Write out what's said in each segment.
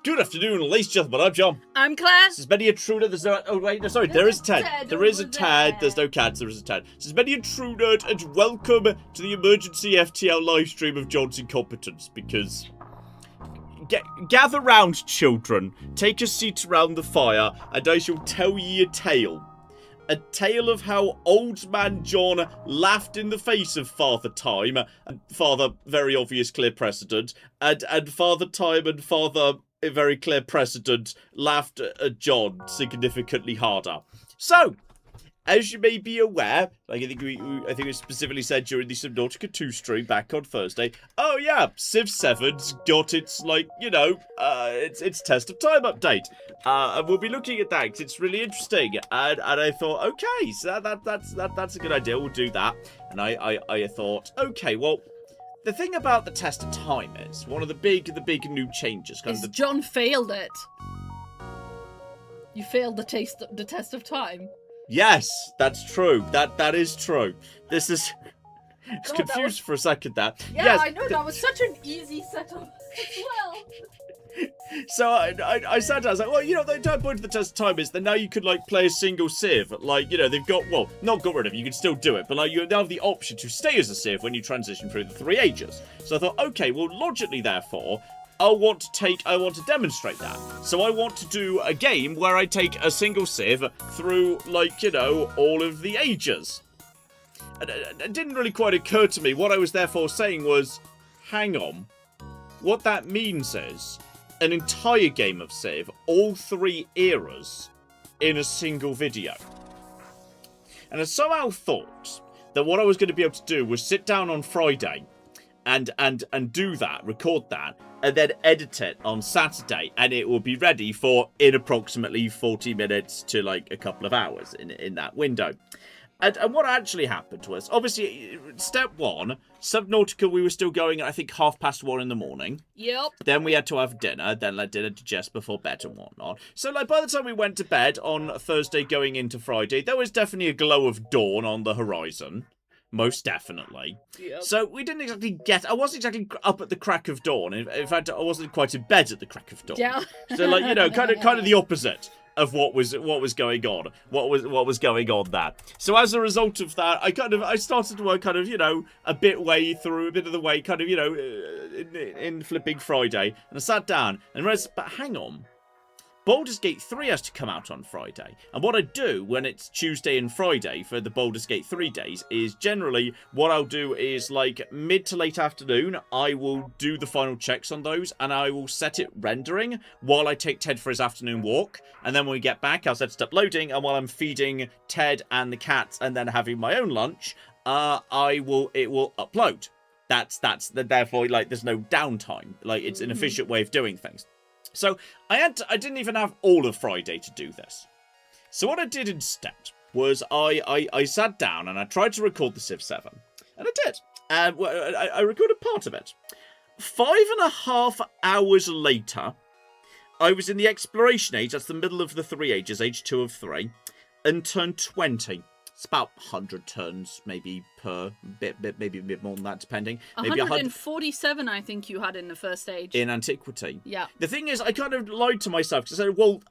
Good afternoon, ladies and gentlemen. I'm John. I'm Claire. This is Benny Intruder. There's no. Oh wait, no, sorry. There is Ted. There is a Ted. There's no cats. There is a Ted. This is Benny Intruder, and welcome to the emergency FTL live stream of John's Incompetence. Because gather round, children. Take a seat around the fire, and I shall tell ye a tale. A tale of how old man John laughed in the face of Father Time, and Father very obvious clear precedent, and Father Time and Father a very clear precedent laughed at John significantly harder. So, as you may be aware, like I think it was specifically said during the Subnautica 2 stream back on Thursday. Oh yeah, Civ 7's got its its test of time update, and we'll be looking at that because it's really interesting. And I thought, okay, so that's a good idea. We'll do that. And I thought, okay, well. The thing about the test of time is one of the big new changes. John failed it. You failed the test of time. Yes, that's true. That is true. This is. I was confused for a second. That. Yeah, yes, I know that was such an easy setup as well. So I sat down, I was like, well, the entire point of the test of time is that now you could, play a single Civ. They've got, well, not got rid of it, you can still do it, but, you now have the option to stay as a Civ when you transition through the 3 ages. So I thought, okay, well, logically, therefore, I want to demonstrate that. So I want to do a game where I take a single Civ through, all of the ages. And it didn't really quite occur to me. What I was therefore saying was, hang on. What that means is an entire game of Civ, all 3 eras, in a single video. And I somehow thought that what I was going to be able to do was sit down on Friday and do that, record that, and then edit it on Saturday, and it will be ready for in approximately 40 minutes to a couple of hours in that window. And what actually happened was, obviously, step 1, Subnautica, we were still going at, I think, 1:30 in the morning. Yep. Then we had to have dinner, then let dinner digest before bed and whatnot. So, by the time we went to bed on Thursday going into Friday, there was definitely a glow of dawn on the horizon. Most definitely. Yep. So, we didn't exactly I wasn't exactly up at the crack of dawn. In fact, I wasn't quite in bed at the crack of dawn. Yeah. So, kind of the opposite of what was going on, what was going on there. So as a result of that, I started to work a bit of the way, in flipping Friday, and I sat down and realized, but hang on, Baldur's Gate 3 has to come out on Friday. And what I do when it's Tuesday and Friday for the Baldur's Gate 3 days is generally what I'll do is mid to late afternoon, I will do the final checks on those and I will set it rendering while I take Ted for his afternoon walk. And then when we get back, I'll set it up loading. And while I'm feeding Ted and the cats and then having my own lunch, it will upload. Therefore, there's no downtime. It's an efficient way of doing things. So I didn't even have all of Friday to do this. So what I did instead was I sat down and I tried to record the Civ 7. And I did. I recorded part of it. 5.5 hours later, I was in the exploration age, that's the middle of the 3 ages, age 2 of 3, and turned 20. It's about 100 turns, maybe per maybe a bit more than that, depending. Maybe 147, I think you had in the first stage. In Antiquity. Yeah. The thing is, I kind of lied to myself because I said, well,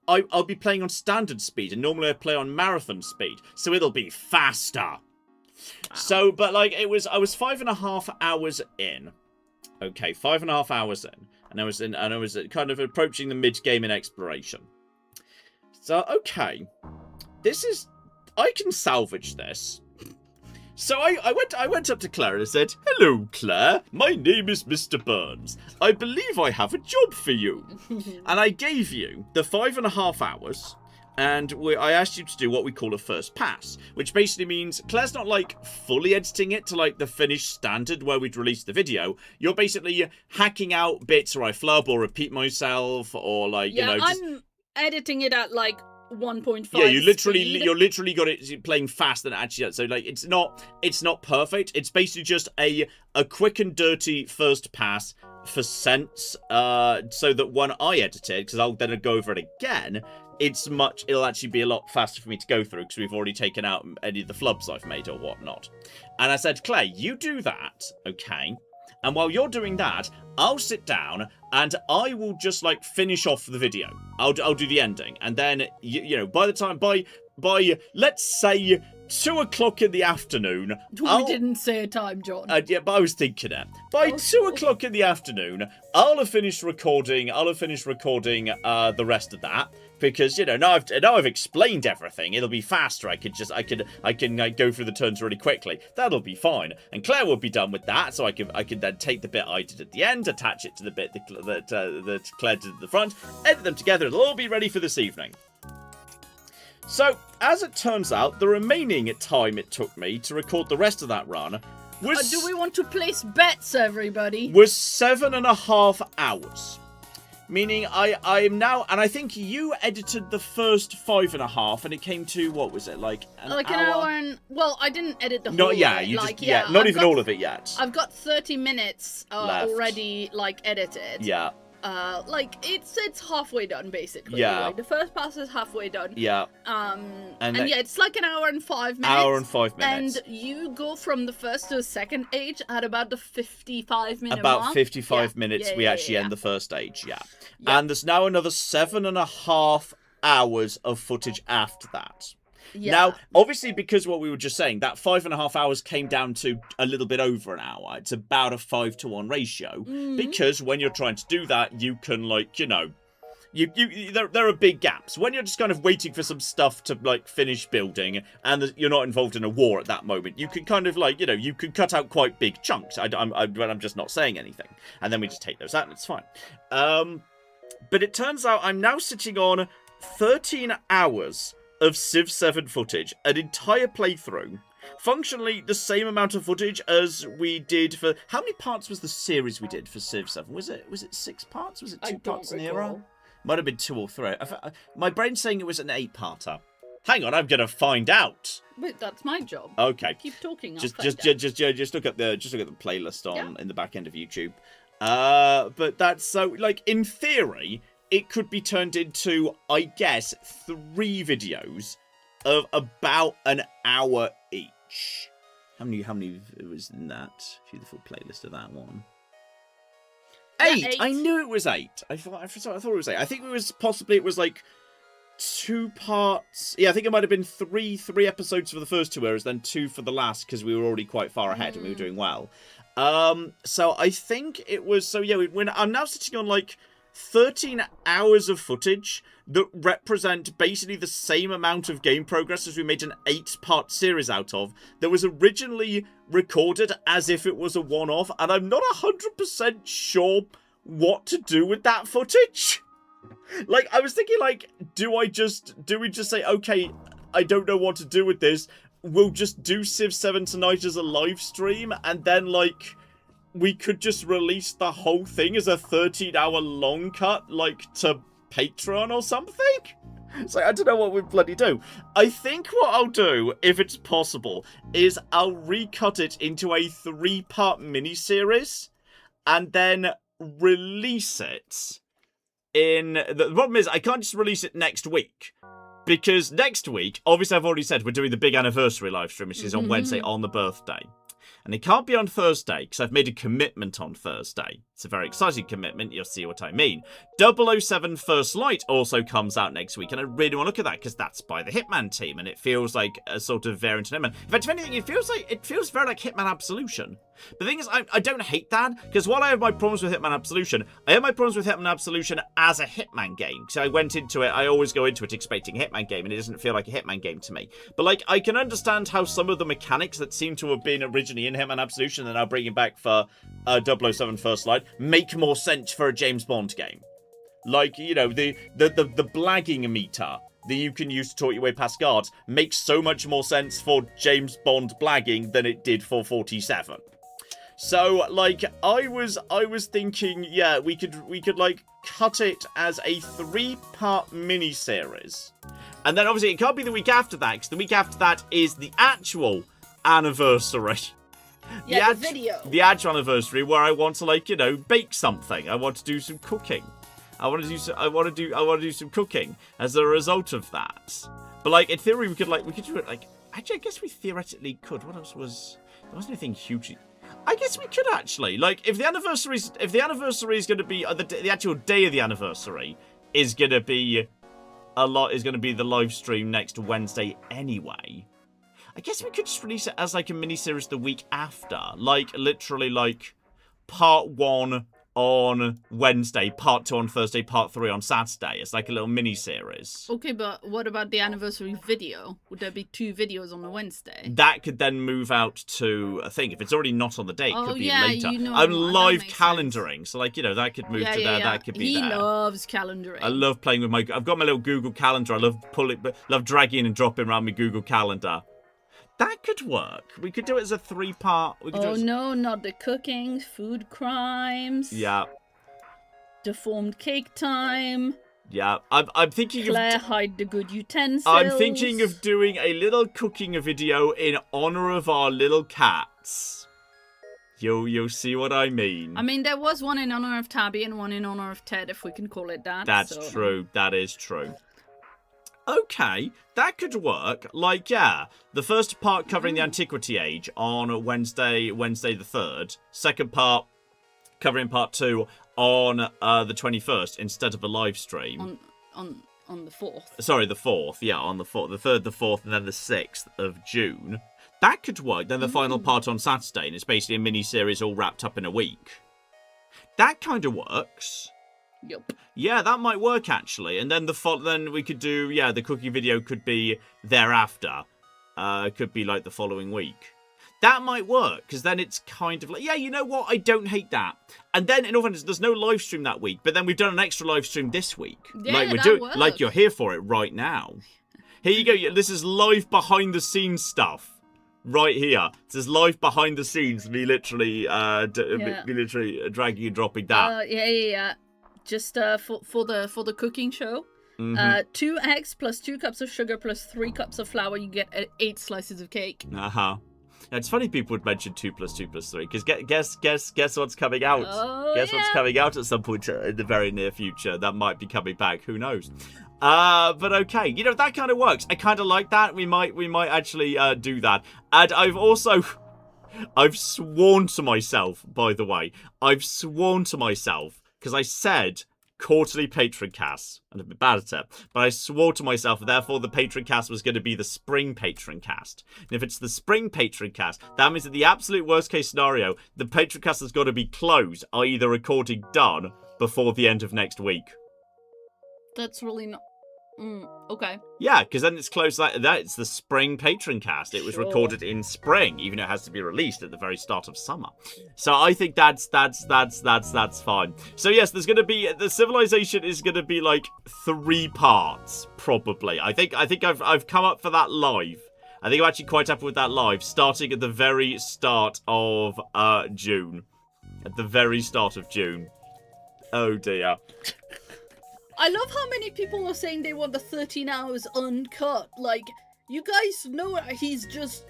I'll be playing on standard speed, and normally I play on marathon speed, so it'll be faster. Wow. So, but I was 5.5 hours in. Okay, 5.5 hours in, and I was kind of approaching the mid-game in exploration. So, okay, I can salvage this. So I went up to Claire and I said, hello, Claire. My name is Mr. Burns. I believe I have a job for you. And I gave you the 5.5 hours. And I asked you to do what we call a first pass, which basically means Claire's not fully editing it to the finished standard where we'd release the video. You're basically hacking out bits where I flub or repeat myself or I'm editing it at 1.5. Yeah, you're speed. literally got it playing fast than it actually does. So like it's not perfect. It's basically just a quick and dirty first pass for sense. So that when I edit it, because I'll then go over it again, it'll actually be a lot faster for me to go through because we've already taken out any of the flubs I've made or whatnot. And I said, Clay, you do that, okay? And while you're doing that, I'll sit down and I will just like finish off the video. I'll do the ending, and then you know by the time by let's say 2 o'clock in the afternoon. We didn't say a time, John. Yeah, but I was thinking it. By 2 o'clock in the afternoon, I'll have finished recording. The rest of that. Because, you know, now I've explained everything, it'll be faster. I can go through the turns really quickly. That'll be fine. And Claire will be done with that, so I can then take the bit I did at the end, attach it to the bit that Claire did at the front, edit them together, it'll all be ready for this evening. So, as it turns out, the remaining time it took me to record the rest of that run was... do we want to place bets, everybody? Was 7.5 hours. Meaning I'm now, and I think you edited the first 5.5, and it came to, what was it, like an hour? And, well, I didn't edit the whole not yeah, of it. you like, just yeah, not even all of it yet. I've got 30 minutes already like edited. Yeah. Like it's halfway done basically. Yeah. Like, the first pass is halfway done. Yeah. And yeah, it's like an hour and 5 minutes. Hour and 5 minutes. And you go from the first to the second stage at about the 55-minute about mark. 55 minutes we actually end the first stage, yeah. And there's now another 7.5 hours of footage after that. Yeah. Now, obviously, because what we were just saying, that 5.5 hours came down to a little bit over an hour. It's about a 5-to-1 ratio. Because when you're trying to do that, you can, like, you know, there are big gaps. When you're just kind of waiting for some stuff to, like, finish building, and you're not involved in a war at that moment, you can kind of, like, you know, you can cut out quite big chunks. I'm just not saying anything. And then we just take those out, and it's fine. But it turns out I'm now sitting on 13 hours of Civ 7 footage, an entire playthrough, functionally the same amount of footage as we did for... How many parts was the series we did for Civ 7? Was it 6 parts? Was it 2 parts in the era? Might have been 2 or 3. My brain's saying it was an 8-parter. Hang on, I'm gonna find out. Wait, that's my job. Okay. Keep talking. Just look at the playlist on in the back end of YouTube. But that's so, like, in theory, it could be turned into, I guess, 3 videos of about an hour each. How many was in that? See the full playlist of that one. 8! I knew it was 8. I thought it was 8. I think it was like 2 parts. Yeah, I think it might have been 3 episodes for the first 2 eras, then 2 for the last, because we were already quite far ahead and we were doing well. So I think it was, so yeah, I'm now sitting on like 13 hours of footage that represent basically the same amount of game progress as we made an 8-part series out of, that was originally recorded as if it was a one-off, and I'm not 100% sure what to do with that footage. Like, I was thinking, like, do we just say, okay, I don't know what to do with this, we'll just do Civ 7 tonight as a live stream, and then, like, we could just release the whole thing as a 13-hour long cut, like, to Patreon or something? So I don't know what we'd bloody do. I think what I'll do, if it's possible, is I'll recut it into a 3-part mini-series, and then release it in... The problem is, I can't just release it next week. Because next week, obviously I've already said we're doing the big anniversary live stream, which is on Wednesday on the birthday. And it can't be on Thursday, because I've made a commitment on Thursday. It's a very exciting commitment, you'll see what I mean. 007 First Light also comes out next week, and I really want to look at that, because that's by the Hitman team, and it feels like a sort of variant of Hitman. In fact, if anything, it feels very like Hitman Absolution. The thing is, I don't hate that, because while I have my problems with Hitman Absolution, I have my problems with Hitman Absolution as a Hitman game. Because I went into it, I always go into it expecting a Hitman game, and it doesn't feel like a Hitman game to me. But, like, I can understand how some of the mechanics that seem to have been originally in Hitman Absolution and now bringing back for 007 First Light make more sense for a James Bond game. Like, you know, the blagging meter that you can use to talk your way past guards makes so much more sense for James Bond blagging than it did for 47. So, like, I was thinking, yeah, we could like cut it as a 3-part mini-series. And then obviously it can't be the week after that, because the week after that is the actual anniversary. Yeah, the video. The actual anniversary where I want to, like, you know, bake something. I want to do some cooking. I want to do some cooking as a result of that. But like in theory we could do it like actually I guess we theoretically could. What else was there wasn't anything hugely. I guess we could actually, like, if the anniversary is going to be the actual day of the anniversary is going to be the live stream next Wednesday anyway. I guess we could just release it as like a mini-series the week after. Like, literally, like, part 1 on Wednesday, part 2 on Thursday, part 3 on Saturday. It's like a little mini-series. Okay, but what about the anniversary video? Would there be 2 videos on a Wednesday? That could then move out to, I think, if it's already not on the date, Oh, could be yeah, later. you know, I'm that live makes calendaring, sense. so, like, you know, that could move to there, Yeah. that could be there. He loves calendaring. I love playing with I've got my little Google Calendar. I love dragging and dropping around my Google Calendar. That could work. We could do it as a 3-part. Oh no, not the cooking, food crimes. Yeah. Deformed cake time. Yeah. I'm thinking Claire, hide the good utensils. I'm thinking of doing a little cooking video in honor of our little cats. You'll see what I mean. I mean, there was one in honor of Tabby and one in honor of Ted, if we can call it that. That's true. That is true. Okay, that could work. Like, yeah, the first part covering the Antiquity Age on Wednesday the 3rd. Second part covering part 2 on the 21st instead of a live stream. On the 4th. Sorry, the 4th. Yeah, on the 4th. The 3rd, the 4th, and then the 6th of June. That could work. Then the final part on Saturday, and it's basically a mini-series all wrapped up in a week. That kind of works. Yep. Yeah, that might work actually. And then then we could do, yeah, the cooking video could be thereafter. Could be like the following week. That might work, because then it's kind of like, yeah, you know what? I don't hate that. And then, in all fairness, there's no live stream that week, but then we've done an extra live stream this week. Yeah, like we're that works. like you're here for it right now. Here you go. This is live behind the scenes stuff. Right here. This is live behind the scenes. Me literally, me literally dragging and dropping that. Yeah. Just for the cooking show. 2 eggs plus 2 cups of sugar plus 3 cups of flour. You get 8 slices of cake. It's funny people would mention 2 plus 2 plus 3 because guess what's coming out? What's coming out at some point in the very near future? That might be coming back. Who knows? But okay, you know, that kind of works. I kind of like that. We might actually do that. And I've sworn to myself, by the way. I've sworn to myself because I said quarterly patron cast, and I've been bad at it, but I swore to myself, therefore the patron cast was going to be the spring patron cast. And if it's the spring patron cast, that means that the absolute worst case scenario, the patron cast has got to be closed, i.e. the recording done, before the end of next week. That's really not... okay. Yeah, because then it's close like that. It's the spring patron cast. It was recorded in spring, even though it has to be released at the very start of summer. So I think that's fine. So yes, there's going to be the Civilization is going to be like 3 parts probably. I think I've come up for that live. I think I'm actually quite happy with that live, starting at the very start of June. At the very start of June. Oh dear. I love how many people are saying they want the 13 hours uncut. Like, you guys know he's just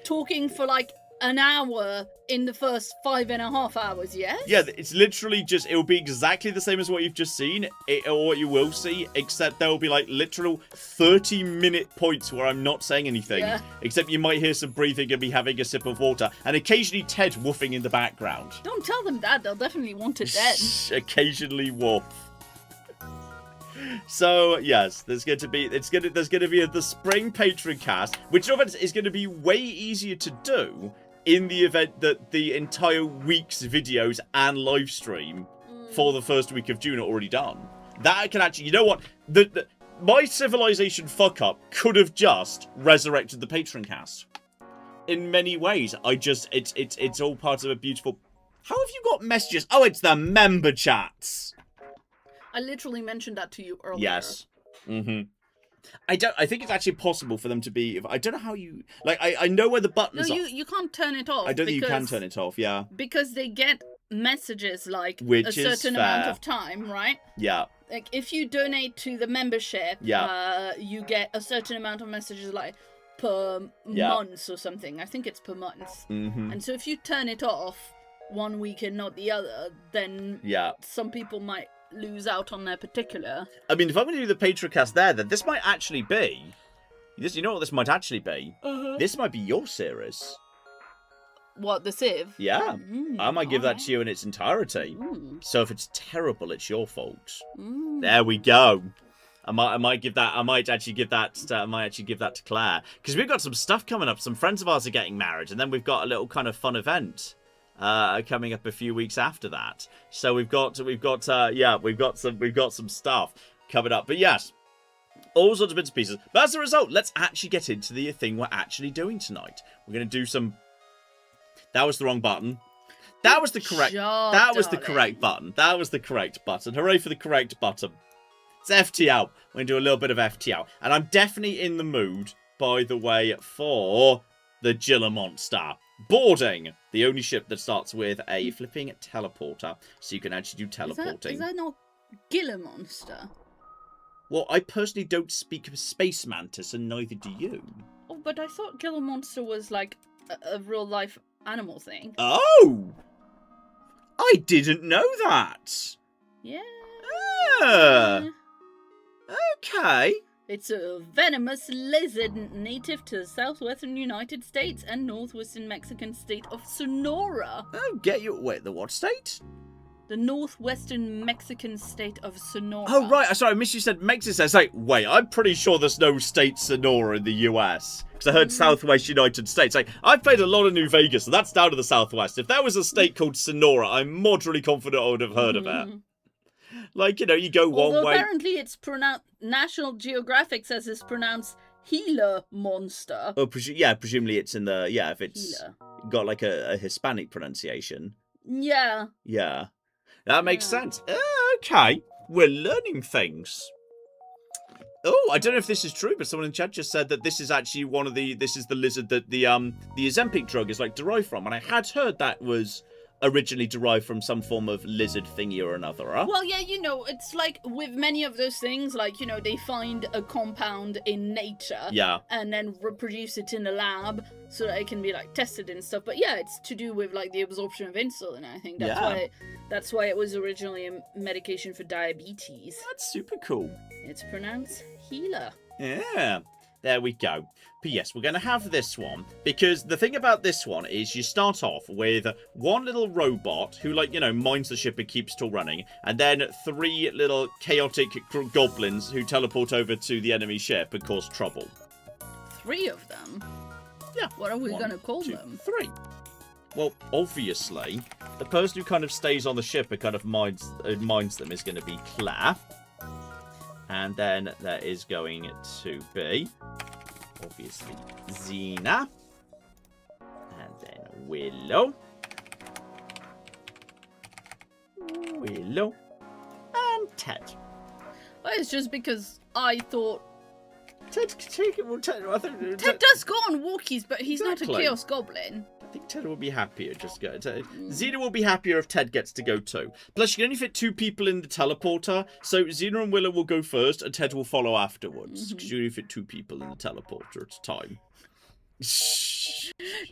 talking for like an hour in the first 5.5 hours, yes? Yeah, it's literally just, it will be exactly the same as what you've just seen, or what you will see, except there will be like literal 30-minute points where I'm not saying anything. Yeah. Except you might hear some breathing and me having a sip of water, and occasionally Ted woofing in the background. Don't tell them that, they'll definitely want it then. Occasionally woof. So yes, there's going to be the spring patron cast, which is going to be way easier to do in the event that the entire week's videos and live stream for the first week of June are already done. That can actually, you know what, my Civilization fuck up could have just resurrected the patron cast. In many ways, it's all part of a beautiful. How have you got messages? Oh, it's the member chats. I literally mentioned that to you earlier. Yes. I think it's actually possible for them to be. I don't know how you like. I know where the buttons No, are. you can't turn it off. I don't think you can turn it off. Yeah. Because they get messages like Which a certain amount of time, right? Yeah. Like if you donate to the membership, you get a certain amount of messages like per month or something. I think it's per month. And so if you turn it off one week and not the other, then some people might lose out on their particular. I mean, if I'm going to do the Patreon there, then this might actually be. You know what this might actually be? This might be your series. What, the Civ? Yeah. I might give that to you in its entirety. So if it's terrible, it's your fault. There we go. I might actually give that to Claire, because we've got some stuff coming up. Some friends of ours are getting married, and then we've got a little kind of fun event coming up a few weeks after that. So we've got some stuff coming up. But yes, all sorts of bits and pieces. But as a result, let's actually get into the thing we're actually doing tonight. We're going to do some. That was the wrong button. That was the correct. That was the correct button. That was the correct button. Hooray for the correct button. It's FTL. We're going to do a little bit of FTL. And I'm definitely in the mood, by the way, for the Gila Monster. Boarding. The only ship that starts with a flipping teleporter. So you can actually do teleporting. Is that not Gila Monster? Well, I personally don't speak of Space Mantis, and neither do you. Oh, but I thought Gila Monster was like a real-life animal thing. Oh! I didn't know that. Yeah. Okay. It's a venomous lizard native to the southwestern United States and northwestern Mexican state of Sonora. Oh, get you. Wait, the what state? The northwestern Mexican state of Sonora. Oh, right. Sorry, I missed you said Mexico. It's like, wait, I'm pretty sure there's no state Sonora in the US. Because I heard Southwest United States. Like, I've played a lot of New Vegas, so that's down to the Southwest. If there was a state called Sonora, I'm moderately confident I would have heard of it. Like, you know, you go one way. Apparently it's pronounced, National Geographic says it's pronounced Gila Monster. Oh, presumably it's in the, if it's Gila. got like a Hispanic pronunciation. Yeah. Yeah. That makes sense. Okay. We're learning things. Oh, I don't know if this is true, but someone in chat just said that this is actually this is the lizard that the Ozempic drug is like derived from. And I had heard that was originally derived from some form of lizard thingy or another, huh? Well, yeah, you know, it's like with many of those things, like, you know, they find a compound in nature and then reproduce it in a lab so that it can be like tested and stuff. But yeah, it's to do with like the absorption of insulin. I think that's why it was originally a medication for diabetes. That's super cool. It's pronounced Gila. Yeah. There we go. But yes, we're going to have this one, because the thing about this one is you start off with one little robot who, like, you know, mines the ship and keeps it all running, and then 3 little chaotic goblins who teleport over to the enemy ship and cause trouble. 3 of them? Yeah. What are we going to call them? 3. Well, obviously, the person who kind of stays on the ship and kind of mines them is going to be Claire. And then there is going to be, obviously, Xena. And then Willow. And Ted. Well, it's just because I thought... Ted does go on walkies, but he's not a Chaos Goblin. I think Ted will be happier. Xena will be happier if Ted gets to go too. Plus, you can only fit 2 people in the teleporter, so Xena and Willow will go first, and Ted will follow afterwards. Because you only fit 2 people in the teleporter at a time.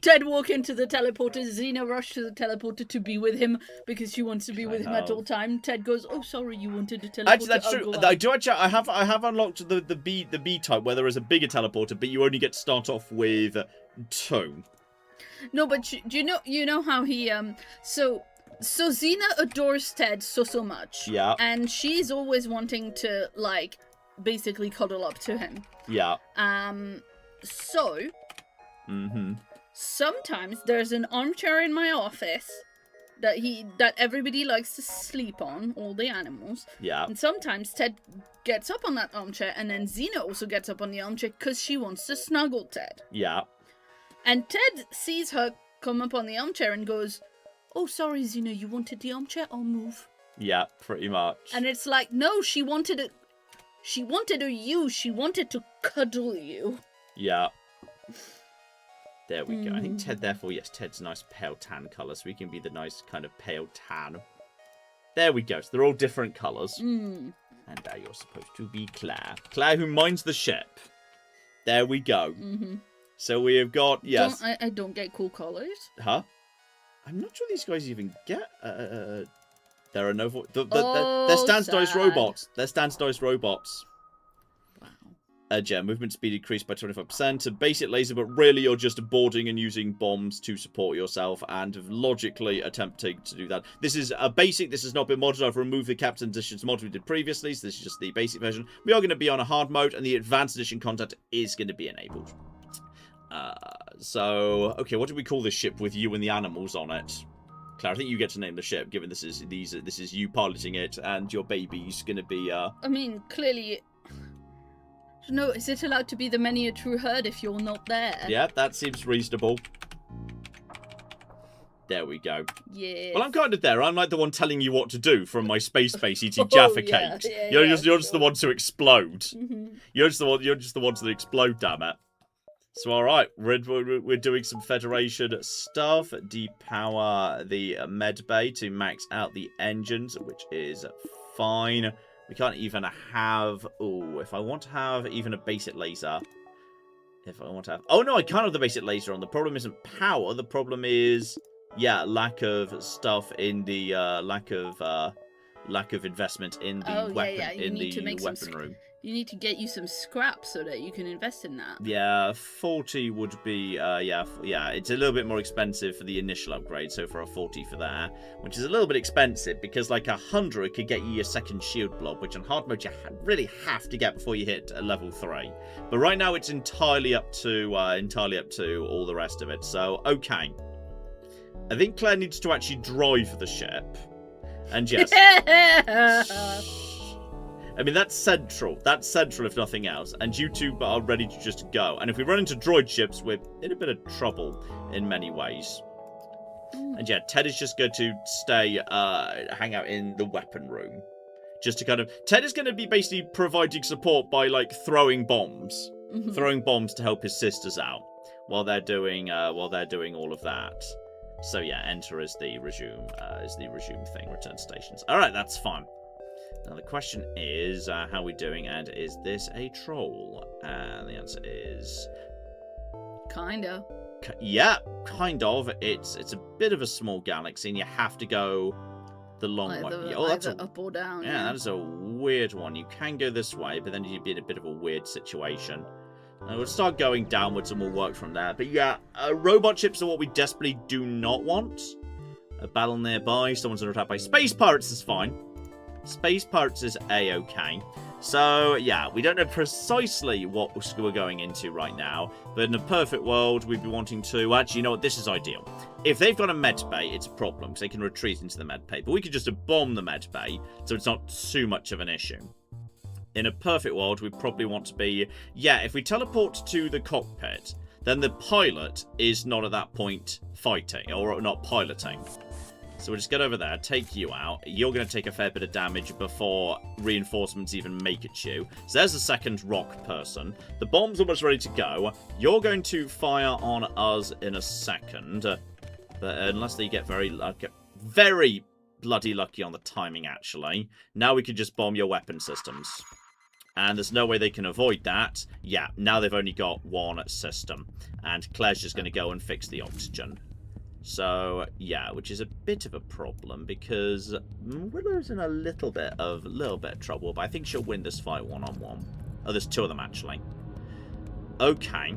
Ted walk into the teleporter. Xena rush to the teleporter to be with him because she wants to be with him at all time. Ted goes, "Oh, sorry, you wanted to teleporter." Actually, that's true. I do actually. I have unlocked the B type where there is a bigger teleporter, but you only get to start off with 2. No, but you know how he so Xena adores Ted so much. Yeah. And she's always wanting to like basically cuddle up to him. Yeah. So sometimes there's an armchair in my office that everybody likes to sleep on, all the animals. Yeah. And sometimes Ted gets up on that armchair, and then Xena also gets up on the armchair because she wants to snuggle Ted. Yeah. And Ted sees her come up on the armchair and goes, "Oh, sorry, Xena, you wanted the armchair? I'll move." Yeah, pretty much. And it's like, no, she wanted it. She wanted you. She wanted to cuddle you. Yeah. There we go. I think Ted, therefore, yes, Ted's a nice pale tan colour, so we can be the nice kind of pale tan. There we go. So they're all different colours. And now you're supposed to be Claire. Claire, who minds the ship. There we go. So we have got, yes. I don't get cool colours. Huh? I'm not sure these guys even get... there are no... they're standardized robots. They're standardized robots. Yeah, movement speed decreased by 25%. A basic laser, but really you're just boarding and using bombs to support yourself and logically attempting to do that. This is a basic. This has not been modded. I've removed the Captain Edition's mod we did previously, so this is just the basic version. We are going to be on a hard mode, and the Advanced Edition content is going to be enabled. So, okay, what do we call this ship with you and the animals on it? Claire, I think you get to name the ship, given this is you piloting it, and your baby's going to be... I mean, clearly... No, is it allowed to be the miniature herd if you're not there? Yeah, that seems reasonable. There we go. Yeah. Well, I'm kind of there. I'm like the one telling you what to do from my space base eating Jaffa cakes. You're just the one to explode. You're just the ones that explode. Damn it. So all right, we're doing some Federation stuff. Depower the med bay to max out the engines, which is fine. We can't even have... Oh, if I want to have even a basic laser... If I want to have... Oh, no, I can't have the basic laser on. The problem isn't power. The problem is, yeah, lack of stuff in the... lack of investment in the weapon, in the weapon room. You need to get you some scrap so that you can invest in that. Yeah, 40 would be, yeah, it's a little bit more expensive for the initial upgrade, so for a 40 for that, which is a little bit expensive, because like 100 could get you your second shield blob, which on hard mode you really have to get before you hit level 3. But right now it's entirely up to all the rest of it, so, okay. I think Claire needs to actually drive the ship, and yes... I mean, that's central. That's central, if nothing else. And you two are ready to just go. And if we run into droid ships, we're in a bit of trouble in many ways. And yeah, Ted is just going to stay, hang out in the weapon room. Just to kind of... Ted is going to be basically providing support by, like, throwing bombs. Throwing bombs to help his sisters out while they're doing all of that. So yeah, enter as the resume thing, return stations. All right, that's fine. Now the question is, how are we doing, and is this a troll? And the answer is... Kinda. Yeah, kind of. It's a bit of a small galaxy, and you have to go the long way. Oh, that's up or down. Yeah, that is a weird one. You can go this way, but then you'd be in a bit of a weird situation. And we'll start going downwards, and we'll work from there. But yeah, robot ships are what we desperately do not want. A battle nearby, someone's under attack by space pirates is fine. Space pirates is a-okay. So, yeah, we don't know precisely what we're going into right now, but in a perfect world, we'd be wanting to... Actually, you know what? This is ideal. If they've got a med bay, it's a problem, because they can retreat into the med bay. But we could just bomb the med bay, so it's not too much of an issue. In a perfect world, we probably want to be... Yeah, if we teleport to the cockpit, then the pilot is not at that point fighting, or not piloting. So we'll just get over there, take you out. You're going to take a fair bit of damage before reinforcements even make it to you. So there's the second rock person. The bomb's almost ready to go. You're going to fire on us in a second. But unless they get very bloody lucky on the timing, actually. Now we can just bomb your weapon systems. And there's no way they can avoid that. Yeah, now they've only got one system. And Claire's just going to go and fix the oxygen. So, yeah, which is a bit of a problem because Willow's in a little bit of trouble, but I think she'll win this fight one-on-one. Oh, there's two of them, actually. Okay.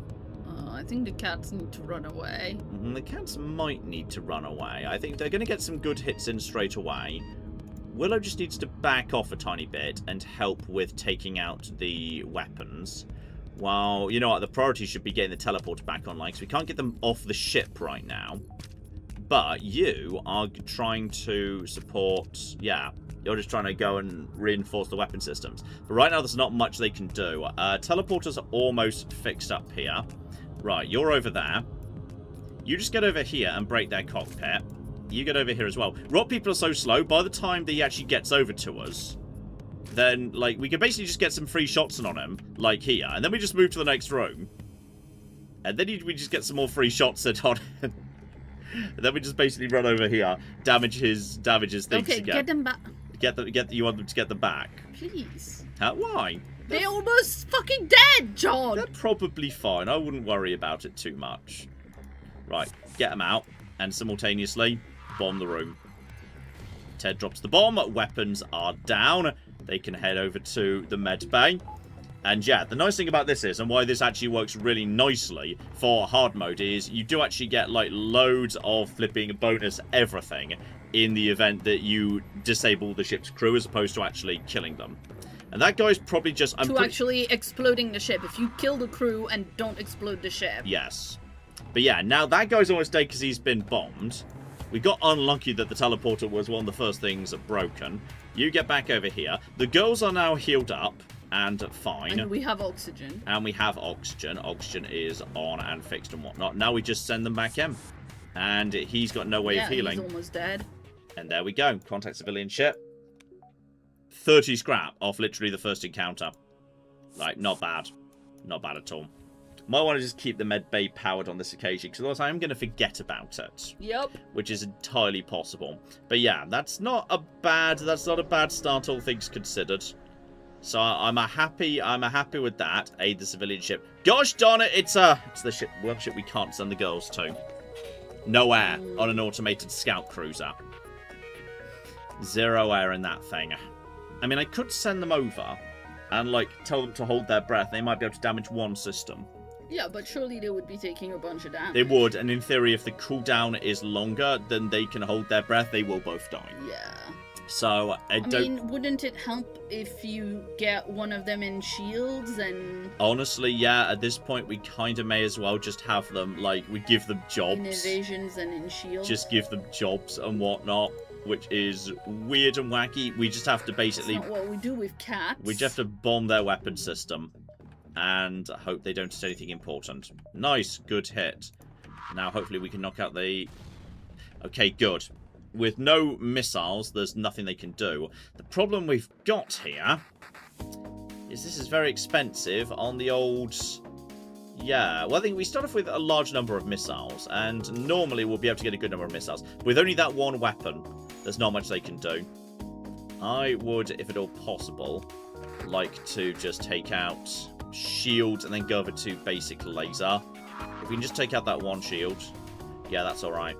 I think the cats need to run away. The cats might need to run away. I think they're going to get some good hits in straight away. Willow just needs to back off a tiny bit and help with taking out the weapons. Well, you know what, the priority should be getting the teleporter back online, because we can't get them off the ship right now. But you are trying to support... Yeah, you're just trying to go and reinforce the weapon systems. But right now, there's not much they can do. Teleporters are almost fixed up here. Right, you're over there. You just get over here and break their cockpit. You get over here as well. Rock people are so slow, by the time that he actually gets over to us... then, like, we could basically just get some free shots on him, like here, and then we just move to the next room. And then we just get some more free shots on him. And then we just basically run over here, damage his things Okay, again. get them back. You want them to get them back? Please. Why? They're almost fucking dead, John! They're probably fine. I wouldn't worry about it too much. Right, get them out, and simultaneously, bomb the room. Ted drops the bomb, weapons are down. They can head over to the med bay. And yeah, the nice thing about this is, and why this actually works really nicely for hard mode, is you do actually get, like, loads of flipping bonus everything in the event that you disable the ship's crew as opposed to actually killing them. And that guy's probably just... actually exploding the ship. If you kill the crew and don't explode the ship. Yes. But yeah, now that guy's almost dead because he's been bombed. We got unlucky that the teleporter was one of the first things broken. You get back over here. The girls are now healed up and fine. And we have oxygen. And we have oxygen. Oxygen is on and fixed and whatnot. Now we just send them back in. And he's got no way of healing. He's almost dead. And there we go. Contact civilian ship. 30 scrap off literally the first encounter. Like, not bad. Not bad at all. Might want to just keep the med bay powered on this occasion, because otherwise I'm going to forget about it. Yep. Which is entirely possible. But yeah, that's not a bad start, all things considered. So I'm happy with that. Aid the civilian ship. Gosh darn it, it's the one ship we can't send the girls to. No air on an automated scout cruiser. 0 air in that thing. I mean, I could send them over and, like, tell them to hold their breath. They might be able to damage one system. Yeah, but surely they would be taking a bunch of damage. They would, and in theory, if the cooldown is longer than they can hold their breath, they will both die. Yeah. So, I mean, wouldn't it help if you get one of them in shields and... Honestly, yeah, at this point, we kind of may as well just have them, like, we give them jobs. In evasions and in shields. Just give them jobs and whatnot, which is weird and wacky. We just have to basically... That's not what we do with cats. We just have to bomb their weapon system. And hope they don't do anything important. Nice, good hit. Now, hopefully, we can knock out the... Okay, good. With no missiles, there's nothing they can do. The problem we've got here is this is very expensive on the old... Yeah, well, I think we start off with a large number of missiles, and normally we'll be able to get a good number of missiles. With only that one weapon, there's not much they can do. I would, if at all possible, like to just take out shield and then go over to basic laser. If we can just take out that one shield, yeah, that's alright.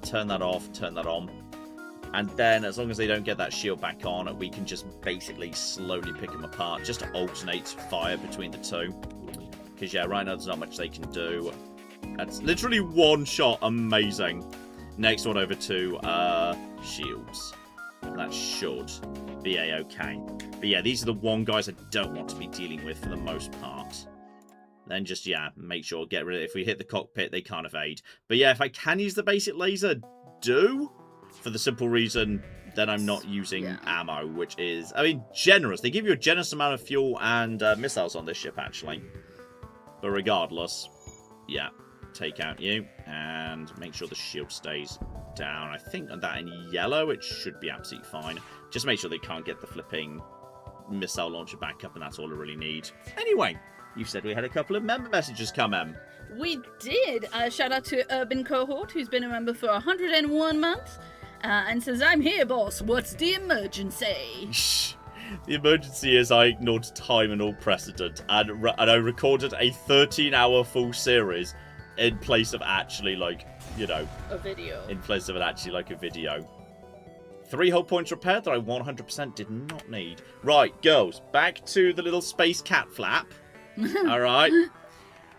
Turn that off, turn that on. And then, as long as they don't get that shield back on, we can just basically slowly pick them apart. Just to alternate fire between the two. Because, yeah, right now there's not much they can do. That's literally one shot. Amazing. Next one over to shields. That should be a-okay. But yeah, these are the one guys I don't want to be dealing with for the most part. Then just, yeah, make sure, get rid of it. If we hit the cockpit, they can't evade. But yeah, if I can use the basic laser, do. For the simple reason that I'm not using ammo, which is, I mean, generous. They give you a generous amount of fuel and missiles on this ship, actually. But regardless, yeah, take out you and make sure the shield stays down. I think on that in yellow, it should be absolutely fine. Just make sure they can't get the flipping missile launcher back up, and that's all I really need. Anyway, you said we had a couple of member messages come in. We did. Shout out to Urban Cohort, who's been a member for 101 months, and says, "I'm here, boss. What's the emergency?" The emergency is I ignored time and all precedent, and I recorded a 13-hour full series in place of actually, like, you know... A video. In place of it actually, like, a video. 3 hull points repaired that I 100% did not need. Right, girls, back to the little space cat flap. Alright?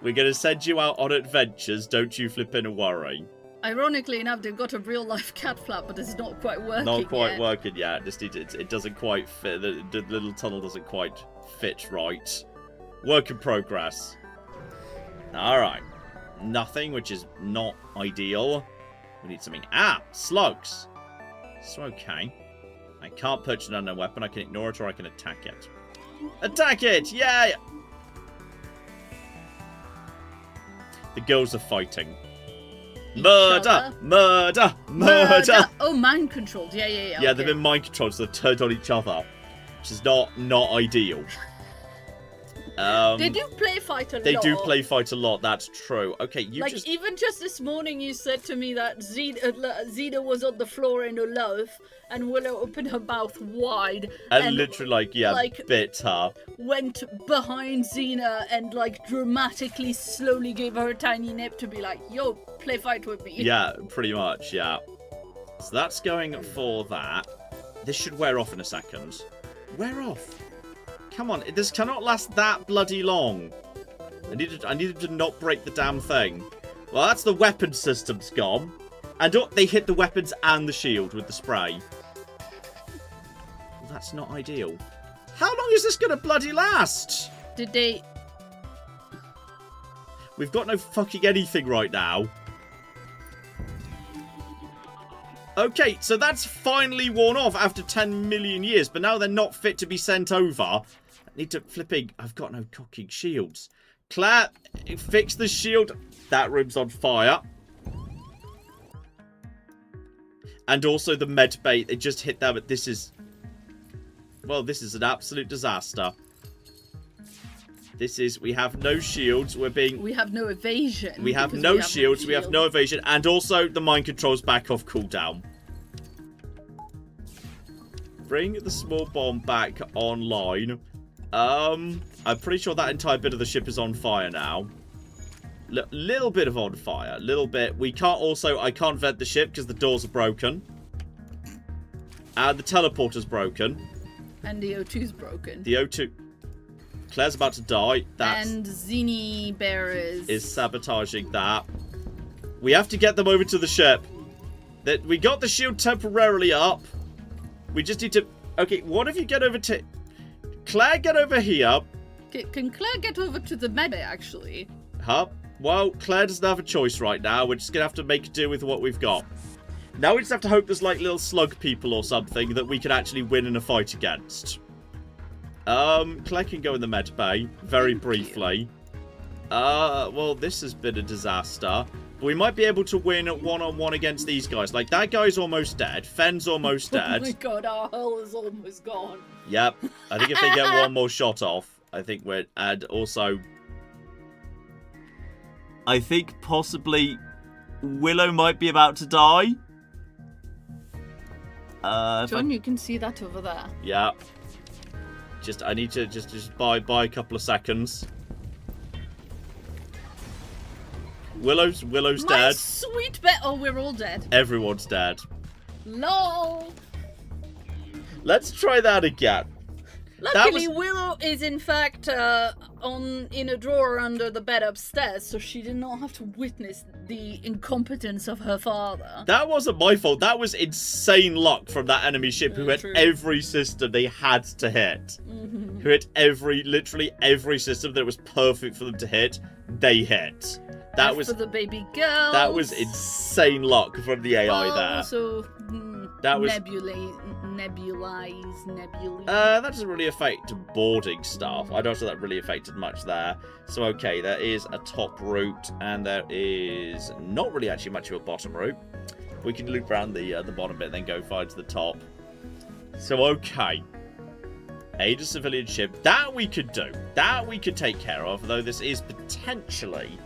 We're going to send you out on adventures, don't you flip in a worry. Ironically enough, they've got a real-life cat flap, but it's not quite working Not quite yet. working yet. Just it doesn't quite fit. The little tunnel doesn't quite fit right. Work in progress. Alright. Nothing, which is not ideal. We need something. Ah! Slugs! So, okay. I can't purchase an unknown weapon. I can ignore it or I can attack it. Attack it! Yay! The girls are fighting. Murder! Murder! Murder! Oh, mind controlled. Yeah. Yeah, they've been mind controlled, so they've turned on each other. which is not ideal. They do play fight a lot. They do play fight a lot, that's true. Okay, even just this morning you said to me that Zeta was on the floor in a loaf and Willow opened her mouth wide. And literally, bit her. Went behind Xena and, dramatically, slowly gave her a tiny nip to be like, yo, play fight with me. Yeah, pretty much, yeah. So that's going for that. This should wear off in a second. Wear off. Come on, this cannot last that bloody long. I needed to not break the damn thing. Well, that's the weapon system's gone. And they hit the weapons and the shield with the spray. Well, that's not ideal. How long is this going to bloody last? Did they... We've got no fucking anything right now. Okay, so that's finally worn off after 10 million years, but now they're not fit to be sent over. I need to flipping... I've got no cooking shields. Claire, fix the shield. That room's on fire. And also the med bay, they just hit that, but this is... Well, this is an absolute disaster. This is... We have no shields, we're being... We have no evasion. We have no shields, we have no evasion, and also the mind control's back off cooldown. Bring the small bomb back online. I'm pretty sure that entire bit of the ship is on fire now. Little bit of on fire. Little bit. We can't also... I can't vent the ship because the doors are broken. And the teleporter's broken. And the O2's broken. The O2... Claire's about to die. And Zini Bear is sabotaging that. We have to get them over to the ship. We got the shield temporarily up. We just need to... Okay, what if you get over to... Claire, get over here. Can Claire get over to the med bay, actually? Huh? Well, Claire doesn't have a choice right now. We're just going to have to make do with what we've got. Now we just have to hope there's little slug people or something that we can actually win in a fight against. Claire can go in the med bay very briefly. Well, this has been a disaster. But we might be able to win one-on-one against these guys. Like, that guy's almost dead. Fenn's almost dead. Oh my god, our hull is almost gone. Yep. I think if they get one more shot off, I think we're... And also... I think possibly Willow might be about to die. John, you can see that over there. Yeah. I need to just buy a couple of seconds. Willow's dead. My sweet oh, we're all dead. Everyone's dead. LOL. Let's try that again. Luckily, Willow is in fact in a drawer under the bed upstairs, so she did not have to witness the incompetence of her father. That wasn't my fault. That was insane luck from that enemy ship who hit every system they had to hit. Who hit literally every system that was perfect for them to hit. They hit. That was for the baby girl. That was insane luck from the AI there. Also, that was nebulize. That doesn't really affect boarding stuff. I don't think that really affected much there. So okay, there is a top route, and there is not really actually much of a bottom route. We can loop around the bottom bit, and then go far to the top. So okay, aid a civilian ship that we could do. That we could take care of. Though this is potentially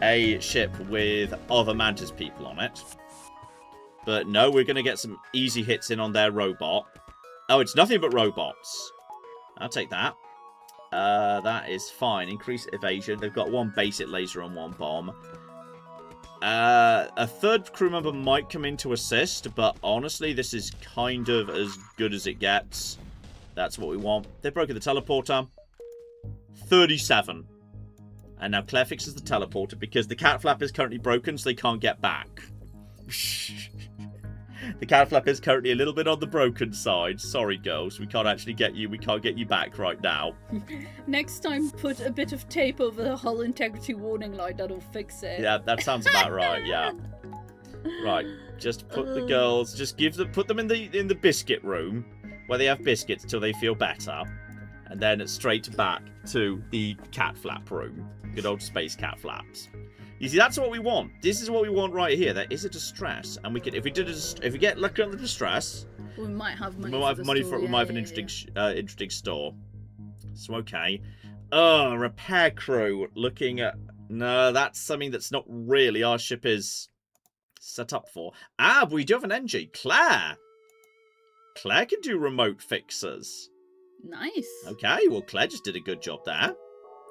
a ship with other Mantis people on it. But no, we're going to get some easy hits in on their robot. Oh, it's nothing but robots. I'll take that. That is fine. Increase evasion. They've got one basic laser and one bomb. A third crew member might come in to assist, but honestly, this is kind of as good as it gets. That's what we want. They've broken the teleporter. 37. And now Claire fixes the teleporter because the cat flap is currently broken, so they can't get back. The cat flap is currently a little bit on the broken side. Sorry, girls. We can't actually get you. We can't get you back right now. Next time, put a bit of tape over the hull integrity warning light. That'll fix it. Yeah, that sounds about right. Yeah. Right. Just put the girls. Just put them in the biscuit room where they have biscuits till they feel better, and then straight back to the cat flap room. Good old space cat flaps. You see, that's what we want. This is what we want right here. There is a distress, and we can, if we get lucky on the distress, We might have money. We might have money for it. We might have an interesting store. So okay. Oh, repair crew. Looking at no, that's something that's not really our ship is set up for. Ah, but we do have an NG. Claire. Claire can do remote fixers. Nice. Okay, well Claire just did a good job there.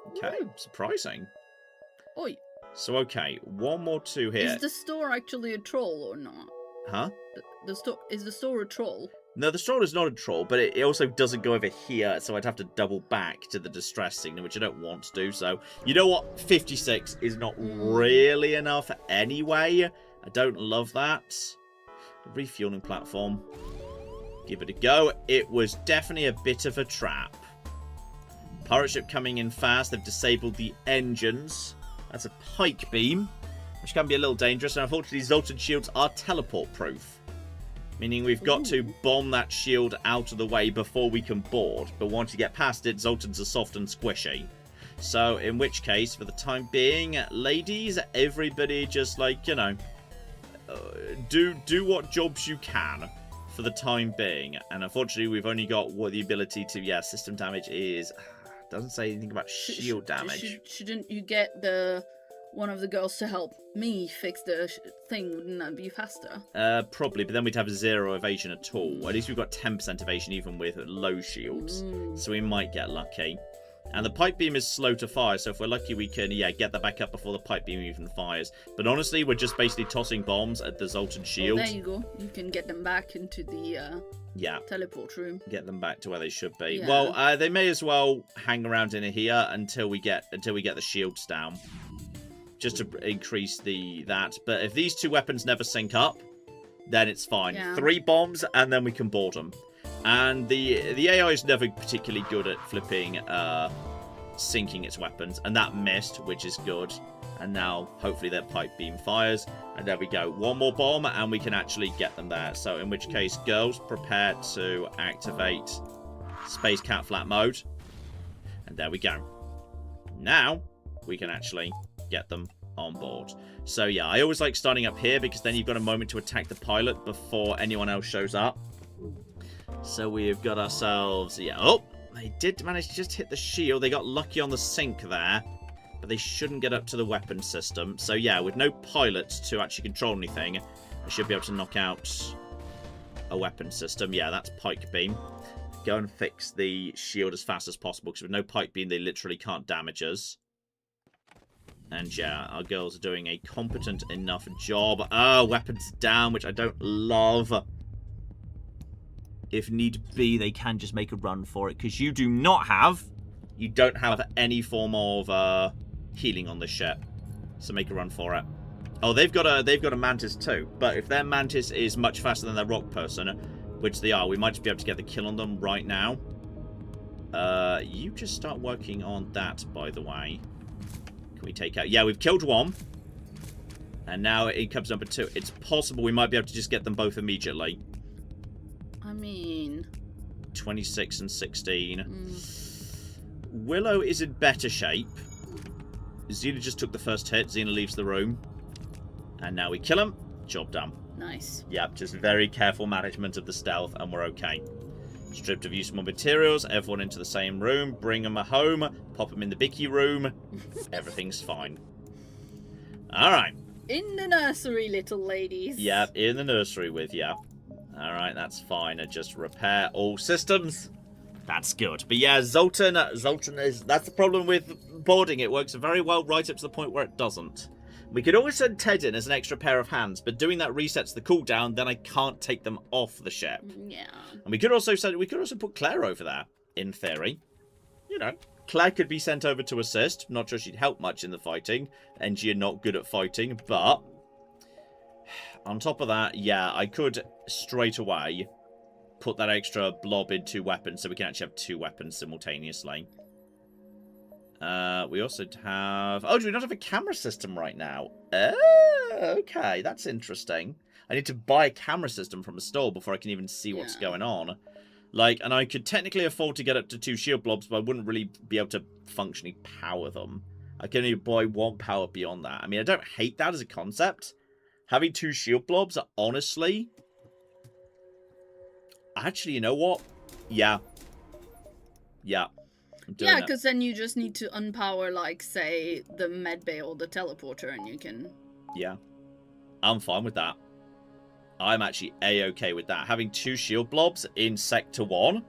Okay, surprising. Oi. So okay, 1 more 2 here. Is the store actually a troll or not? Huh? The store is the store a troll? No, the store is not a troll, but it also doesn't go over here, so I'd have to double back to the distress signal, which I don't want to do. So, you know what? 56 is not really enough anyway. I don't love that. Refueling platform. Give it a go. It was definitely a bit of a trap. Pirate ship coming in fast. They've disabled the engines. That's a pike beam, which can be a little dangerous. And unfortunately, Zoltan shields are teleport proof. Meaning we've got to bomb that shield out of the way before we can board. But once you get past it, Zoltans are soft and squishy. So, in which case, for the time being, ladies, everybody just, like, you know, do what jobs you can for the time being. And unfortunately, we've only got the ability to, yeah, system damage is... Doesn't say anything about shield damage. Shouldn't you get one of the girls to help me fix the thing? Wouldn't that be faster? Probably, but then we'd have 0 evasion at all. At least we've got 10% evasion even with low shields. So we might get lucky. And the pipe beam is slow to fire, so if we're lucky we can, yeah, get that back up before the pipe beam even fires. But honestly, we're just basically tossing bombs at the Zoltan shield. Well, there you go. You can get them back into the teleport room. Get them back to where they should be. Yeah. Well, they may as well hang around in here until we get the shields down. Just to increase that. But if these 2 weapons never sync up, then it's fine. Yeah. 3 bombs, and then we can board them. And the AI is never particularly good at flipping, sinking its weapons. And that missed, which is good. And now, hopefully, their pipe beam fires. And there we go. 1 more bomb, and we can actually get them there. So, in which case, girls, prepare to activate Space Cat Flat mode. And there we go. Now, we can actually get them on board. So, yeah, I always like starting up here, because then you've got a moment to attack the pilot before anyone else shows up. So we've got ourselves... Yeah, oh, they did manage to just hit the shield. They got lucky on the sink there. But they shouldn't get up to the weapon system. So yeah, with no pilot to actually control anything, I should be able to knock out a weapon system. Yeah, that's pike beam. Go and fix the shield as fast as possible, because with no pike beam, they literally can't damage us. And yeah, our girls are doing a competent enough job. Weapons down, which I don't love. If need be, they can just make a run for it, because you don't have any form of healing on this ship. So make a run for it. Oh, they've got a mantis too. But if their mantis is much faster than their rock person, which they are, we might just be able to get the kill on them right now. You just start working on that, by the way. Can we take out... Yeah, we've killed 1. And now it comes number 2. It's possible we might be able to just get them both immediately. I mean... 26 and 16. Willow is in better shape. Xena just took the first hit. Xena leaves the room. And now we kill him. Job done. Nice. Yep, just very careful management of the stealth, and we're okay. Stripped of useful materials, everyone into the same room, bring them home, pop them in the Bicky room. Everything's fine. Alright. In the nursery, little ladies. Yep, in the nursery with ya. Alright, that's fine. And just repair all systems. That's good. But yeah, Zoltan is... That's the problem with boarding. It works very well right up to the point where it doesn't. We could always send Ted in as an extra pair of hands, but doing that resets the cooldown, then I can't take them off the ship. Yeah. And we could also put Claire over there, in theory. You know, Claire could be sent over to assist. Not sure she'd help much in the fighting. NG are not good at fighting, but... On top of that, yeah, I could straight away put that extra blob in 2 weapons so we can actually have 2 weapons simultaneously. We also have... Oh, do we not have a camera system right now? Oh, okay, that's interesting. I need to buy a camera system from a store before I can even see what's going on. Like, and I could technically afford to get up to 2 shield blobs, but I wouldn't really be able to functionally power them. I can only buy 1 power beyond that. I mean, I don't hate that as a concept. Having 2 shield blobs, honestly, Actually, you know what? Yeah. Yeah. I'm doing Yeah, it. because then you just need to unpower, like, say, the medbay or the teleporter, and you can... Yeah. I'm fine with that. I'm actually A-okay with that. Having 2 shield blobs in Sector 1,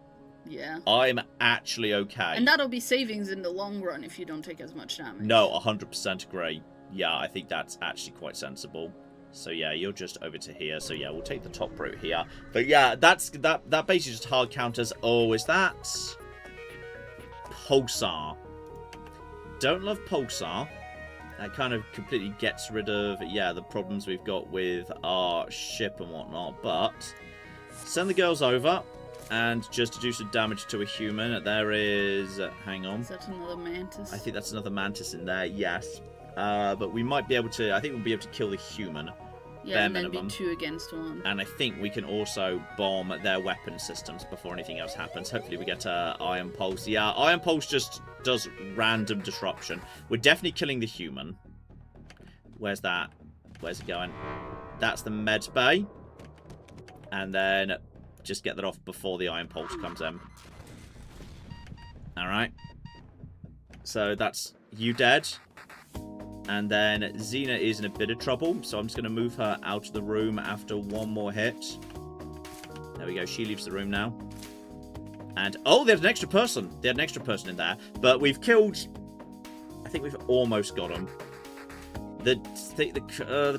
Yeah. I'm actually okay. And that'll be savings in the long run if you don't take as much damage. No, 100% agree. Yeah, I think that's actually quite sensible. So yeah, you're just over to here. So yeah, we'll take the top route here. But yeah, that basically just hard counters. Oh, is that Pulsar? Don't love Pulsar. That kind of completely gets rid of, yeah, the problems we've got with our ship and whatnot. But send the girls over and just to do some damage to a human. There is, hang on. Is that another mantis? I think that's another mantis in there, yes. But we might be able to, I think we'll be able to kill the human. Yeah, and then minimum. be 2 against 1. And I think we can also bomb their weapon systems before anything else happens. Hopefully we get Iron Pulse. Yeah, Iron Pulse just does random disruption. We're definitely killing the human. Where's that? Where's it going? That's the med bay. And then just get that off before the Iron Pulse comes in. Alright. So that's you dead. And then Xena is in a bit of trouble, so I'm just going to move her out of the room after 1 more hit. There we go, she leaves the room now. And, oh, there's an extra person. They had an extra person in there. But we've killed... I think we've almost got him. The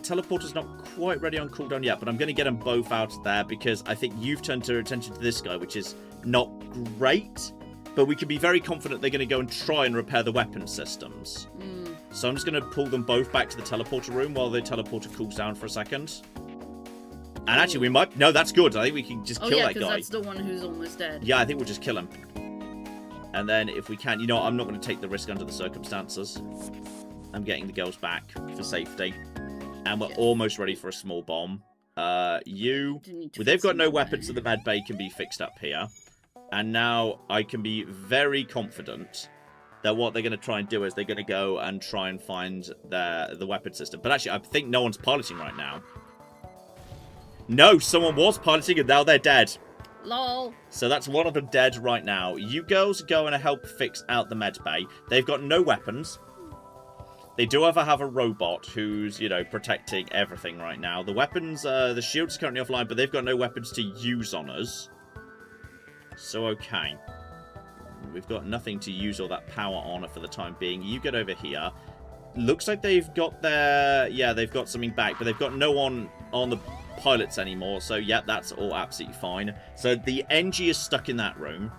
teleporter's not quite ready on cooldown yet, but I'm going to get them both out there because I think you've turned your attention to this guy, which is not great. But we can be very confident they're going to go and try and repair the weapon systems. So I'm just going to pull them both back to the teleporter room while the teleporter cools down for a second. And actually, we might... No, that's good. I think we can just kill that guy. Oh, yeah, because that's the one who's almost dead. Yeah, I think we'll just kill him. And then if we can... You know what? I'm not going to take the risk under the circumstances. I'm getting the girls back for safety. And we're almost ready for a small bomb. Well, they've got no weapons, so the med bay can be fixed up here. And now I can be very confident that what they're going to try and do is they're going to go and try and find the weapon system. But actually, I think no one's piloting right now. No, someone was piloting and now they're dead. Lol. So that's one of them dead right now. You girls go and help fix out the med bay. They've got no weapons. They do have a robot who's, you know, protecting everything right now. The weapons, the shield's currently offline, but they've got no weapons to use on us. So, okay. We've got nothing to use all that power on for the time being. You get over here. Looks like they've got their... Yeah, they've got something back, but they've got no one on the pilots anymore. So, yeah, that's all absolutely fine. So, the NG is stuck in that room.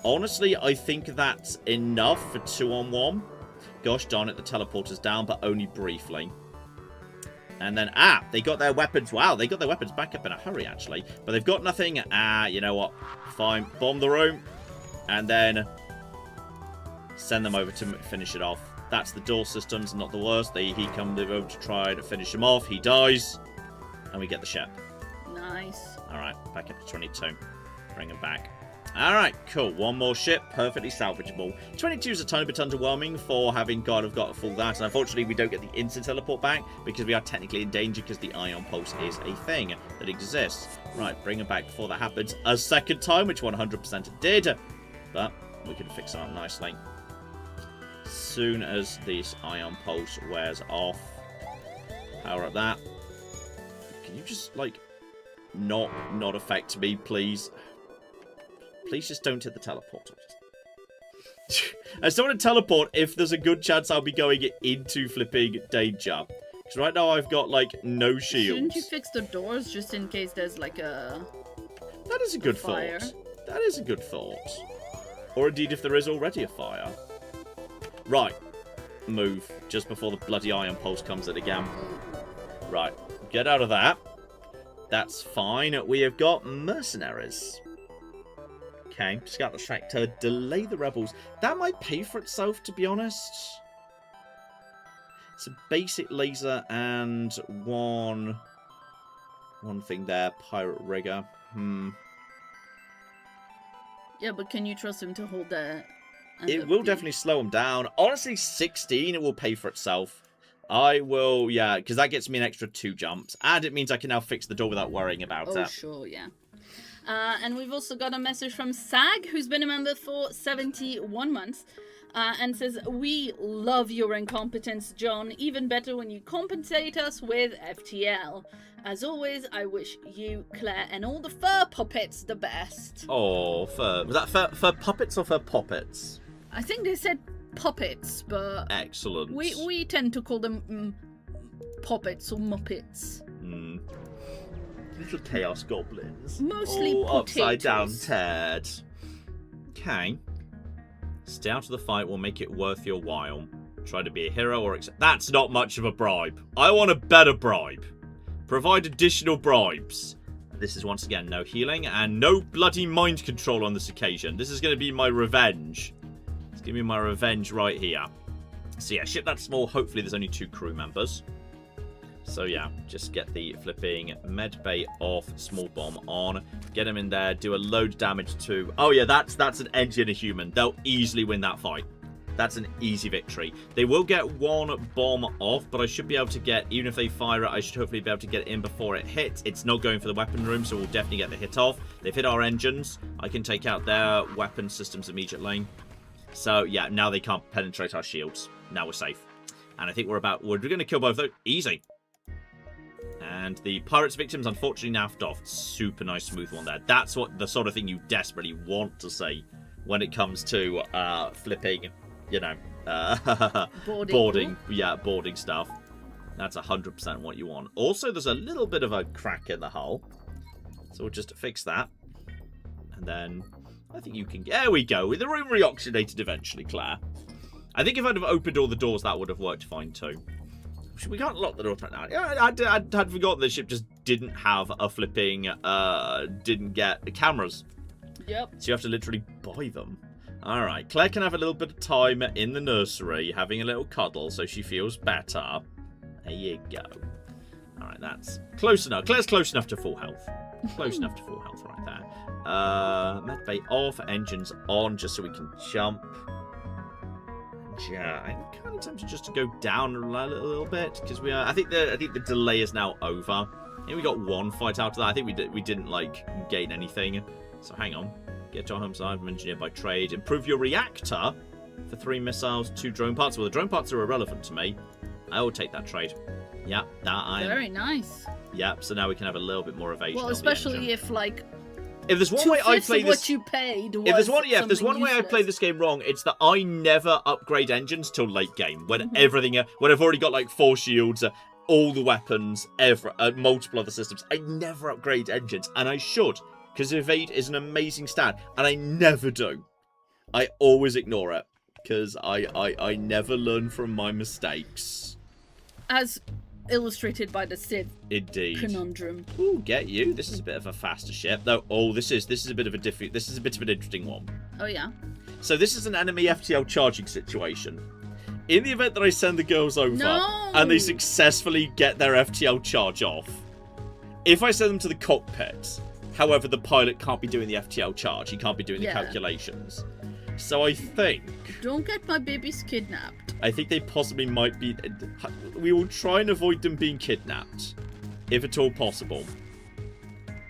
Honestly, I think that's enough for 2-on-1. Gosh darn it, the teleporter's down, but only briefly. And then, they got their weapons. Wow, they got their weapons back up in a hurry, actually. But they've got nothing. You know what? Fine. Bomb the room. And then send them over to finish it off. That's the door systems, not the worst. He comes over to try to finish him off. He dies. And we get the ship. Nice. Alright, back up to 22. Bring him back. Alright, cool. 1 more ship. Perfectly salvageable. 22 is a tiny bit underwhelming for having got a full that. And unfortunately, we don't get the instant teleport back because we are technically in danger because the Ion Pulse is a thing that exists. Right, bring him back before that happens a second time, which 100% it did. But we can fix it up nicely. Soon as this Ion Pulse wears off. Power up that. Can you just, like, not affect me, please? Please just don't hit the teleporter. I still want to teleport if there's a good chance I'll be going into flipping danger. Because right now I've got, like, no shields. Shouldn't you fix the doors just in case there's, like, a... That is a good fire? thought. That is a good thought. Or indeed if there is already a fire. Right. Move. Just before the bloody Ion Pulse comes in again. Right. Get out of that. That's fine. We have got mercenaries. Okay. Scout the sector. Delay the rebels. That might pay for itself, to be honest. It's a basic laser and one thing there. Pirate rigger. Yeah, but can you trust him to hold that? It will definitely slow him down. Honestly, 16, it will pay for itself. I will, yeah, because that gets me an extra 2 jumps. And it means I can now fix the door without worrying about it. Oh, sure, yeah. And we've also got a message from Sag, who's been a member for 71 months. And says, we love your incompetence, John. Even better when you compensate us with FTL. As always, I wish you, Claire, and all the fur puppets the best. Oh, fur. Was that fur puppets or fur poppets? I think they said puppets, but... Excellent. We tend to call them puppets or muppets. Little chaos goblins. Mostly potatoes. Upside down potatoes. Ted. Okay. Stay out of the fight will make it worth your while. Try to be a hero or accept. That's not much of a bribe. I want a better bribe. Provide additional bribes. This is once again no healing and no bloody mind control on this occasion. This is going to be my revenge. It's going to be my revenge right here. So yeah, ship that small. Hopefully there's only 2 crew members. So yeah, just get the flipping med bay off, small bomb on, get him in there, do a load of damage to... Oh yeah, that's an engine, a human. They'll easily win that fight. That's an easy victory. They will get 1 bomb off, but I should be able to get, even if they fire it, I should hopefully be able to get it in before it hits. It's not going for the weapon room, so we'll definitely get the hit off. They've hit our engines. I can take out their weapon systems immediately. So yeah, now they can't penetrate our shields. Now we're safe. And I think we're going to kill both of those. Easy. And the pirates' victims, unfortunately, naffed off. Super nice, smooth one there. That's what the sort of thing you desperately want to see when it comes to flipping, you know, boarding. Yeah, boarding stuff. That's 100% what you want. Also, there's a little bit of a crack in the hull. So we'll just fix that. And then I think you can... There we go. The room reoxygenated eventually, Claire. I think if I'd have opened all the doors, that would have worked fine too. We can't lock the doors right now. Yeah, I'd forgotten the ship just didn't have a flipping, didn't get cameras. Yep. So you have to literally buy them. Alright, Claire can have a little bit of time in the nursery, having a little cuddle so she feels better. There you go. Alright, that's close enough. Claire's close enough to full health. Close enough to full health right there. Medbay off, engines on, just so we can jump. Yeah, I'm kind of tempted just to go down a little bit because we are. I think the delay is now over. I think we got 1 fight out of that. I think we didn't like gain anything. So hang on. Get to our home side. I'm engineer by trade. Improve your reactor for 3 missiles, 2 drone parts. Well, the drone parts are irrelevant to me. I will take that trade. Yeah, that I. Very nice. Yeah, so now we can have a little bit more evasion. Well, on especially the engine. if like. If there's one way I play this, what you paid was if there's one way I useless. play this game wrong, it's that I never upgrade engines till late game when when I've already got like 4 shields, all the weapons, multiple other systems. I never upgrade engines, and I should because evade is an amazing stat, and I never do. I always ignore it because I never learn from my mistakes. As illustrated by the Civ Indeed. conundrum. Ooh, get you. This is a bit of a faster ship, though. Oh, this is a bit of an interesting one. Oh yeah. So this is an enemy FTL charging situation. In the event that I send the girls over and they successfully get their FTL charge off, if I send them to the cockpit, however, the pilot can't be doing the FTL charge. He can't be doing the calculations. So I think... Don't get my babies kidnapped. I think they possibly might be... We will try and avoid them being kidnapped, if at all possible.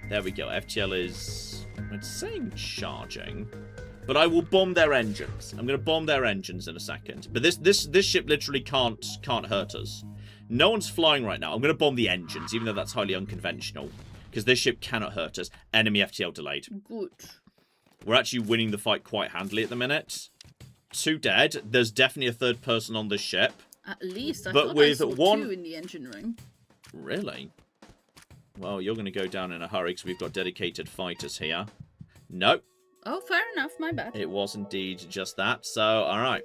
There we go. FTL is... It's saying charging. But I will bomb their engines. I'm going to bomb their engines in a second. But this ship literally can't hurt us. No one's flying right now. I'm going to bomb the engines, even though that's highly unconventional. Because this ship cannot hurt us. Enemy FTL delayed. Good. We're actually winning the fight quite handily at the minute. 2 dead. There's definitely a 3rd person on this ship. At least I but thought with I saw 1 2 in the engine room. Really? Well, you're going to go down in a hurry because we've got dedicated fighters here. Nope. Oh, fair enough. My bad. It was indeed just that. So, all right.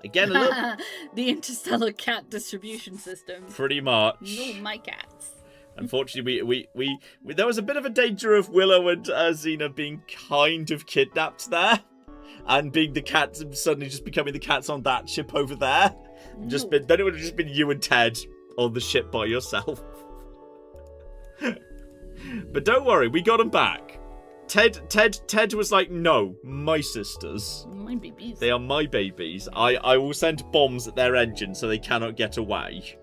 Again, a little... The interstellar cat distribution system. Pretty much. No, my cats. Unfortunately, we there was a bit of a danger of Willow and Xena being kind of kidnapped there. And being the cats and suddenly just becoming the cats on that ship over there. Then it would have just been you and Ted on the ship by yourself. But don't worry, we got them back. Ted was like, no, my sisters. My babies. They are my babies. I will send bombs at their engine so they cannot get away.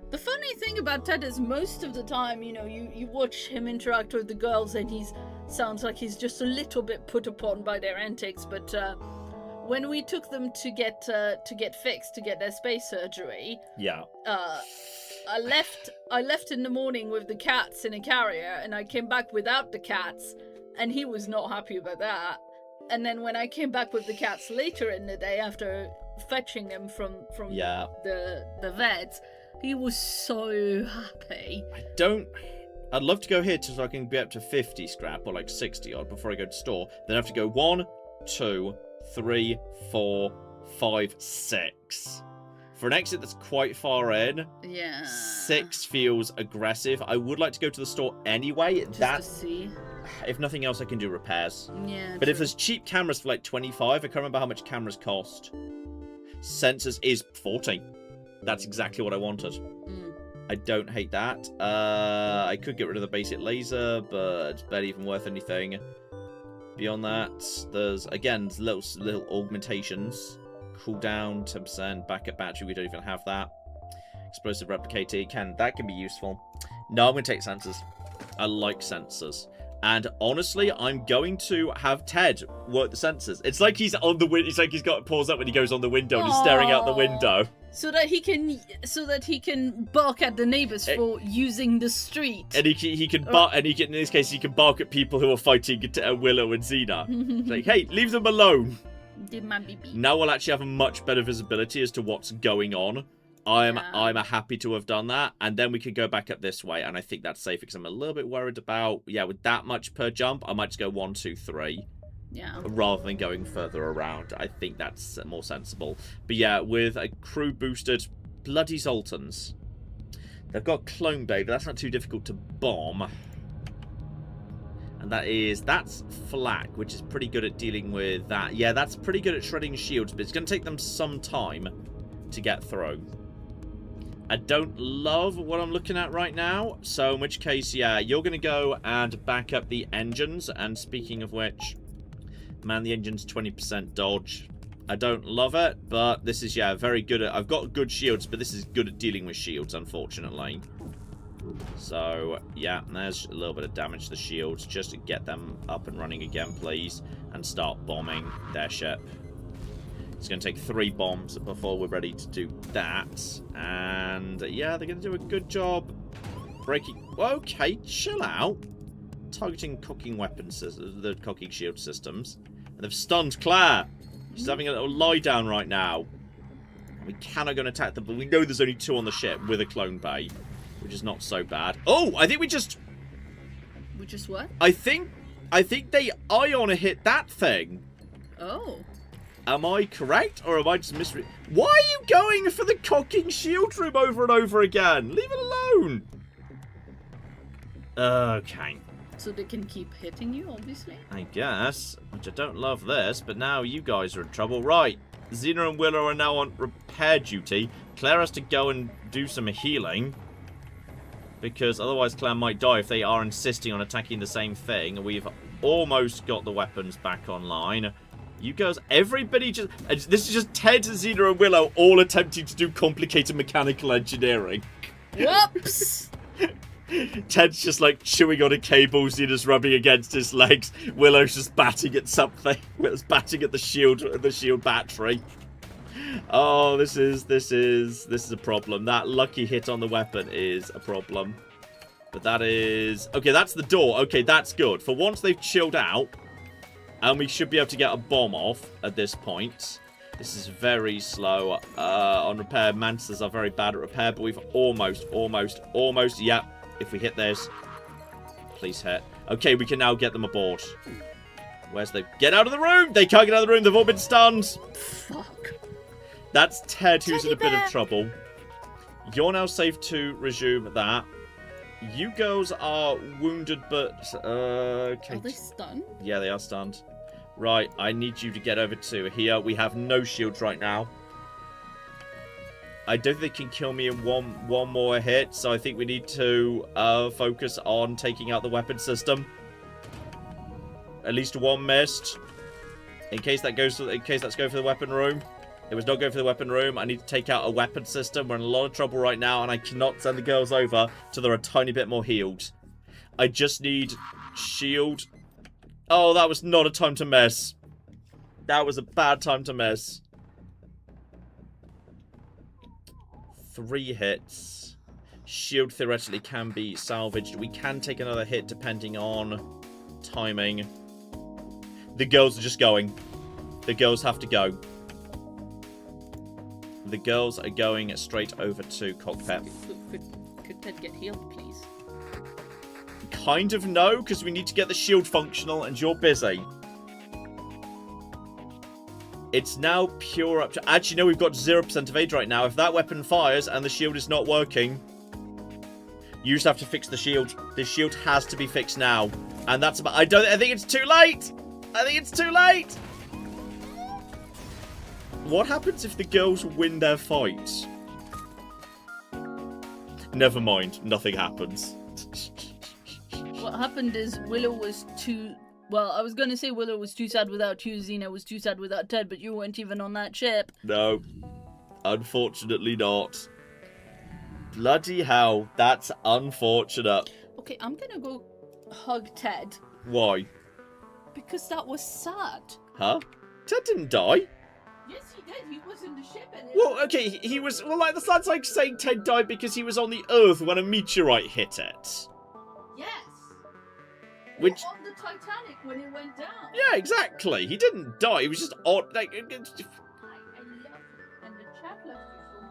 The funny thing about Ted is most of the time, you know, you watch him interact with the girls and he's sounds like he's just a little bit put upon by their antics, but when we took them to get fixed, to get their space surgery, Yeah. I left in the morning with the cats in a carrier, and I came back without the cats, and he was not happy about that. And then when I came back with the cats later in the day after fetching them from the vets, he was so happy. I'd love to go here so I can be up to 50 scrap or like 60 odd before I go to store. Then I have to go 1, 2, 3, 4, 5, 6. For an exit that's quite far in, 6 feels aggressive. I would like to go to the store anyway. Just to see. If nothing else, I can do repairs. Yeah. But if there's cheap cameras for like 25, I can't remember how much cameras cost. Sensors is 40. That's exactly what I wanted. I don't hate that. I could get rid of the basic laser, but it's barely even worth anything. Beyond that, there's, again, little augmentations. Cooldown, 10%, backup battery, we don't even have that. Explosive replicator, that can be useful. No, I'm going to take sensors. I like sensors. And honestly, I'm going to have Ted work the sensors. It's like he's on the window. It's like he's got paws up when he goes on the window and he's staring out the window. So that he can bark at the neighbors for using the street. And he can bark, and in this case he can bark at people who are fighting Willow and Xena. It's like, hey, leave them alone. Now we'll actually have a much better visibility as to what's going on. I'm happy to have done that, and then we could go back up this way, and I think that's safe because I'm a little bit worried about, with that much per jump, I might just go 1, 2, 3. Yeah. Rather than going further around. I think that's more sensible. But yeah, with a crew boosted bloody Zoltans. They've got Clone Bay, but that's not too difficult to bomb. And that's Flak, which is pretty good at dealing with that. Yeah, that's pretty good at shredding shields, but it's going to take them some time to get through. I don't love what I'm looking at right now, so in which case, yeah, you're going to go and back up the engines. And speaking of which, man, the engine's 20% dodge. I don't love it, but this is, very good at... I've got good shields, but this is good at dealing with shields, unfortunately. So, yeah, there's a little bit of damage to the shields. Just to get them up and running again, please. And start bombing their ship. It's going to take 3 bombs before we're ready to do that. And, yeah, they're going to do a good job breaking... Okay, chill out. Targeting cocking weapons, the cocking shield systems. And they've stunned Claire. She's having a little lie down right now. We cannot go and attack them, but we know there's only 2 on the ship with a clone bay, which is not so bad. Oh, I think we just... We just what? I think they ion hit that thing. Oh. Am I correct, or am I just misreading? Why are you going for the cocking shield room over and over again? Leave it alone. Okay. So they can keep hitting you, obviously? I guess. Which I don't love this, but now you guys are in trouble. Right. Xena and Willow are now on repair duty. Claire has to go and do some healing. Because otherwise Claire might die if they are insisting on attacking the same thing. We've almost got the weapons back online. You girls, everybody just... This is just Ted, Xena, and Willow all attempting to do complicated mechanical engineering. Whoops! Ted's just like chewing on a cable, Xena's rubbing against his legs. Willow's just batting at something. Willow's batting at the shield battery. Oh, this is a problem. That lucky hit on the weapon is a problem. But that is... Okay, that's the door. Okay, that's good. For once they've chilled out. And we should be able to get a bomb off at this point. This is very slow on repair. Mantisors are very bad at repair, but we've almost. Yep, if we hit this. Please hit. Okay, we can now get them aboard. Where's the... Get out of the room! They can't get out of the room. They've all been stunned. Fuck. That's Ted who's in a bit of trouble. You're now safe to resume that. You girls are wounded, but... okay. Are they stunned? Yeah, they are stunned. Right, I need you to get over to here. We have no shields right now. I don't think they can kill me in one more hit, so I think we need to focus on taking out the weapon system. At least 1 missed. In case that's going for the weapon room. It was not going for the weapon room. I need to take out a weapon system. We're in a lot of trouble right now, and I cannot send the girls over till they're a tiny bit more healed. I just need shield Oh, that was not a time to miss. That was a bad time to miss. 3 hits. Shield theoretically can be salvaged. We can take another hit depending on timing. The girls are just going. The girls have to go. The girls are going straight over to cockpit. Could Ted get healed, please? Kind of no, because we need to get the shield functional and you're busy. It's now pure up to... Actually, no, we've got 0% evade right now. If that weapon fires and the shield is not working, you just have to fix the shield. The shield has to be fixed now. And that's about... I think it's too late! I think it's too late! What happens if the girls win their fight? Never mind. Nothing happens. What happened is Willow was too... Well, I was going to say Willow was too sad without you, Xena was too sad without Ted, but you weren't even on that ship. No. Unfortunately not. Bloody hell. That's unfortunate. Okay, I'm going to go hug Ted. Why? Because that was sad. Huh? Ted didn't die. Yes, he did. He was in the ship and... Well, okay, he was... Well, like, that's like saying Ted died because he was on the Earth when a meteorite hit it. Yes. Which... On the Titanic when it went down. Yeah, exactly. He didn't die. He was just odd. Like, I love you. And the chat left you so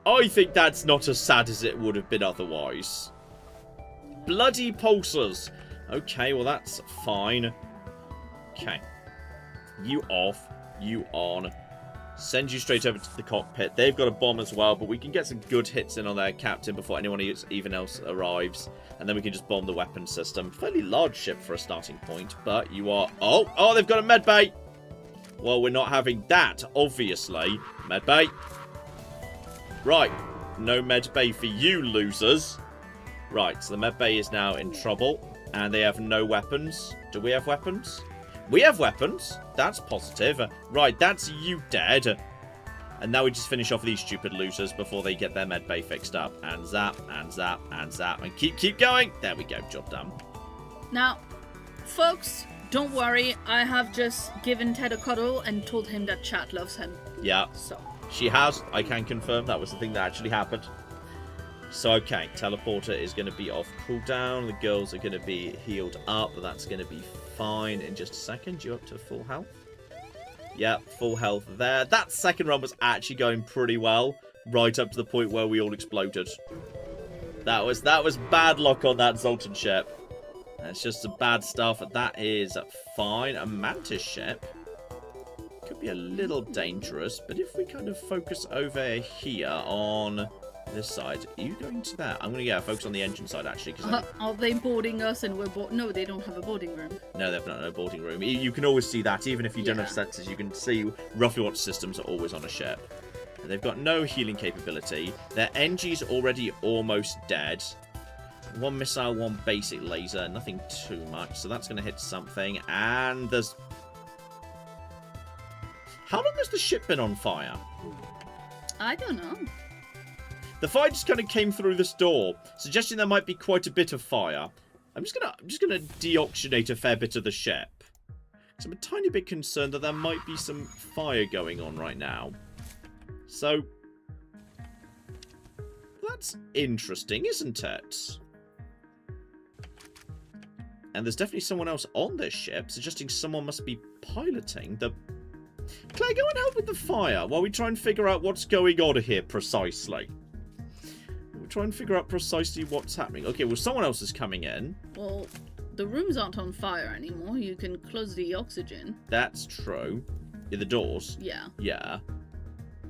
much. I think that's not as sad as it would have been otherwise. Bloody pulsars. Okay, well, that's fine. Okay. You off. You on. Send you straight over to the cockpit. They've got a bomb as well, but we can get some good hits in on their captain before anyone even else arrives. And then we can just bomb the weapon system. Fairly large ship for a starting point, but you are... Oh, they've got a medbay! Well, we're not having that, obviously. Medbay. Right. No medbay for you, losers. Right, so the medbay is now in trouble. And they have no weapons. Do we have weapons? We have weapons. That's positive. Right, that's you dead. And now we just finish off these stupid losers before they get their medbay fixed up. And zap, and zap, and zap. And keep going. There we go. Job done. Now, folks, don't worry. I have just given Ted a cuddle and told him that chat loves him. Yeah. So. She has. I can confirm that was the thing that actually happened. So, okay. Teleporter is going to be off cooldown. The girls are going to be healed up. That's going to be fine in just a second. You up to full health? Yeah, full health there. That second run was actually going pretty well, right up to the point where we all exploded. That was bad luck on that Zoltan ship. That's just some bad stuff. That is fine. A Mantis ship could be a little dangerous, but if we kind of focus over here on this side, are you going to that? I'm going to focus on the engine side actually. Cause are they boarding us and we're No, they don't have a boarding room. No, they've not no boarding room. You can always see that, even if you don't have sensors, you can see roughly what systems are always on a ship. And they've got no healing capability. Their NG's already almost dead. 1 missile, 1 basic laser, nothing too much. So that's going to hit something. And there's... How long has the ship been on fire? I don't know. The fire just kind of came through this door, suggesting there might be quite a bit of fire. I'm just gonna deoxygenate a fair bit of the ship. So I'm a tiny bit concerned that there might be some fire going on right now. So that's interesting, isn't it? And there's definitely someone else on this ship, suggesting someone must be piloting the... Claire, go and help with the fire while we try and figure out what's going on here precisely. We'll try and figure out precisely what's happening. Okay, well, someone else is coming in. Well, the rooms aren't on fire anymore. You can close the oxygen. That's true. Yeah, the doors. Yeah. Yeah.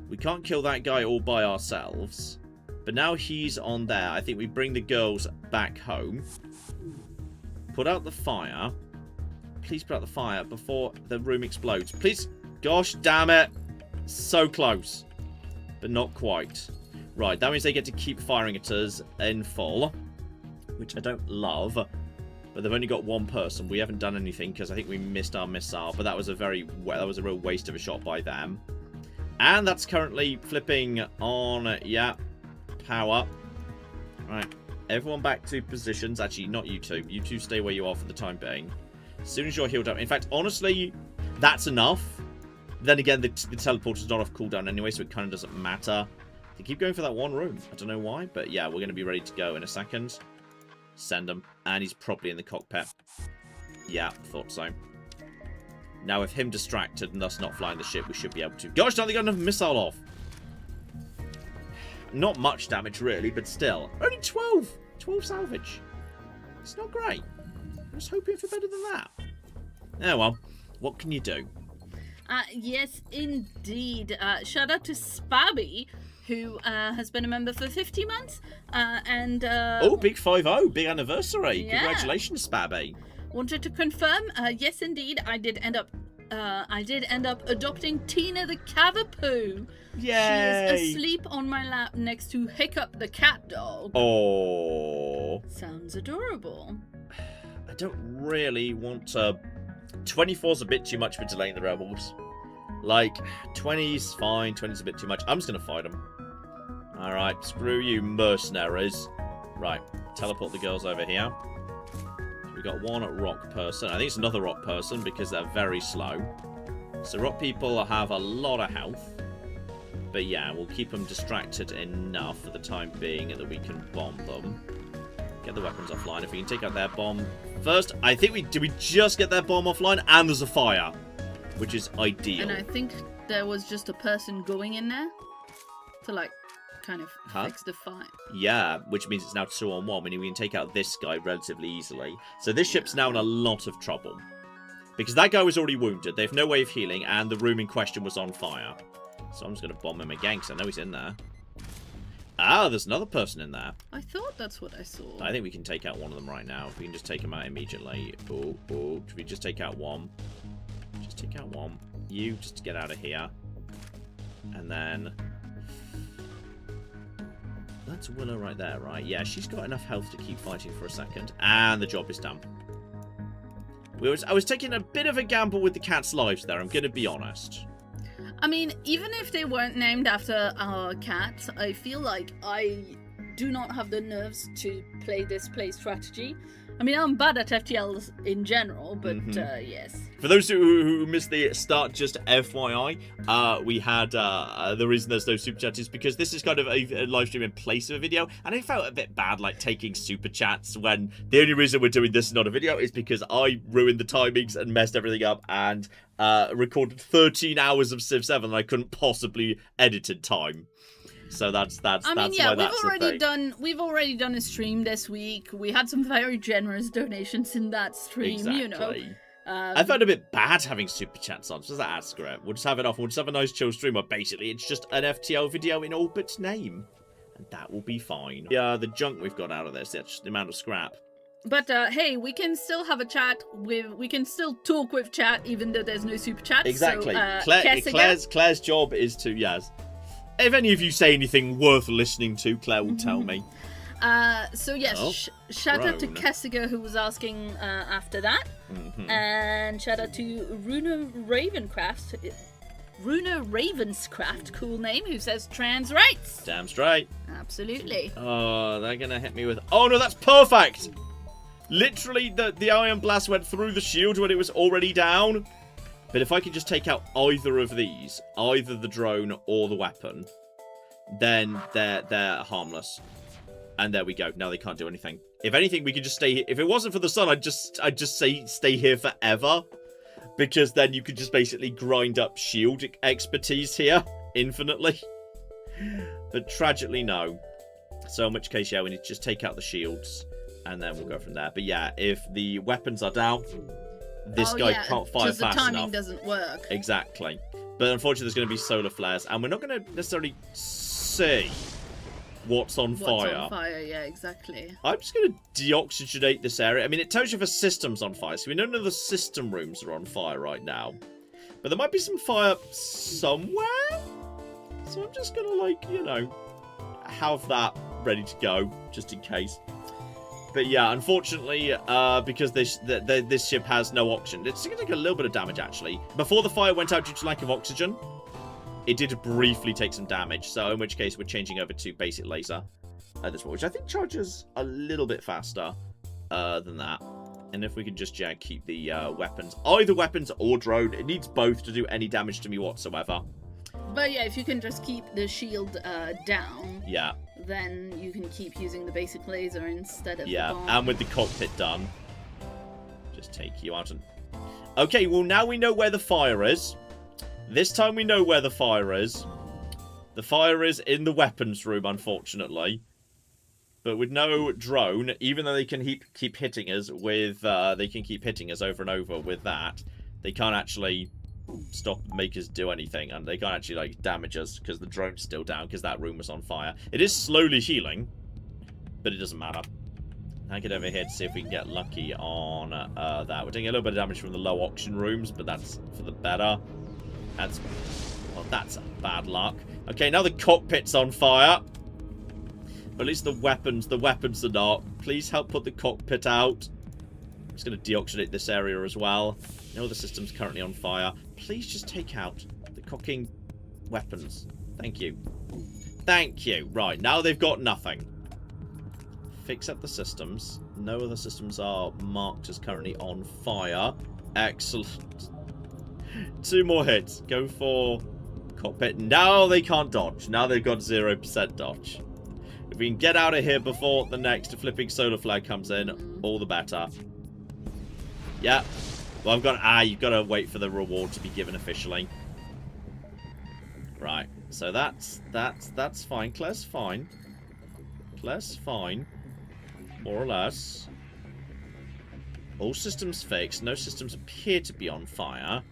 We can't kill that guy all by ourselves. But now he's on there. I think we bring the girls back home. Put out the fire. Please put out the fire before the room explodes. Please. Gosh damn it. So close. But not quite. Right, that means they get to keep firing at us in full. Which I don't love. But they've only got 1 person. We haven't done anything because I think we missed our missile. But that was a real waste of a shot by them. And that's currently flipping on, yeah, power. Right, everyone back to positions. Actually, not you two. You two stay where you are for the time being. As soon as you're healed up. In fact, honestly, that's enough. Then again, the teleporter's not off cooldown anyway, so it kind of doesn't matter. They keep going for that one room. I don't know why, but yeah, we're going to be ready to go in a second. Send him. And he's probably in the cockpit. Yeah, thought so. Now, with him distracted and thus not flying the ship, we should be able to... Gosh, don't they got enough missile off? Not much damage, really, but still. Only 12. 12 salvage. It's not great. I was hoping for better than that. Oh, well. What can you do? Yes, indeed. Shout out to Spabby, who has been a member for 50 months. Oh, big 5-0. Big anniversary. Yeah. Congratulations, Spabby. Wanted to confirm, yes, indeed, I did end up adopting Tina the Cavapoo. Yay! She is asleep on my lap next to Hiccup the cat dog. Oh. Sounds adorable. I don't really want to... 24's a bit too much for delaying the rebels. Like, 20's fine, 20's a bit too much. I'm just going to fight them. Alright, screw you mercenaries. Right, teleport the girls over here. We've got one rock person. I think it's another rock person because they're very slow. So rock people have a lot of health. But yeah, we'll keep them distracted enough for the time being that we can bomb them. Get the weapons offline. If we can take out their bomb first, I think did we just get their bomb offline? And there's a fire, which is ideal. And I think there was just a person going in there to, like, kind of fix the fire. Yeah, which means it's now 2-on-1, meaning we can take out this guy relatively easily. So this ship's now in a lot of trouble. Because that guy was already wounded, they have no way of healing, and the room in question was on fire. So I'm just going to bomb him again, because I know he's in there. Ah, there's another person in there. I thought that's what I saw. I think we can take out one of them right now. If we can just take him out immediately. Oh, should we just take out one? Just take out one. You, just to get out of here. And then... That's Willow right there, right? Yeah, she's got enough health to keep fighting for a second. And the job is done. I was taking a bit of a gamble with the cat's lives there, I'm going to be honest. I mean, even if they weren't named after our cats, I feel like I do not have the nerves to play this play strategy. I mean, I'm bad at FTLs in general, but yes. For those who missed the start, just FYI, we had the reason there's no super chats is because this is kind of a live stream in place of a video, and I felt a bit bad like taking super chats when the only reason we're doing this not a video is because I ruined the timings and messed everything up and recorded 13 hours of Civ 7 and I couldn't possibly edit in time. So that's why we've already done a stream this week. We had some very generous donations in that stream, exactly. You know. I felt a bit bad having super chats on. So that's screw it. We'll just have it off. We'll just have a nice chill stream where basically it's just an FTL video in all but name. And that will be fine. Yeah, the junk we've got out of this, that's the amount of scrap. But hey, we can still have a chat we can still talk with chat even though there's no super chat. Exactly. So, Claire's job is to, yes. If any of you say anything worth listening to, Claire will tell me. So yes, shout out to Kessiger who was asking after that. And shout out to Runa Ravenscraft, cool name, who says trans rights. Damn straight. Absolutely. Oh, they're gonna hit me with... Oh no, that's perfect! Literally, the Iron Blast went through the shield when it was already down. But if I could just take out either of these, either the drone or the weapon, then they're harmless. And there we go. Now they can't do anything. If anything, we could just stay here. If it wasn't for the sun, I'd just say stay here forever. Because then you could just basically grind up shield expertise here infinitely. But tragically, no. So in which case, yeah, we need to just take out the shields. And then we'll go from there. But yeah, if the weapons are down... This guy can't fire fast enough. The timing doesn't work. Exactly. But unfortunately, there's going to be solar flares, and we're not going to necessarily see what's on fire. On fire, yeah, exactly. I'm just going to deoxygenate this area. I mean, it tells you if a system's on fire, so we know none of the system rooms are on fire right now. But there might be some fire somewhere. So I'm just going to, like, you know, have that ready to go, just in case. But yeah, unfortunately, because this ship has no oxygen, it's going to take a little bit of damage, actually. Before the fire went out due to lack of oxygen, it did briefly take some damage. So in which case, we're changing over to basic laser at this point, which I think charges a little bit faster than that. And if we can just keep the weapons, either weapons or drone, it needs both to do any damage to me whatsoever. But yeah, if you can just keep the shield down, yeah, then you can keep using the basic laser instead of the bomb. And with the cockpit done, just take you out. And okay, well now we know where the fire is. This time we know where the fire is. The fire is in the weapons room, unfortunately. But with no drone, even though they can keep hitting us with, they can keep hitting us over and over with that, they can't actually make us do anything, and they can't actually like damage us because the drone's still down because that room was on fire. It is slowly healing, but it doesn't matter. I'll get over here to see if we can get lucky on that. We're doing a little bit of damage from the low oxygen rooms, but that's for the better. That's a bad luck. Okay, now the cockpit's on fire. But at least the weapons are not. Please help put the cockpit out. I'm just going to deoxygenate this area as well. No, the system's currently on fire. Please just take out the cocking weapons. Thank you. Thank you. Right, now they've got nothing. Fix up the systems. No other systems are marked as currently on fire. Excellent. 2 more hits. Go for cockpit. Now they can't dodge. Now they've got 0% dodge. If we can get out of here before the next flipping solar flag comes in, all the better. Yeah. Well, you've got to wait for the reward to be given officially. Right. So that's fine. Claire's fine. Claire's fine. More or less. All systems fixed. No systems appear to be on fire.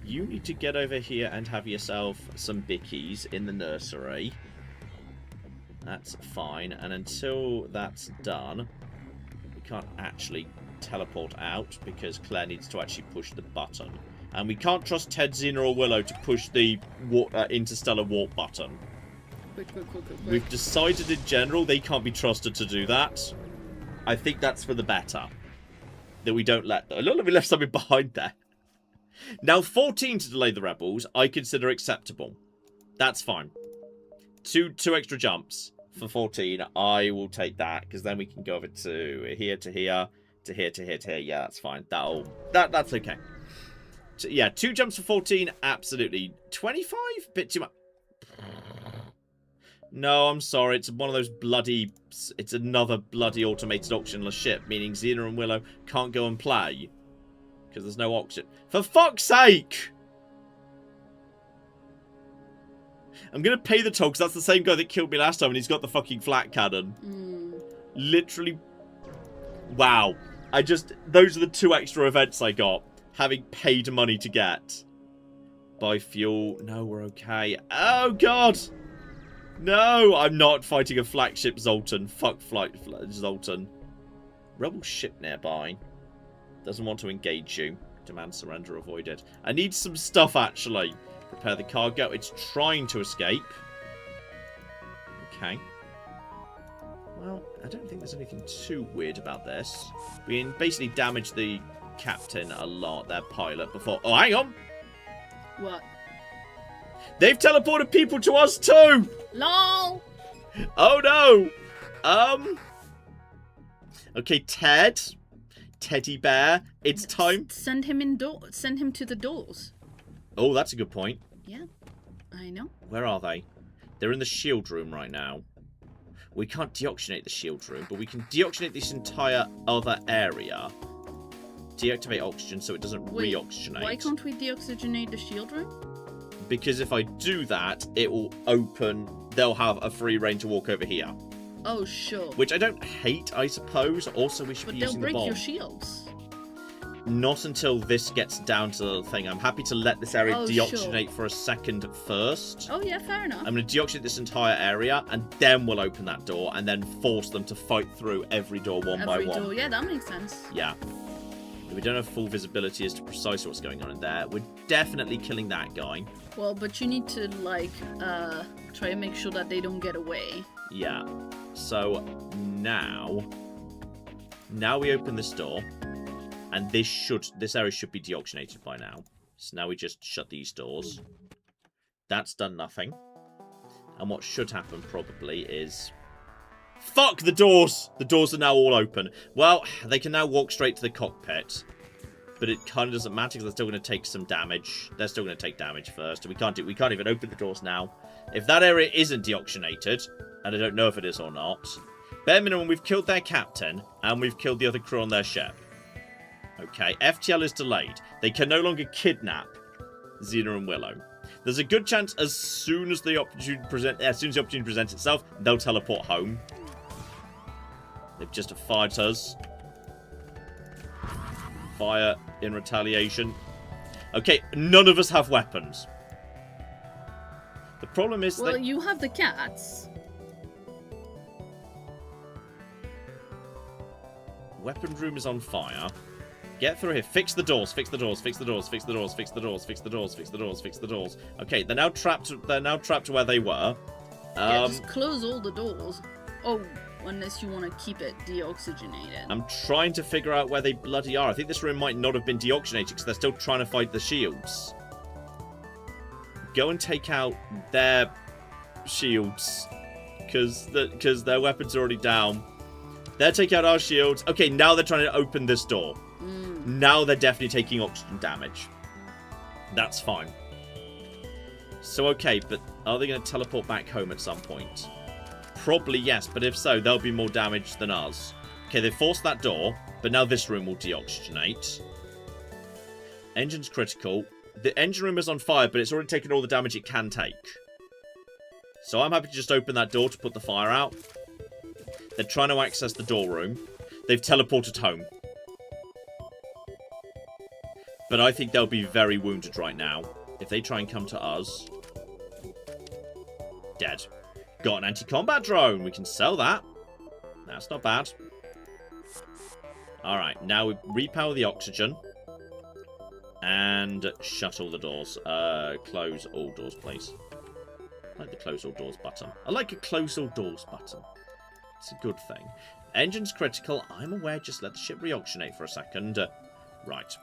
You need to get over here and have yourself some bickies in the nursery. That's fine. And until that's done, we can't actually teleport out because Claire needs to actually push the button. And we can't trust Ted, Xena, or Willow to push the interstellar warp button. Quick. We've decided in general they can't be trusted to do that. I think that's for the better. That we don't let them. Look, we left something behind there. Now, 14 to delay the rebels, I consider acceptable. That's fine. Two extra jumps for 14. I will take that because then we can go over to here, to here, to here, to here, to here. Yeah, that's fine. That's okay. So, yeah, 2 jumps for 14. Absolutely. 25? Bit too much. No, I'm sorry. It's one of those bloody... It's another bloody automated oxygenless ship, meaning Xena and Willow can't go and play. Because there's no oxygen. For fuck's sake! I'm going to pay the toll because that's the same guy that killed me last time and he's got the fucking flat cannon. Literally. Wow. Those are the 2 extra events I got. Having paid money to get. Buy fuel. No, we're okay. Oh, God! No, I'm not fighting a flagship Zoltan. Fuck Zoltan. Rebel ship nearby. Doesn't want to engage you. Demand surrender avoided. I need some stuff, actually. Prepare the cargo. It's trying to escape. Okay. Well, I don't think there's anything too weird about this. We basically damaged the captain a lot, their pilot, before... Oh, hang on! What? They've teleported people to us too! LOL! Oh no! Okay, Ted. Teddy bear. It's time. Send him to the doors. Oh, that's a good point. Yeah, I know. Where are they? They're in the shield room right now. We can't deoxygenate the shield room, but we can deoxygenate this entire other area. Deactivate oxygen so it doesn't re-oxygenate. Why can't we deoxygenate the shield room? Because if I do that, it will open... They'll have a free reign to walk over here. Oh, sure. Which I don't hate, I suppose. Also, we should be using the bomb. But they'll break your shields. Not until this gets down to the thing. I'm happy to let this area deoxygenate for a second first. Oh, yeah, fair enough. I'm going to deoxygenate this entire area, and then we'll open that door, and then force them to fight through every door one by one. Every door, yeah, that makes sense. Yeah. We don't have full visibility as to precisely what's going on in there. We're definitely killing that guy. Well, but you need to, like, try and make sure that they don't get away. Yeah. So, now we open this door, and this area should be deoxygenated by now. So now we just shut these doors. That's done nothing. And what should happen, probably, is Fuck the doors! The doors are now all open. Well, they can now walk straight to the cockpit. But it kind of doesn't matter because they're still going to take some damage. They're still going to take damage first. We can't even open the doors now. If that area isn't deoxygenated, and I don't know if it is or not, bare minimum, we've killed their captain, and we've killed the other crew on their ship. Okay, FTL is delayed. They can no longer kidnap Xena and Willow. There's a good chance as soon as the opportunity presents itself, they'll teleport home. They've just fired us. Fire in retaliation. Okay, none of us have weapons. The problem is well, you have the cats. Weapon room is on fire. Get through here. Fix the doors. Fix the doors. Fix the doors. Fix the doors. Fix the doors. Fix the doors. Fix the doors. Fix the doors. Okay, they're now trapped. They're now trapped where they were. Yeah, just close all the doors. Oh, unless you want to keep it deoxygenated. I'm trying to figure out where they bloody are. I think this room might not have been deoxygenated because they're still trying to fight the shields. Go and take out their shields because their weapons are already down. They're taking out our shields. Okay, now they're trying to open this door. Now they're definitely taking oxygen damage. That's fine. So, okay, but are they going to teleport back home at some point? Probably yes, but if so, they'll be more damaged than us. Okay, they forced that door, but now this room will deoxygenate. Engine's critical. The engine room is on fire, but it's already taken all the damage it can take. So I'm happy to just open that door to put the fire out. They're trying to access the door room. They've teleported home. But I think they'll be very wounded right now. If they try and come to us. Dead. Got an anti-combat drone. We can sell that. That's not bad. Alright, now we repower the oxygen. And shut all the doors. Close all doors, please. I like the close all doors button. I like a close all doors button. It's a good thing. Engine's critical. I'm aware. Just let the ship reoxygenate for a second. Right.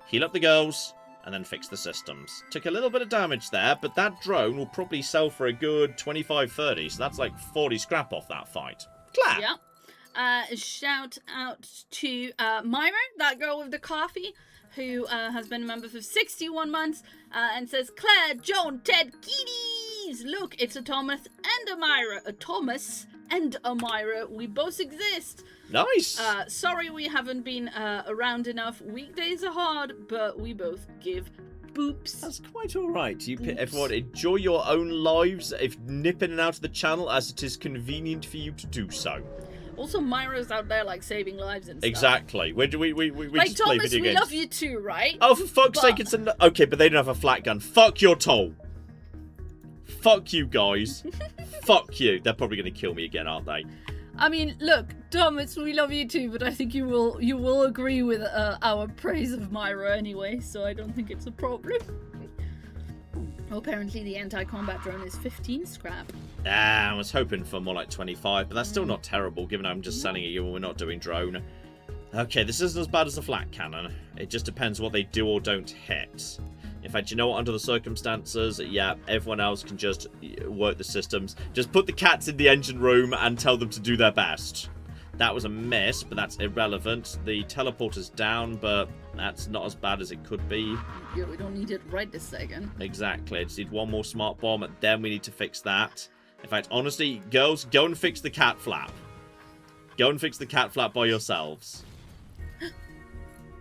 Heal up the girls. And then fix the systems. Took a little bit of damage there. But that drone will probably sell for a good 25-30. So that's like 40 scrap off that fight. Clap! Yeah. Shout out to Myra, that girl with the coffee, who has been a member for 61 months, and says, Claire, Joan, Ted, Kitties! Look, it's a Thomas and a Myra. A Thomas and a Myra. We both exist. Nice! Sorry we haven't been around enough. Weekdays are hard, but we both give boops. That's quite alright. Everyone, enjoy your own lives, if nip in and out of the channel as it is convenient for you to do so. Also, Myra's out there, like, saving lives and stuff. Exactly. We like, just Thomas, play video we games. love you too, right? Oh, for fuck's sake, it's an... Okay, but they don't have a flat gun. Fuck your toll. Fuck you, guys. Fuck you. They're probably going to kill me again, aren't they? I mean, look, Thomas, we love you too, but I think you will agree with our praise of Myra anyway, so I don't think it's a problem. Oh, apparently the anti-combat drone is 15 scrap. I was hoping for more like 25, but that's still not terrible, given I'm just selling it you and we're not doing drone. Okay, this isn't as bad as a flat cannon. It just depends what they do or don't hit. In fact, you know what, under the circumstances, yeah, everyone else can just work the systems. Just put the cats in the engine room and tell them to do their best. That was a miss, but that's irrelevant. The teleporter's down, but that's not as bad as it could be. Yeah, we don't need it right this second. Exactly. I just need one more smart bomb, and then we need to fix that. In fact, honestly, girls, go and fix the cat flap. Go and fix the cat flap by yourselves.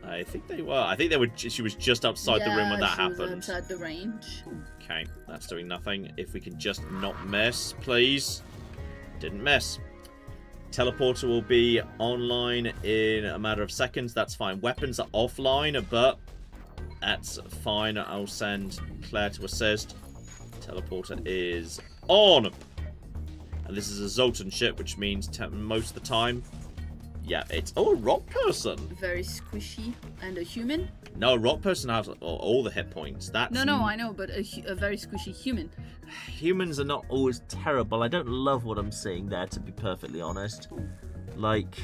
I think they were. I think they were. She was just outside the room when that happened. Yeah, she was outside the range. Okay, that's doing nothing. If we can just not miss, please. Didn't miss. Teleporter will be online in a matter of seconds. That's fine. Weapons are offline, but that's fine. I'll send Claire to assist. Teleporter is on. And this is a Zoltan ship, which means most of the time... Yeah, it's... Oh, a rock person. Very squishy. And a human? No, a rock person has all the hit points. That's... No, I know, but a very squishy human. Humans are not always terrible. I don't love what I'm seeing there, to be perfectly honest. Like,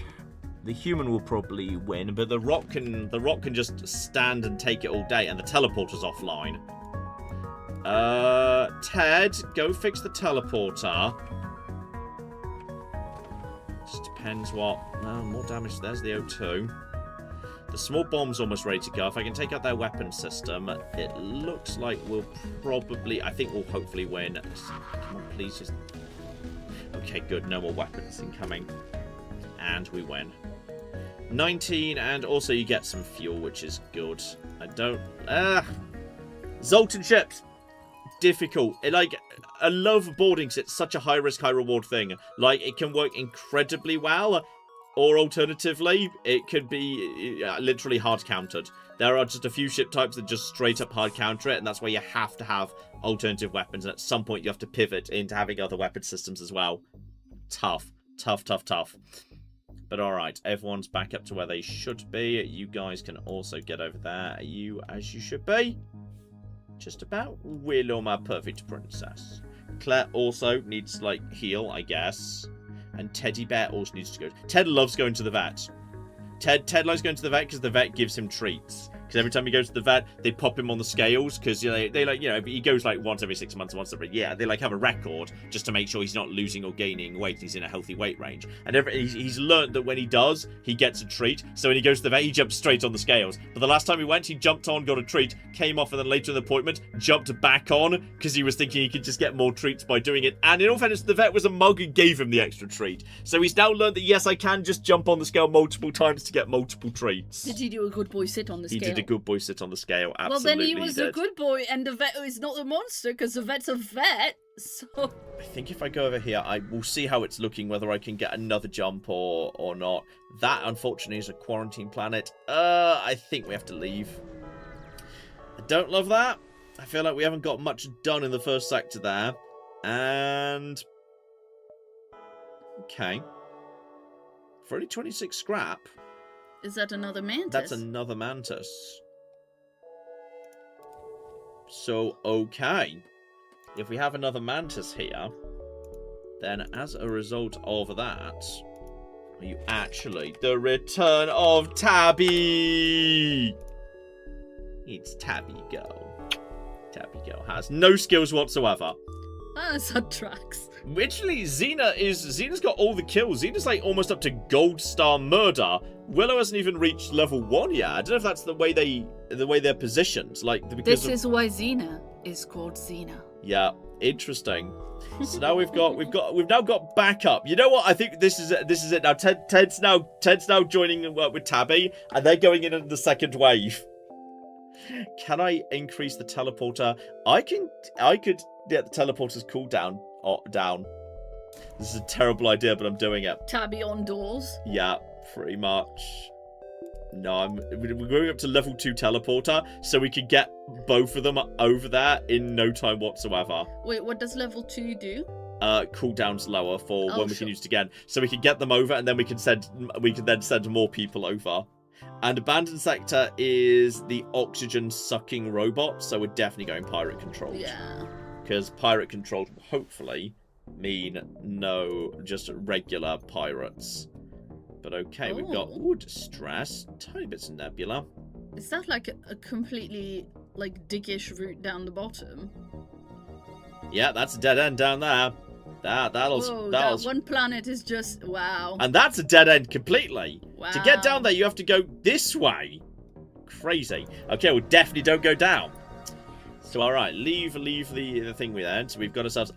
the human will probably win, but the rock can just stand and take it all day, and the teleporter's offline. Ted, go fix the teleporter. Just depends what... more damage. There's the O2. The small bomb's almost ready to go. If I can take out their weapon system, it looks like we'll probably... I think we'll hopefully win. Come on, please just... Okay, good. No more weapons incoming. And we win. 19, and also you get some fuel, which is good. I don't... Zoltan ships! Difficult. I love boarding because it's such a high-risk, high-reward thing. Like, it can work incredibly well, or alternatively, it could be literally hard-countered. There are just a few ship types that just straight-up hard-counter it, and that's why you have to have alternative weapons, and at some point you have to pivot into having other weapon systems as well. Tough. Tough, tough, tough. But alright, everyone's back up to where they should be. You guys can also get over there. Are you as you should be? Just about. Willow, my perfect princess. Claire also needs, like, heal, I guess. And Teddy Bear also needs to go. Ted loves going to the vet. Ted likes going to the vet because the vet gives him treats. Because every time he goes to the vet, they pop him on the scales. Because they like, he goes like once every 6 months, once every year. They like have a record just to make sure he's not losing or gaining weight. He's in a healthy weight range. And he's learned that when he does, he gets a treat. So when he goes to the vet, he jumps straight on the scales. But the last time he went, he jumped on, got a treat, came off, and then later in the appointment, jumped back on because he was thinking he could just get more treats by doing it. And in all fairness, the vet was a mug and gave him the extra treat. So he's now learned that yes, I can just jump on the scale multiple times to get multiple treats. Did he do a good boy sit on the scale? He did a good boy sit on the scale, absolutely. Well, then he was a good boy, and the vet is not a monster, because the vet's a vet, so... I think if I go over here, I will see how it's looking, whether I can get another jump or not. That, unfortunately, is a quarantine planet. I think we have to leave. I don't love that. I feel like we haven't got much done in the first sector there. And... Okay. For only 26 scrap... Is that another mantis? That's another mantis. So, okay. If we have another mantis here, then as a result of that, are you actually the return of Tabby? It's Tabby Go. Tabby Go has no skills whatsoever. That tracks. Literally, Xena's got all the kills. Xena's like almost up to gold star murder. Willow hasn't even reached level 1 yet. I don't know if that's the way they're positioned. Like because this is why Xena is called Xena. Yeah, interesting. So now we've now got backup. You know what? I think this is it now. Ted's now joining with Tabby, and they're going in the second wave. Can I increase the teleporter? I could get the teleporter's cooldown down. This is a terrible idea, but I'm doing it. Tabby on doors. Yeah, pretty much. No, we're going up to level 2 teleporter, so we can get both of them over there in no time whatsoever. Wait, what does level 2 do? Cooldown's lower for when we can use it again, so we can get them over, and then we can then send more people over. And Abandoned Sector is the oxygen sucking robot, so we're definitely going pirate controlled. Yeah. Because pirate controlled will hopefully mean no just regular pirates. But okay, we've got distress, tiny bits of nebula. Is that like a completely like dickish route down the bottom? Yeah, that's a dead end down there. That one planet is just wow. And that's a dead end completely. Wow. To get down there, you have to go this way. Crazy. Okay, well, definitely don't go down. So, all right, leave the thing we then. So we've got ourselves.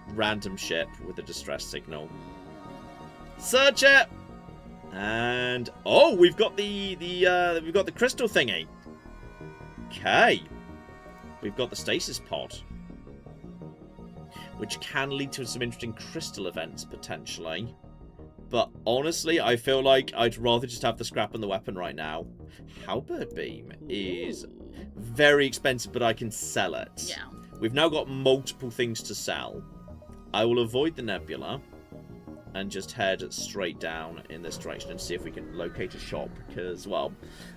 Random ship with a distress signal. Search it. And we've got the crystal thingy. Okay. We've got the stasis pod, which can lead to some interesting crystal events, potentially. But honestly, I feel like I'd rather just have the scrap and the weapon right now. Halberd beam is very expensive, but I can sell it. Yeah. We've now got multiple things to sell. I will avoid the nebula and just head straight down in this direction and see if we can locate a shop, because, well,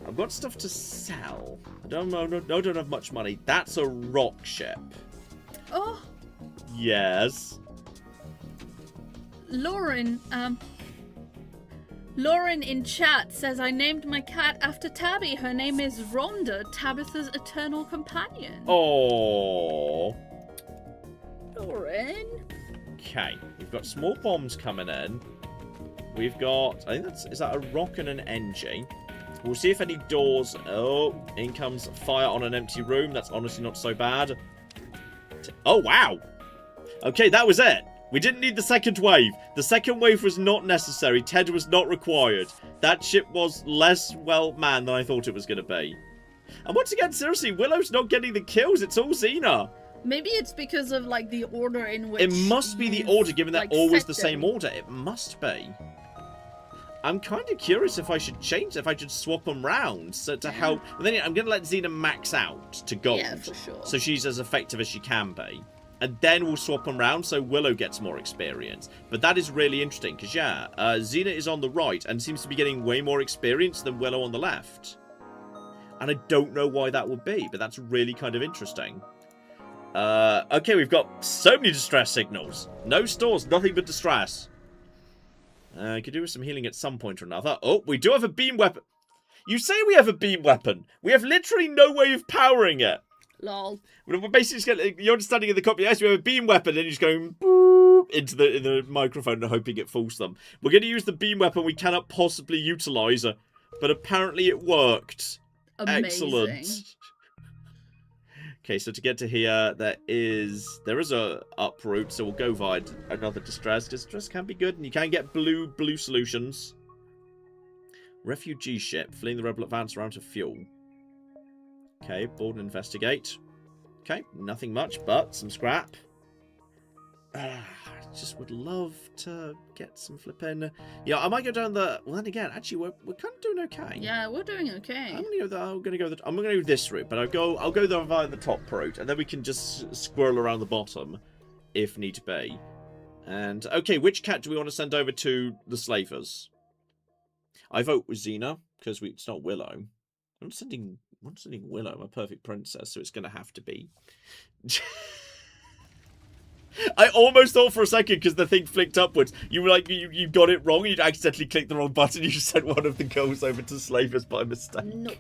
I've got stuff to sell. I don't have much money. That's a rock ship. Oh. Yes. Lauren in chat says, I named my cat after Tabby. Her name is Rhonda, Tabitha's eternal companion. Oh. Lauren. Okay, we've got small bombs coming in. We've got, I think that's, is that a rock and an NG? We'll see if any doors, oh, in comes fire on an empty room. That's honestly not so bad. Oh, wow. Okay, that was it. We didn't need the second wave. The second wave was not necessary. Ted was not required. That ship was less well-manned than I thought it was going to be. And once again, seriously, Willow's not getting the kills. It's all Xena. Maybe it's because of, like, the order in which... It must be the order, given that like, always the same order. It must be. I'm kind of curious if I should change, if I should swap them round so to help. But then I'm going to let Xena max out to gold. Yeah, for sure. So she's as effective as she can be. And then we'll swap them round so Willow gets more experience. But that is really interesting because, yeah, Xena is on the right and seems to be getting way more experience than Willow on the left. And I don't know why that would be, but that's really kind of interesting. Okay, we've got so many distress signals. No stores, nothing but distress. Could do with some healing at some point or another. Oh, we do have a beam weapon. You say we have a beam weapon. We have literally no way of powering it. Lol. We're basically, you're understanding in the copy. Yes, we have a beam weapon, and you're just going boop into the microphone and hoping it fools them. We're going to use the beam weapon we cannot possibly utilize, but apparently it worked. Amazing. Excellent. Okay, so to get to here, there is a up route, so we'll go via another distress. Distress can be good, and you can get blue solutions. Refugee ship, fleeing the rebel advance around to fuel. Okay, board and investigate. Okay, nothing much, but some scrap. Just would love to get some flipping. Yeah, I might go down the. Well, then again, actually, we're kind of doing okay. Yeah, we're doing okay. I'm gonna go this route, but I'll go there via the top route, and then we can just squirrel around the bottom, if need be. And okay, which cat do we want to send over to the slavers? I vote with Xena because it's not Willow. I'm sending Willow, my perfect princess, so it's gonna have to be. I almost thought for a second, because the thing flicked upwards, you were like, you got it wrong, you'd accidentally clicked the wrong button, you sent one of the girls over to slavers by mistake. No.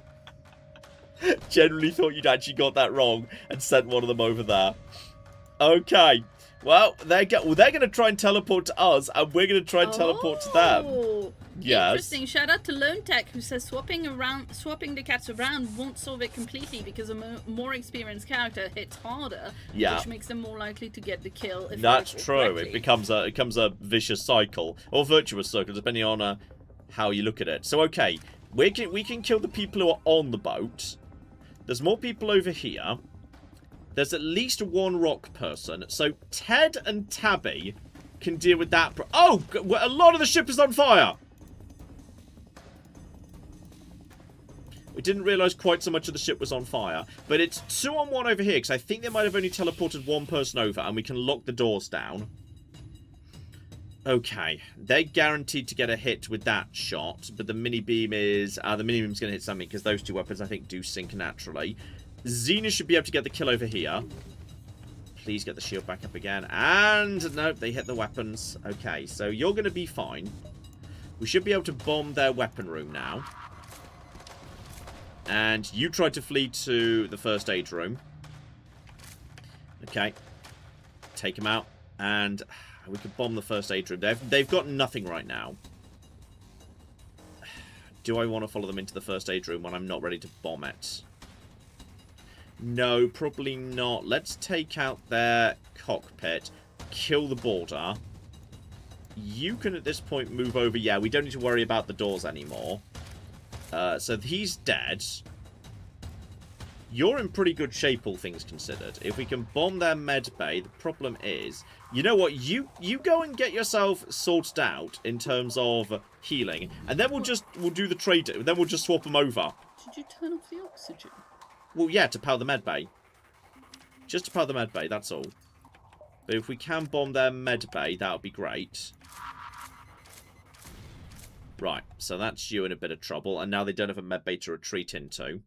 Generally thought you'd actually got that wrong and sent one of them over there. Okay. Well, they're going to try and teleport to us, and we're going to try and teleport to them. Yes. Interesting. Shout out to Lone Tech, who says swapping the cats around won't solve it completely because a more experienced character hits harder, which makes them more likely to get the kill. If that's true. It becomes a vicious cycle or virtuous circle, depending on how you look at it. So okay, we can kill the people who are on the boat. There's more people over here. There's at least one rock person. So Ted and Tabby can deal with that. Oh, a lot of the ship is on fire. We didn't realise quite so much of the ship was on fire. But it's 2-on-1 over here, because I think they might have only teleported one person over, and we can lock the doors down. Okay. They're guaranteed to get a hit with that shot, but the mini-beam is... the mini-beam's going to hit something, because those two weapons, I think, do sync naturally. Xena should be able to get the kill over here. Please get the shield back up again. And, no, they hit the weapons. Okay, so you're going to be fine. We should be able to bomb their weapon room now. And you tried to flee to the first aid room. Okay. Take him out. And we could bomb the first aid room. They've got nothing right now. Do I want to follow them into the first aid room when I'm not ready to bomb it? No, probably not. Let's take out their cockpit. Kill the boarder. You can at this point move over. Yeah, we don't need to worry about the doors anymore. So he's dead. You're in pretty good shape, all things considered. If we can bomb their med bay, the problem is... You know what? You go and get yourself sorted out in terms of healing. And then we'll do the trade. Then we'll just swap them over. Did you turn off the oxygen? Well, yeah, to power the med bay. Just to power the med bay, that's all. But if we can bomb their med bay, that would be great. Right, so that's you in a bit of trouble, and now they don't have a medbay to retreat into.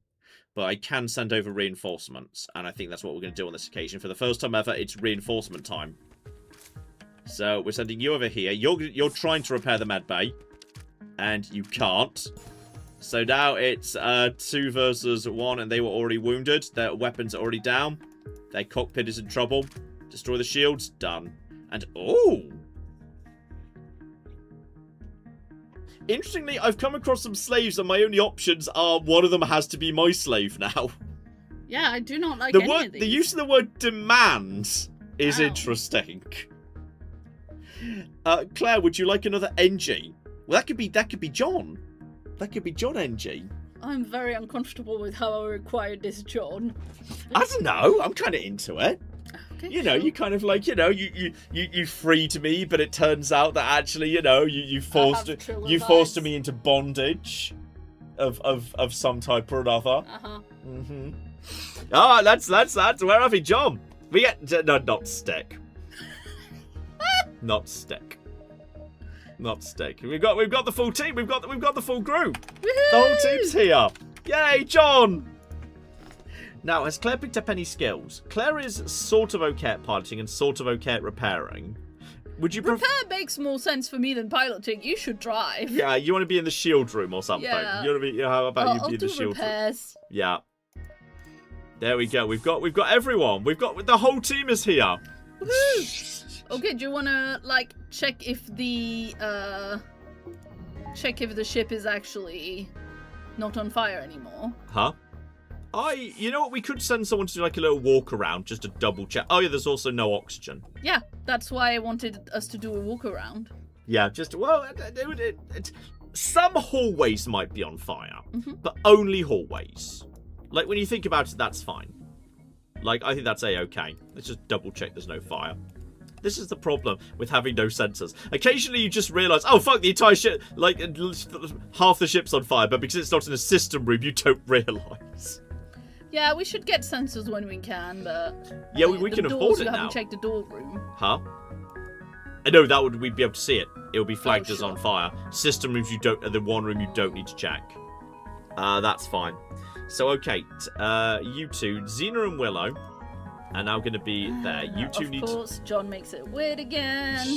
But I can send over reinforcements, and I think that's what we're going to do on this occasion. For the first time ever, it's reinforcement time. So we're sending you over here. You're trying to repair the medbay, and you can't. So now it's 2 versus 1, and they were already wounded. Their weapons are already down. Their cockpit is in trouble. Destroy the shields. Done. And, oh! Interestingly, I've come across some slaves and my only options are one of them has to be my slave now. Yeah, I do not like any of these. The use of the word demand is Wow. interesting. Claire, would you like another NG? Well, that could be John. That could be John NG. I'm very uncomfortable with how I required this, John. I don't know. I'm kind of into it. Okay, You know, sure. you kind of like, you know, you freed me, but it turns out that actually, you know, you forced me into bondage of some type or another. Uh-huh. Ah, that's where are we, John? We get not stick. Not stick. Not stick. We've got the full team. We've got the full group. Woohoo! The whole team's here. Yay, John! Now, has Claire picked up any skills? Claire is sort of okay at piloting and sort of okay at repairing. Would you prefer? Repair makes more sense for me than piloting. You should drive. Yeah, you want to be in the shield room or something. Yeah. You want to be? How about you be in the shield room? repairs. Yeah. There we go. We've got everyone. We've got the whole team is here. Woohoo! Okay, do you wanna like check if the ship is actually not on fire anymore? Huh? You know what? We could send someone to do like a little walk around just to double check. Oh yeah, there's also no oxygen. Yeah, that's why I wanted us to do a walk around. Yeah, some hallways might be on fire, but only hallways. Like when you think about it, that's fine. Like I think that's a-okay. Let's just double check there's no fire. This is the problem with having no sensors. Occasionally you just realise, oh fuck, the entire ship, like half the ship's on fire, but because it's not in a system room, you don't realise. Yeah, we should get sensors when we can, but Yeah, we can afford it you now. haven't checked the door room. Huh? No, we'd be able to see it. It will be flagged as sure. on fire. System rooms the one room you don't need to check. That's fine. So okay, you two, Xena and Willow, are now going to be there. You two need to. Of course, John makes it weird again.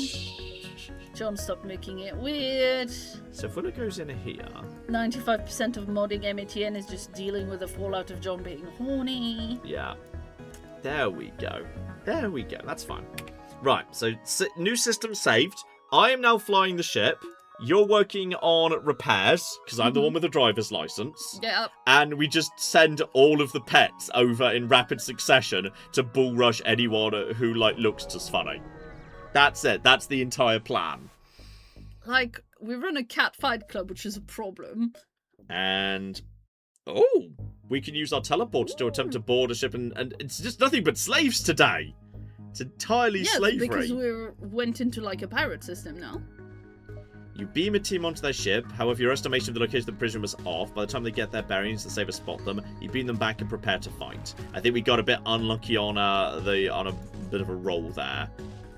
John, stop making it weird. So if Willow goes in here. 95% of modding MATN is just dealing with the fallout of John being horny. Yeah. There we go. There we go. That's fine. Right, so new system saved. I am now flying the ship. You're working on repairs, because I'm the one with the driver's license. Yeah. And we just send all of the pets over in rapid succession to bull rush anyone who, like, looks just funny. That's it. That's the entire plan. Like, we run a cat fight club, which is a problem. And... oh! We can use our teleporter to attempt to board a ship, and it's just nothing but slaves today. It's entirely slavery. Because we went into, like, a pirate system now. You beam a team onto their ship, however your estimation of the location of the prison was off. By the time they get their bearings, the saber spot them. You beam them back and prepare to fight. I think we got a bit unlucky on a bit of a roll there.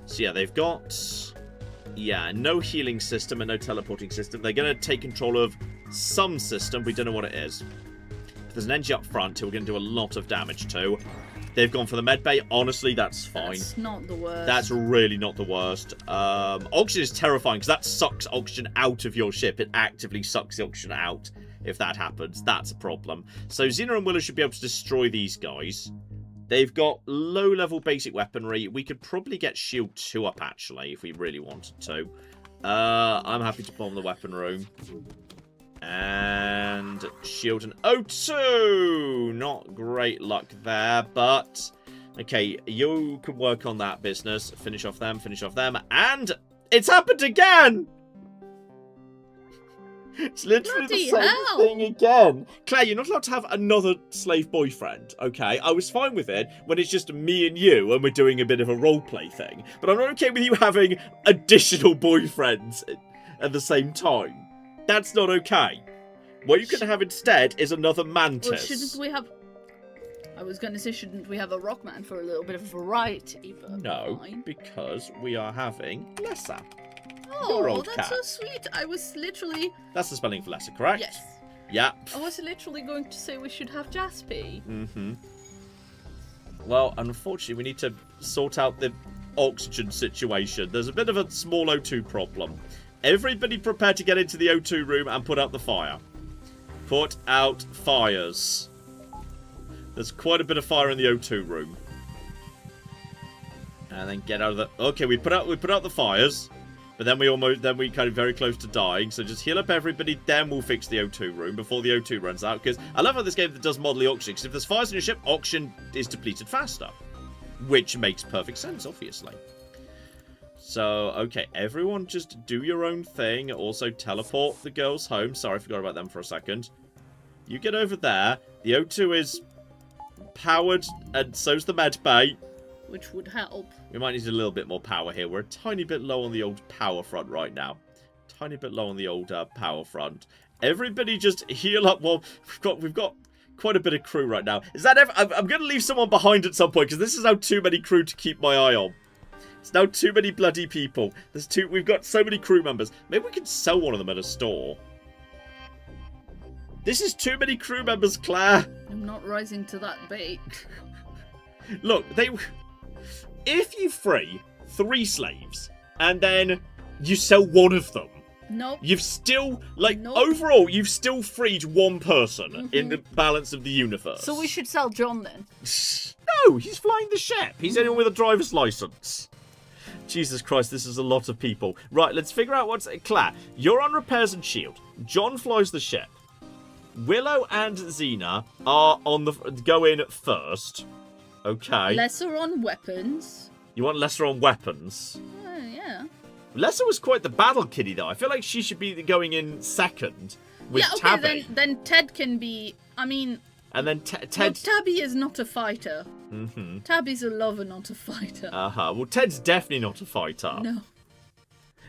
So yeah, they've got no healing system and no teleporting system. They're going to take control of some system, we don't know what it is. There's an NG up front who we're going to do a lot of damage to. They've gone for the medbay. Honestly, that's fine. That's not the worst. That's really not the worst. Oxygen is terrifying because that sucks oxygen out of your ship. It actively sucks the oxygen out. If that happens, that's a problem. So Xena and Willow should be able to destroy these guys. They've got low-level basic weaponry. We could probably get Shield 2 up, actually, if we really wanted to. I'm happy to bomb the weapon room. And Shield and O2! Not great luck there, but... okay, you can work on that business. Finish off them, and... it's happened again! It's literally Bloody the same hell. thing again. Claire, you're not allowed to have another slave boyfriend, okay? I was fine with it when it's just me and you and we're doing a bit of a roleplay thing. But I'm not okay with you having additional boyfriends at the same time. That's not okay. What you can have instead is another mantis. Well, shouldn't we have... I was going to say, shouldn't we have a Rockman for a little bit of variety? But No, fine. because we are having Lessa. Oh, Your old that's cat. so sweet. I was literally... That's the spelling for Lessa, correct? Yes. Yeah. I was literally going to say we should have Jaspy. Mm-hmm. Well, unfortunately, we need to sort out the oxygen situation. There's a bit of a small O2 problem. Everybody prepare to get into the O2 room and put out the fire. Put out fires. There's quite a bit of fire in the O2 room. And then get out of the... Okay, we put out the fires. But then we kind of very close to dying. So just heal up everybody, then we'll fix the O2 room before the O2 runs out. Because I love how this game that does model auction. Because if there's fires in your ship, auction is depleted faster. Which makes perfect sense, obviously. So, okay, everyone just do your own thing. Also, teleport the girls home. Sorry, I forgot about them for a second. You get over there. The O2 is powered, and so's the med bay. Which would help. We might need a little bit more power here. We're a tiny bit low on the old power front right now. Tiny bit low on the old power front. Everybody just heal up. Well, we've got quite a bit of crew right now. Is that I'm going to leave someone behind at some point because this is now too many crew to keep my eye on. It's now too many bloody people. We've got so many crew members. Maybe we can sell one of them at a store. This is too many crew members, Claire. I'm not rising to that bait. Look, if you free 3 slaves and then you sell one of them, nope. You've still, Nope. overall, you've still freed one person in the balance of the universe. So we should sell John then. No, he's flying the ship. He's anyone with a driver's license. Jesus Christ, this is a lot of people. Right, let's figure out what's... Claire, you're on repairs and shield. John flies the ship. Willow and Xena are on go in first. Okay. Lesser on weapons. You want lesser on weapons? Yeah. Lesser was quite the battle kiddie, though. I feel like she should be going in second with Tabby. Then Ted can be... I mean... And then Ted... Well, Tabby is not a fighter. Mm-hmm. Tabby's a lover, not a fighter. Uh-huh. Well, Ted's definitely not a fighter. No.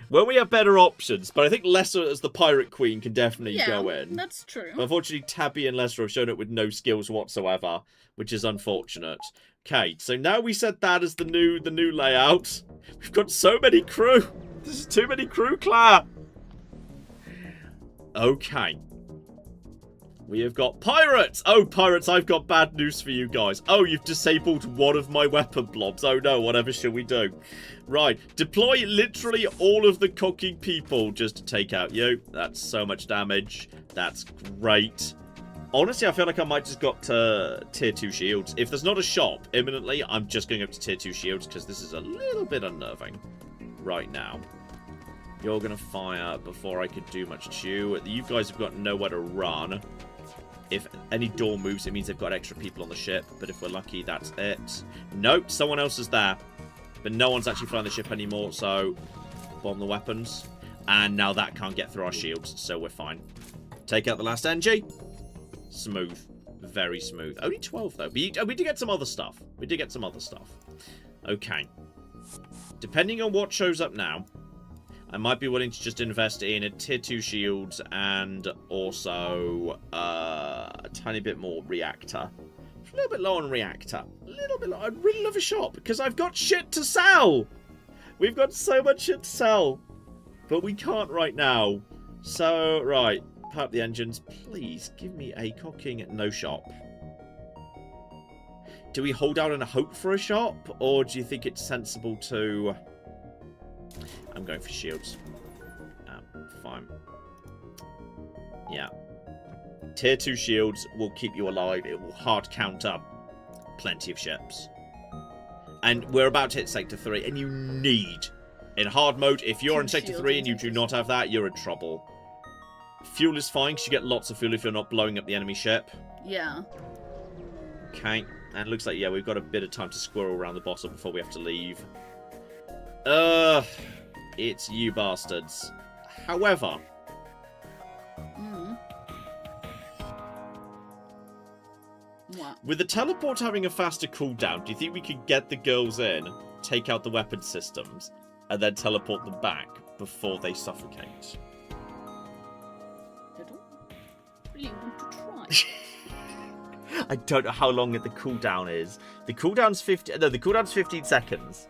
Well, we have better options, but I think Lesser as the Pirate Queen can definitely go in. That's true. But unfortunately, Tabby and Lesser have shown up with no skills whatsoever, which is unfortunate. Okay, so now we set that as the new layout. We've got so many crew. This is too many crew, Claire. Okay. We have got pirates. Oh, pirates, I've got bad news for you guys. Oh, you've disabled one of my weapon blobs. Oh no, whatever shall we do? Right, deploy literally all of the cooking people just to take out you. That's so much damage. That's great. Honestly, I feel like I might just got to tier 2 shields. If there's not a shop imminently, I'm just going up to tier 2 shields because this is a little bit unnerving right now. You're going to fire before I could do much to you. You guys have got nowhere to run. If any door moves, it means they've got extra people on the ship. But if we're lucky, that's it. Nope, someone else is there. But no one's actually flying the ship anymore, so bomb the weapons. And now that can't get through our shields, so we're fine. Take out the last NG. Smooth. Very smooth. Only 12, though. We did get some other stuff. We did get some other stuff. Okay. Depending on what shows up now, I might be willing to just invest in a tier 2 shields and also a tiny bit more reactor. A little bit low on reactor. A little bit low. I'd really love a shop because I've got shit to sell. We've got so much shit to sell. But we can't right now. So, right. Power up the engines. Please give me a cooking no shop. Do we hold out and hope for a shop? Or do you think it's sensible to... I'm going for shields. Fine. Yeah. Tier 2 shields will keep you alive. It will hard counter plenty of ships. And we're about to hit Sector 3, and you need, in hard mode, if you're in Sector 3 and you do not have that, you're in trouble. Fuel is fine, because you get lots of fuel if you're not blowing up the enemy ship. Yeah. Okay. And it looks like, yeah, we've got a bit of time to squirrel around the bottom before we have to leave. It's you bastards. However... What? With the teleport having a faster cooldown, do you think we could get the girls in, take out the weapon systems, and then teleport them back before they suffocate? I don't really want to try. I don't know how long the cooldown is. The cooldown's 15 seconds.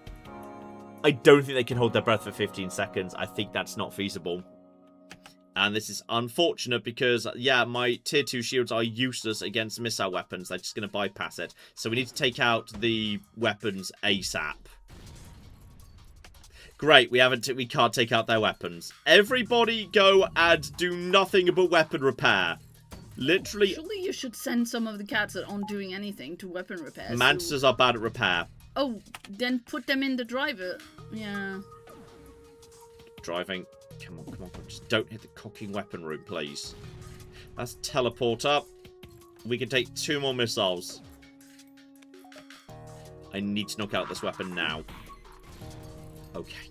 I don't think they can hold their breath for 15 seconds. I think that's not feasible. And this is unfortunate because, yeah, my tier 2 shields are useless against missile weapons. They're just going to bypass it. So we need to take out the weapons ASAP. Great, we can't take out their weapons. Everybody go and do nothing but weapon repair. Literally. Surely you should send some of the cats that aren't doing anything to weapon repairs. Mansters are bad at repair. Oh, then put them in the driver. Yeah. Driving. Come on. Just don't hit the cocking weapon room, please. That's teleport up. We can take 2 more missiles. I need to knock out this weapon now. Okay.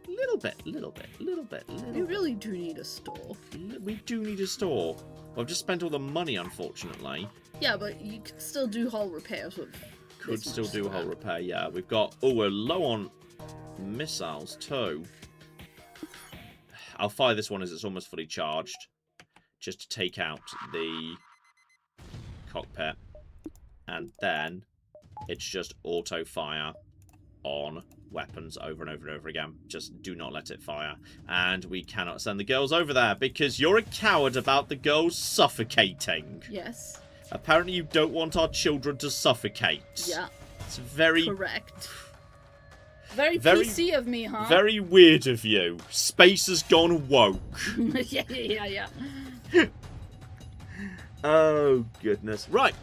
Little bit. We really do need a store. We do need a store. Well, I've just spent all the money, unfortunately. Yeah, but you can still do hull repairs with. Could still do a hull repair, yeah. We've got... Oh, we're low on missiles, too. I'll fire this one as it's almost fully charged. Just to take out the cockpit. And then it's just auto-fire on weapons over and over and over again. Just do not let it fire. And we cannot send the girls over there because you're a coward about the girls suffocating. Yes. Apparently you don't want our children to suffocate. Yeah. It's very... Correct. Very PC of me, huh? Very weird of you. Space has gone woke. yeah. Oh, goodness. Right.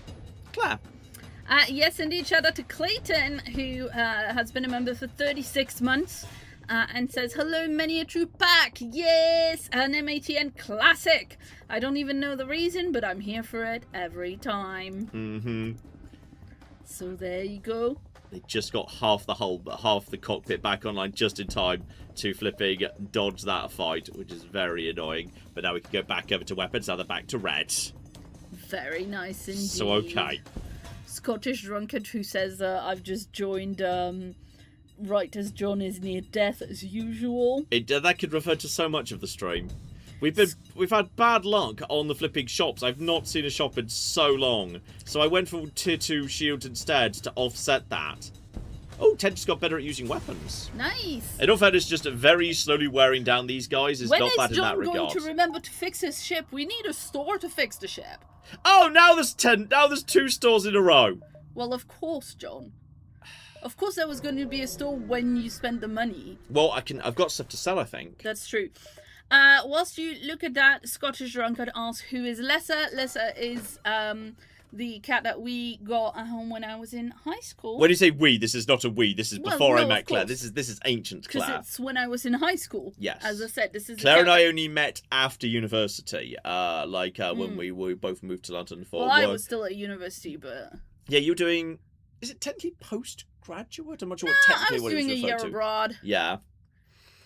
Claire. Yes, indeed. Shout out to Clayton, who has been a member for 36 months and says, hello, many a true pack. Yes, an MATN classic. I don't even know the reason, but I'm here for it every time. Mm-hmm. So there you go. They just got half the cockpit back online just in time to flipping dodge that fight, which is very annoying. But now we can go back over to weapons. Now they're back to red. Very nice indeed. So, okay. Scottish drunkard who says, I've just joined right as John is near death as usual. That could refer to so much of the stream. We've had bad luck on the flipping shops. I've not seen a shop in so long. So I went for tier 2 shields instead to offset that. Oh, Ted just got better at using weapons. Nice. In all fairness, just very slowly wearing down these guys is not bad in that regard. When is John going to remember to fix his ship? We need a store to fix the ship. Oh, now there's 2 stores in a row. Well, of course, John. Of course there was going to be a store when you spent the money. Well, I've got stuff to sell, I think. That's true. Whilst you look at that, Scottish Drunkard asks, who is Lesser? Lesser is the cat that we got at home when I was in high school. When you say we, this is not a we. This is before I met Claire. This is ancient Claire. Because it's when I was in high school. Yes. As I said, this is Claire and I only met after university. When we both moved to London for work. I was still at university, but... Yeah, you're doing... Is it technically postgraduate? I'm not sure what technically what it was I was doing a year to. abroad. Yeah.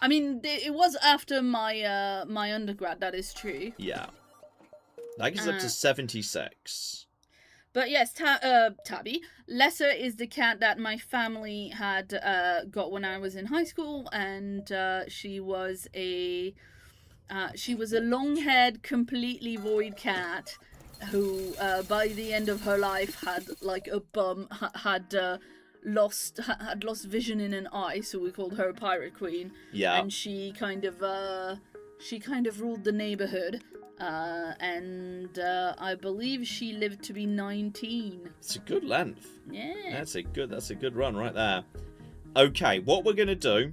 I mean, it was after my my undergrad, that is true. Yeah. That gets up to 76. But yes, Tabby. Lesser is the cat that my family had got when I was in high school, and she was a long-haired, completely void cat who, by the end of her life, had like a bum, had lost vision in an eye, so we called her a pirate queen. Yeah. And she kind of ruled the neighborhood. And I believe she lived to be 19. It's a good length. Yeah. That's a good run right there. Okay, what we're gonna do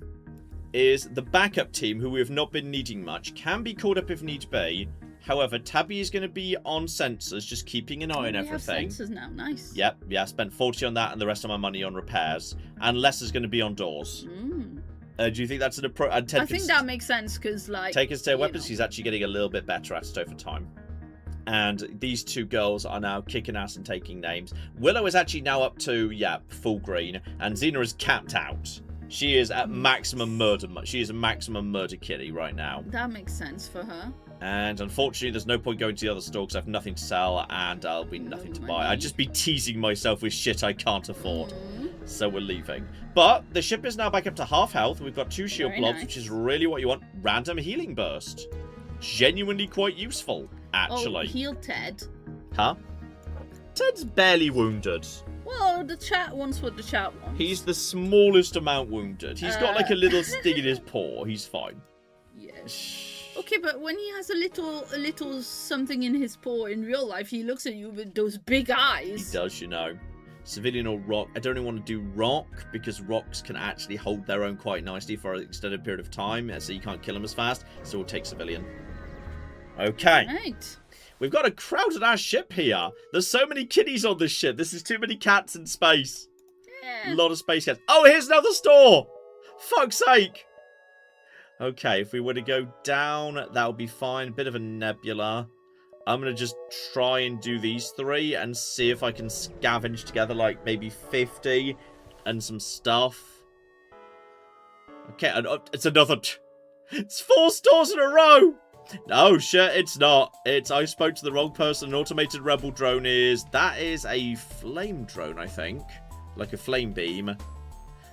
is the backup team, who we have not been needing much, can be called up if need be. However, Tabby is going to be on sensors, just keeping an eye on everything. We have sensors now, nice. Yep, yeah, I spent 40 on that and the rest of my money on repairs. And less is going to be on doors. Do you think that's an approach? I think that makes sense, because, like... Take his tail weapons, he's actually getting a little bit better at it over time. And these 2 girls are now kicking ass and taking names. Willow is actually now up to, full green. And Xena is capped out. She is at maximum murder. She is a maximum murder kitty right now. That makes sense for her. And unfortunately, there's no point going to the other store because I have nothing to sell and I'll be nothing to buy. I'd just be teasing myself with shit I can't afford. So we're leaving. But the ship is now back up to half health. We've got 2 shield blobs, which is really what you want. Random healing burst. Genuinely quite useful, actually. Oh, heal Ted. Huh? Ted's barely wounded. Well, the chat wants what the chat wants. He's the smallest amount wounded. He's got like a little sting in his paw. He's fine. Yes. Okay, but when he has a little something in his paw in real life, he looks at you with those big eyes. He does, you know. Civilian or rock. I don't really want to do rock, because rocks can actually hold their own quite nicely for an extended period of time, so you can't kill them as fast. So we'll take civilian. Okay. Right. We've got a crowded ass ship here. There's so many kiddies on this ship. This is too many cats in space. A lot of space cats. Oh, here's another store. Fuck's sake. Okay, if we were to go down, that would be fine. Bit of a nebula. I'm going to just try and do these 3 and see if I can scavenge together like maybe 50 and some stuff. Okay, it's another... It's 4 stores in a row! No, shit, it's not. I spoke to the wrong person. An automated rebel drone is... That is a flame drone, I think. Like a flame beam.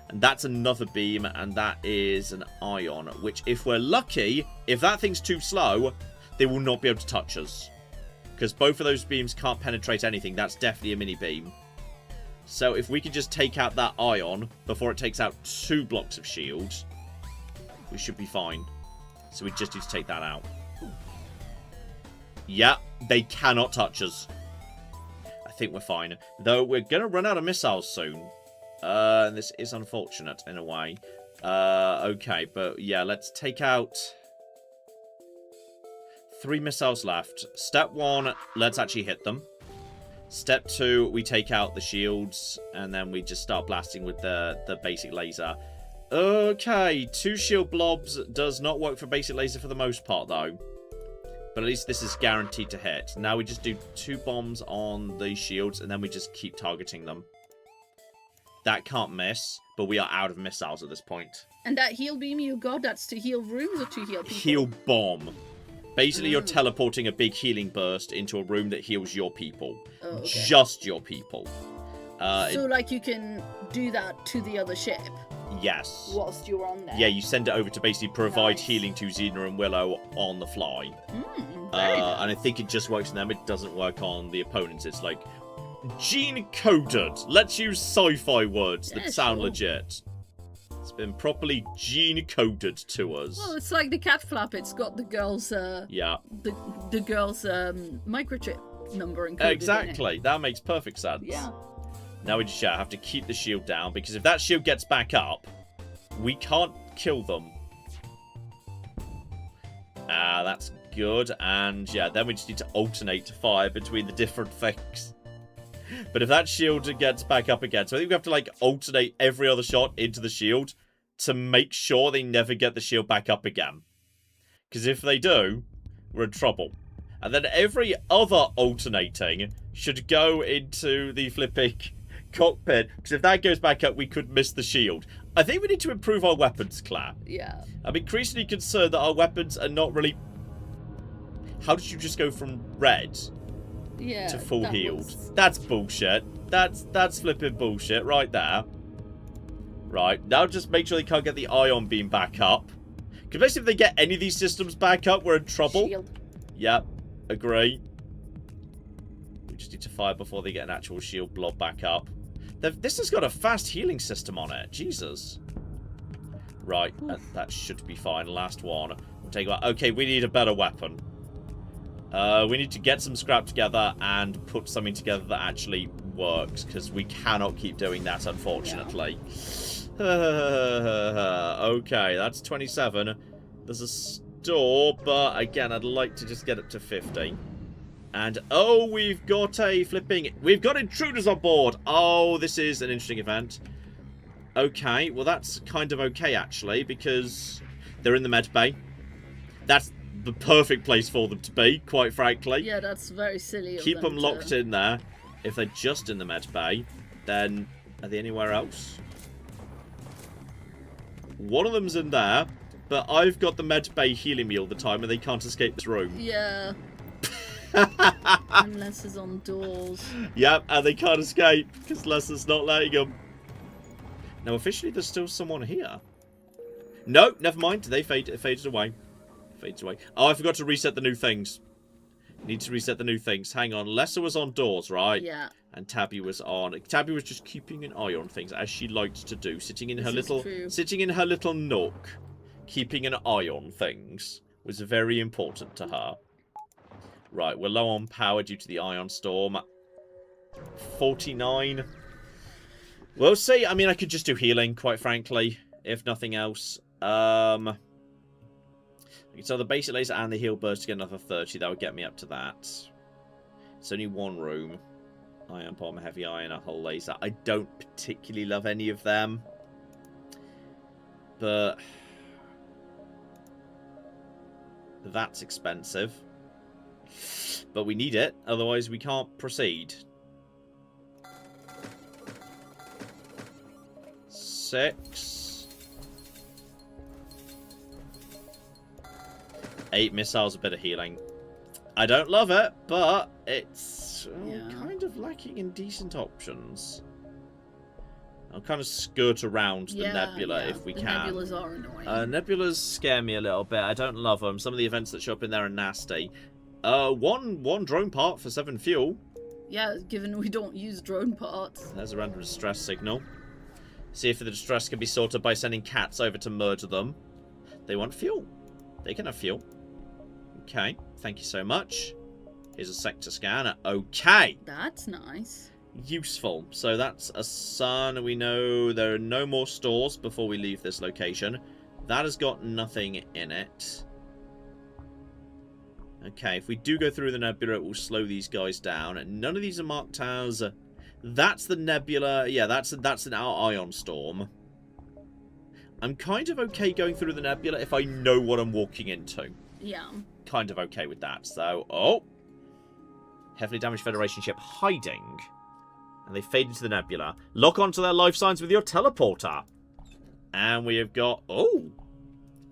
And that's another beam, and that is an ion. Which, if we're lucky, if that thing's too slow, they will not be able to touch us. Because both of those beams can't penetrate anything. That's definitely a mini beam. So if we can just take out that ion before it takes out 2 blocks of shields, we should be fine. So we just need to take that out. Yeah, they cannot touch us. I think we're fine. Though we're going to run out of missiles soon. And this is unfortunate in a way. Okay, but yeah, let's take out... 3 missiles left. Step 1, let's actually hit them. Step 2, we take out the shields, and then we just start blasting with the basic laser. Okay, 2 shield blobs does not work for basic laser for the most part, though. But at least this is guaranteed to hit. Now we just do 2 bombs on the shields, and then we just keep targeting them. That can't miss, but we are out of missiles at this point. And that heal beam you got, that's to heal rooms or to heal people? Heal bomb. Basically, you're teleporting a big healing burst into a room that heals your people. Oh, okay. Just your people. So, like, you can do that to the other ship? Yes. Whilst you're on there? Yeah, you send it over to basically provide Nice. healing to Xena and Willow on the fly. Very nice. And I think it just works on them. It doesn't work on the opponents. It's like, gene-coded. Let's use sci-fi words that sound legit. It's been properly gene-coded to us. Well, it's like the cat flap. It's got the girl's, yeah. the girl's microchip number encoded Exactly. in it. That makes perfect sense. Yeah. Now we just have to keep the shield down, because if that shield gets back up, we can't kill them. That's good. And yeah, then we just need to alternate fire between the different things. But if that shield gets back up again, so I think we have to like alternate every other shot into the shield to make sure they never get the shield back up again. Because if they do, we're in trouble. And then every other alternating should go into the flipping cockpit. Because if that goes back up, we could miss the shield. I think we need to improve our weapons, Claire. Yeah. I'm increasingly concerned that our weapons are not really... How did you just go from red to full healed? That's bullshit. That's flipping bullshit right there. Right, now just make sure they can't get the ion beam back up. Because basically if they get any of these systems back up, we're in trouble. Shield. Yep, agree. We just need to fire before they get an actual shield blob back up. This has got a fast healing system on it. Jesus. Right, that should be fine. Last one. We'll take one. Okay, we need a better weapon. We need to get some scrap together and put something together that actually works, because we cannot keep doing that, unfortunately. Yeah. Okay, that's 27. There's a store, but again, I'd like to just get it to 50. And, oh, we've got we've got intruders on board. Oh, this is an interesting event. Okay, well, that's kind of okay, actually, because they're in the med bay. That's the perfect place for them to be, quite frankly. Yeah, that's very silly. Keep them locked in there. If they're just in the med bay, then are they anywhere else? One of them's in there, but I've got the med bay healing me all the time and they can't escape this room. Yeah. Unless it's on doors. Yep, and they can't escape because Lester's not letting them. Now, officially, there's still someone here. No, never mind. They faded away. Fades away. Oh, I forgot to reset the new things. Need to reset the new things. Hang on. Lessa was on doors, right? Yeah. And Tabby was on. Tabby was just keeping an eye on things, as she liked to do, sitting in her little nook, keeping an eye on things was very important to her. Right, we're low on power due to the ion storm. 49. We'll see. I mean, I could just do healing, quite frankly, if nothing else. So the basic laser and the heal burst to get another 30. That would get me up to that. It's only one room. Ion bomb, heavy iron, a hull laser. I don't particularly love any of them. But that's expensive. But we need it, otherwise we can't proceed. 6. 8 missiles, a bit of healing. I don't love it, but it's kind of lacking in decent options. I'll kind of skirt around the nebula if we can. Nebulas are annoying. Nebulas scare me a little bit. I don't love them. Some of the events that show up in there are nasty. One drone part for 7 fuel. Yeah, given we don't use drone parts. There's a random distress signal. See if the distress can be sorted by sending cats over to murder them. They want fuel. They can have fuel. Okay, thank you so much. Here's a sector scan. Okay. That's nice. Useful. So that's a sun. We know there are no more stores before we leave this location. That has got nothing in it. Okay, if we do go through the nebula, it will slow these guys down. None of these are marked as... That's the nebula. Yeah, that's an ion storm. I'm kind of okay going through the nebula if I know what I'm walking into. Yeah. Kind of okay with that. So, oh. Heavily damaged Federation ship hiding. And they fade into the nebula. Lock onto their life signs with your teleporter. And we have got... Oh.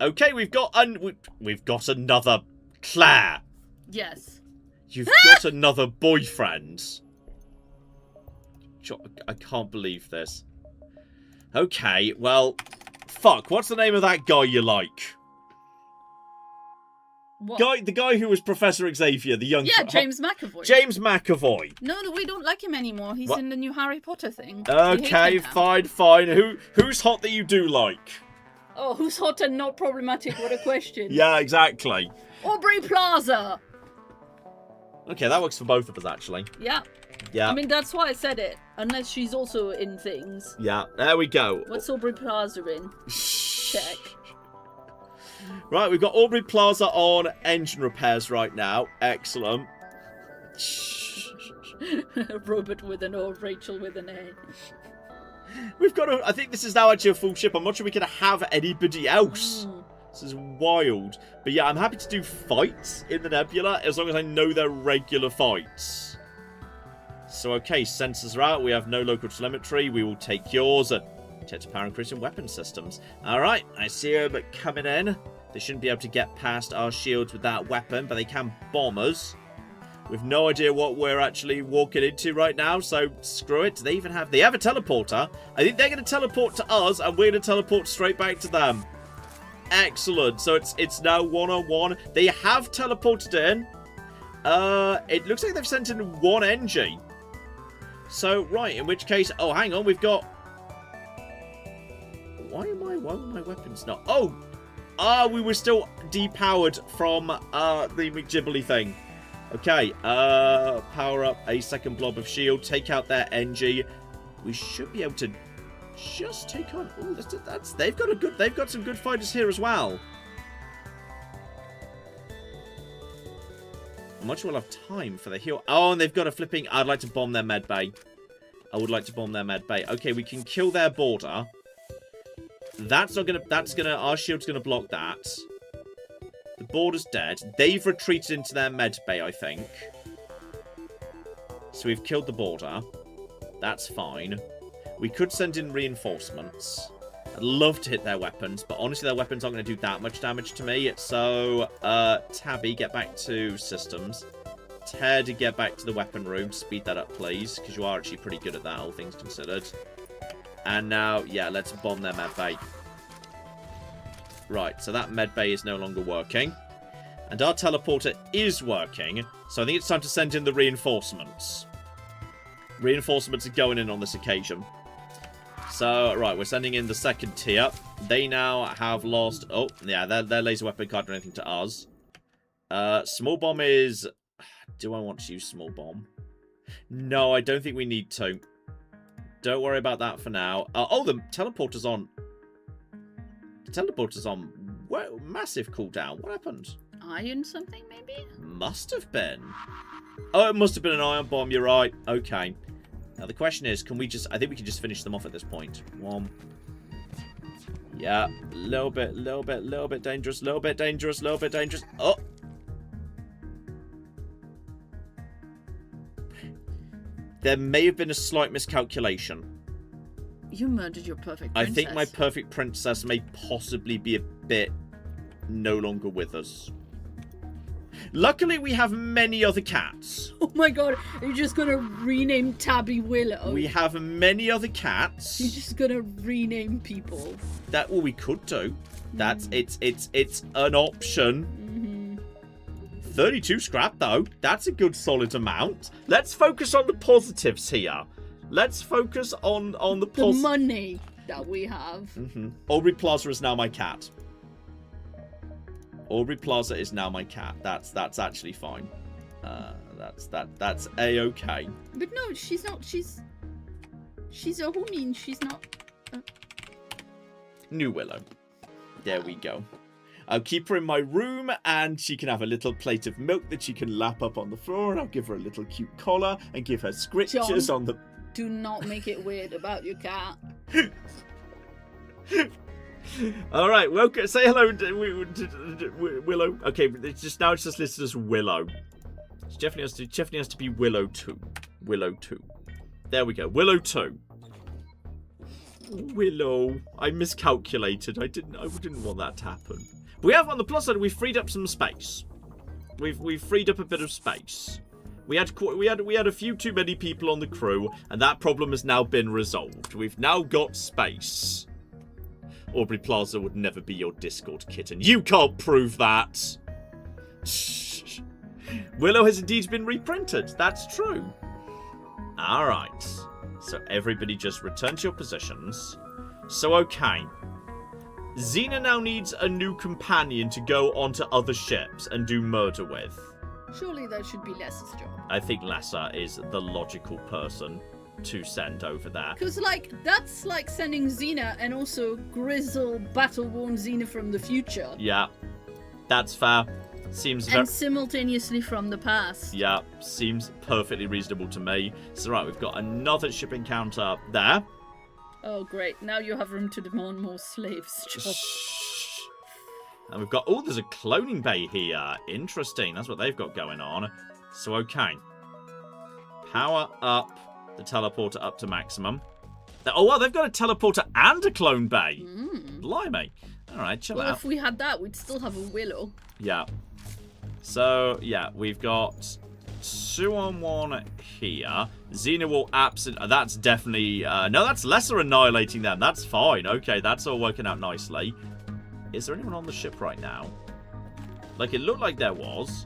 Okay, we've got another Claire. Yes. You've got another boyfriend. I can't believe this. Okay, well... Fuck, what's the name of that guy you like? What? The guy who was Professor Xavier, the young... Yeah, James McAvoy. James McAvoy. No, we don't like him anymore. He's in the new Harry Potter thing. Okay, fine. Who's hot that you do like? Oh, who's hot and not problematic? What a question. Yeah, exactly. Aubrey Plaza. Okay, that works for both of us, actually. Yeah. Yeah. I mean, that's why I said it. Unless she's also in things. Yeah, there we go. What's Aubrey Plaza in? Check. Right, we've got Aubrey Plaza on engine repairs right now. Excellent. Robert with an O, Rachel with an A. We've got I think this is now actually a full ship. I'm not sure we can have anybody else. This is wild. But yeah, I'm happy to do fights in the nebula as long as I know they're regular fights. So, okay, sensors are out. We have no local telemetry. We will take yours. Protect power increasing weapon systems. Alright, I see them coming in. They shouldn't be able to get past our shields with that weapon, but they can bomb us. We've no idea what we're actually walking into right now, so screw it. They have a teleporter. I think they're going to teleport to us, and we're going to teleport straight back to them. Excellent. So it's now 1-on-1. They have teleported in. It looks like they've sent in one NG. So, right, in which case... Oh, hang on, we've got... Why are my weapons not... Oh! We were still depowered from the McGibbly thing. Okay, power up a second blob of shield, take out their NG. We should be able to just take on... Ooh, they've got some good fighters here as well. I'm not sure we'll have time for the heal. Oh, and they've got a flipping... I'd like to bomb their med bay. I would like to bomb their med bay. Okay, we can kill their border. That's not gonna... Our shield's gonna block that. The border's dead. They've retreated into their med bay, I think. So we've killed the border. That's fine. We could send in reinforcements. I'd love to hit their weapons, but honestly their weapons aren't going to do that much damage to me. So, Tabby, get back to systems. Ted, get back to the weapon room. Speed that up, please, because you are actually pretty good at that, all things considered. And now, yeah, let's bomb their med bay. Right, so that med bay is no longer working. And our teleporter is working, so I think it's time to send in the reinforcements. Reinforcements are going in on this occasion. So, right, we're sending in the second tier. They now have lost... Oh, yeah, their laser weapon can't do anything to us. Small bomb is... Do I want to use small bomb? No, I don't think we need to. Don't worry about that for now. Oh, the teleporter's on... The teleporter's on... Massive cooldown. What happened? iron something, maybe? Must have been. Oh, it must have been an iron bomb. You're right. Okay. Now the question is, can we just... I think we can just finish them off at this point. One. Yeah. Little bit dangerous. Little bit dangerous. Oh. There may have been a slight miscalculation. You murdered your perfect princess. I think my perfect princess may possibly be a bit no longer with us. Luckily, we have many other cats. Oh my god, you're just gonna rename Tabby Willow. We have many other cats. You're just gonna rename people. That well, we could do. That's it's an option. 32 scrap though. That's a good solid amount. Let's focus on the positives here. Let's focus on the money that we have. Aubrey Plaza is now my cat. Aubrey Plaza is now my cat. That's actually fine. That's a-okay. But no, she's not. She's a homie. She's not. New Willow. There we go. I'll keep her in my room, and she can have a little plate of milk that she can lap up on the floor, and I'll give her a little cute collar and give her scriptures on the... Do not make it weird about your cat. All right, welcome. Say hello to Willow. Okay, it's just listed as Willow. It definitely has to be Willow 2. Willow 2. There we go. Willow 2. Willow. I miscalculated. I didn't want that to happen. But we have, on the plus side, we've freed up some space. We've freed up a bit of space. We had a few too many people on the crew, and that problem has now been resolved. We've now got space. Aubrey Plaza would never be your Discord kitten. You can't prove that. Shh. Willow has indeed been reprinted. That's true. All right. So everybody just return to your positions. So, okay. Xena now needs a new companion to go onto other ships and do murder with. Surely that should be Les's job. I think Lessa is the logical person to send over there. Because, that's like sending Xena and also Grizzle, battle-worn Xena from the future. Yeah, that's fair. Seems and simultaneously from the past. Yeah, seems perfectly reasonable to me. So, right, we've got another ship encounter there. Oh, great. Now you have room to demand more slaves. And we've got... Oh, there's a cloning bay here. Interesting. That's what they've got going on. So, okay. Power up the teleporter up to maximum. Oh, well, they've got a teleporter and a clone bay. Blimey. All right, chill out. Well, if we had that, we'd still have a Willow. Yeah. So, yeah, we've got 2-on-1 here. Xena will absolutely... That's definitely... no, that's Lesser annihilating them. That's fine. Okay, that's all working out nicely. Is there anyone on the ship right now? Like, it looked like there was.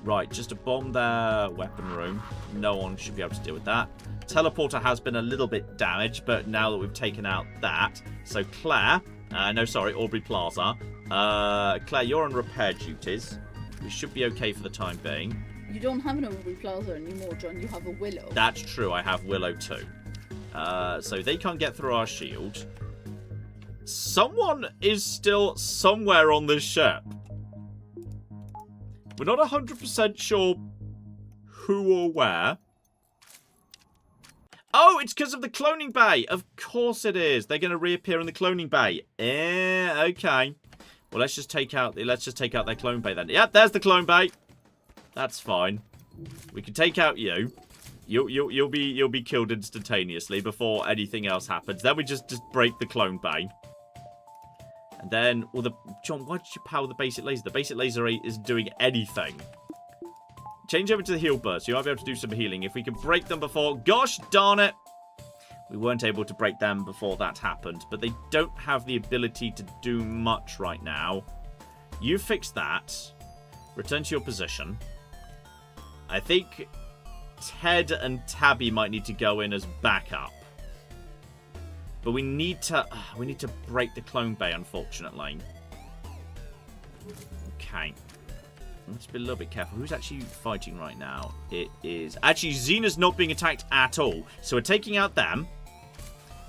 Right, just to bomb their weapon room. No one should be able to deal with that. Teleporter has been a little bit damaged, but now that we've taken out that... So, Claire... no, sorry, Aubrey Plaza. Claire, you're on repair duties. We should be okay for the time being. You don't have an Aubrey Plaza anymore, John. You have a Willow. That's true. I have Willow too. So they can't get through our shield. Someone is still somewhere on this ship. We're not 100% sure who or where. Oh, it's because of the cloning bay. Of course it is. They're going to reappear in the cloning bay. Okay. Well, let's just take out their clone bay then. Yep, there's the clone bay. That's fine. We can take out you. You'll be killed instantaneously before anything else happens. Then we just break the clone bay. And then, John, why did you power the basic laser? The basic laser isn't doing anything. Change over to the heal burst. You might be able to do some healing. If we can break them before... Gosh darn it! We weren't able to break them before that happened. But they don't have the ability to do much right now. You fix that. Return to your position. I think Ted and Tabby might need to go in as backup. But we need to break the clone bay, unfortunately. Okay. Let's be a little bit careful. Who's actually fighting right now? It is... Actually, Xena's not being attacked at all. So we're taking out them.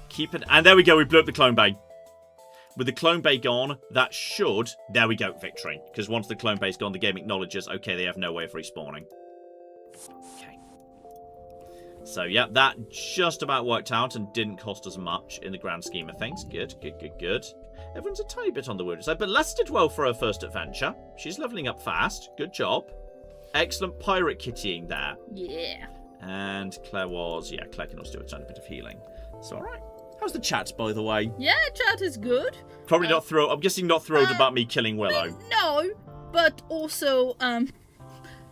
Keep it... And there we go. We blew up the clone bay. With the clone bay gone, that should... There we go, victory. Because once the clone bay's gone, the game acknowledges, okay, they have no way of respawning. Okay. So, yeah, that just about worked out and didn't cost us much in the grand scheme of things. Good, good, good, good. Everyone's a tiny bit on the wounded side, but Les did well for her first adventure. She's leveling up fast. Good job. Excellent pirate kittying there. Yeah. And Claire was... Yeah, Claire can also do a tiny bit of healing. So, alright. How's the chat, by the way? Yeah, chat is good. Probably not thrilled. I'm guessing not thrilled about me killing Willow. No, but also,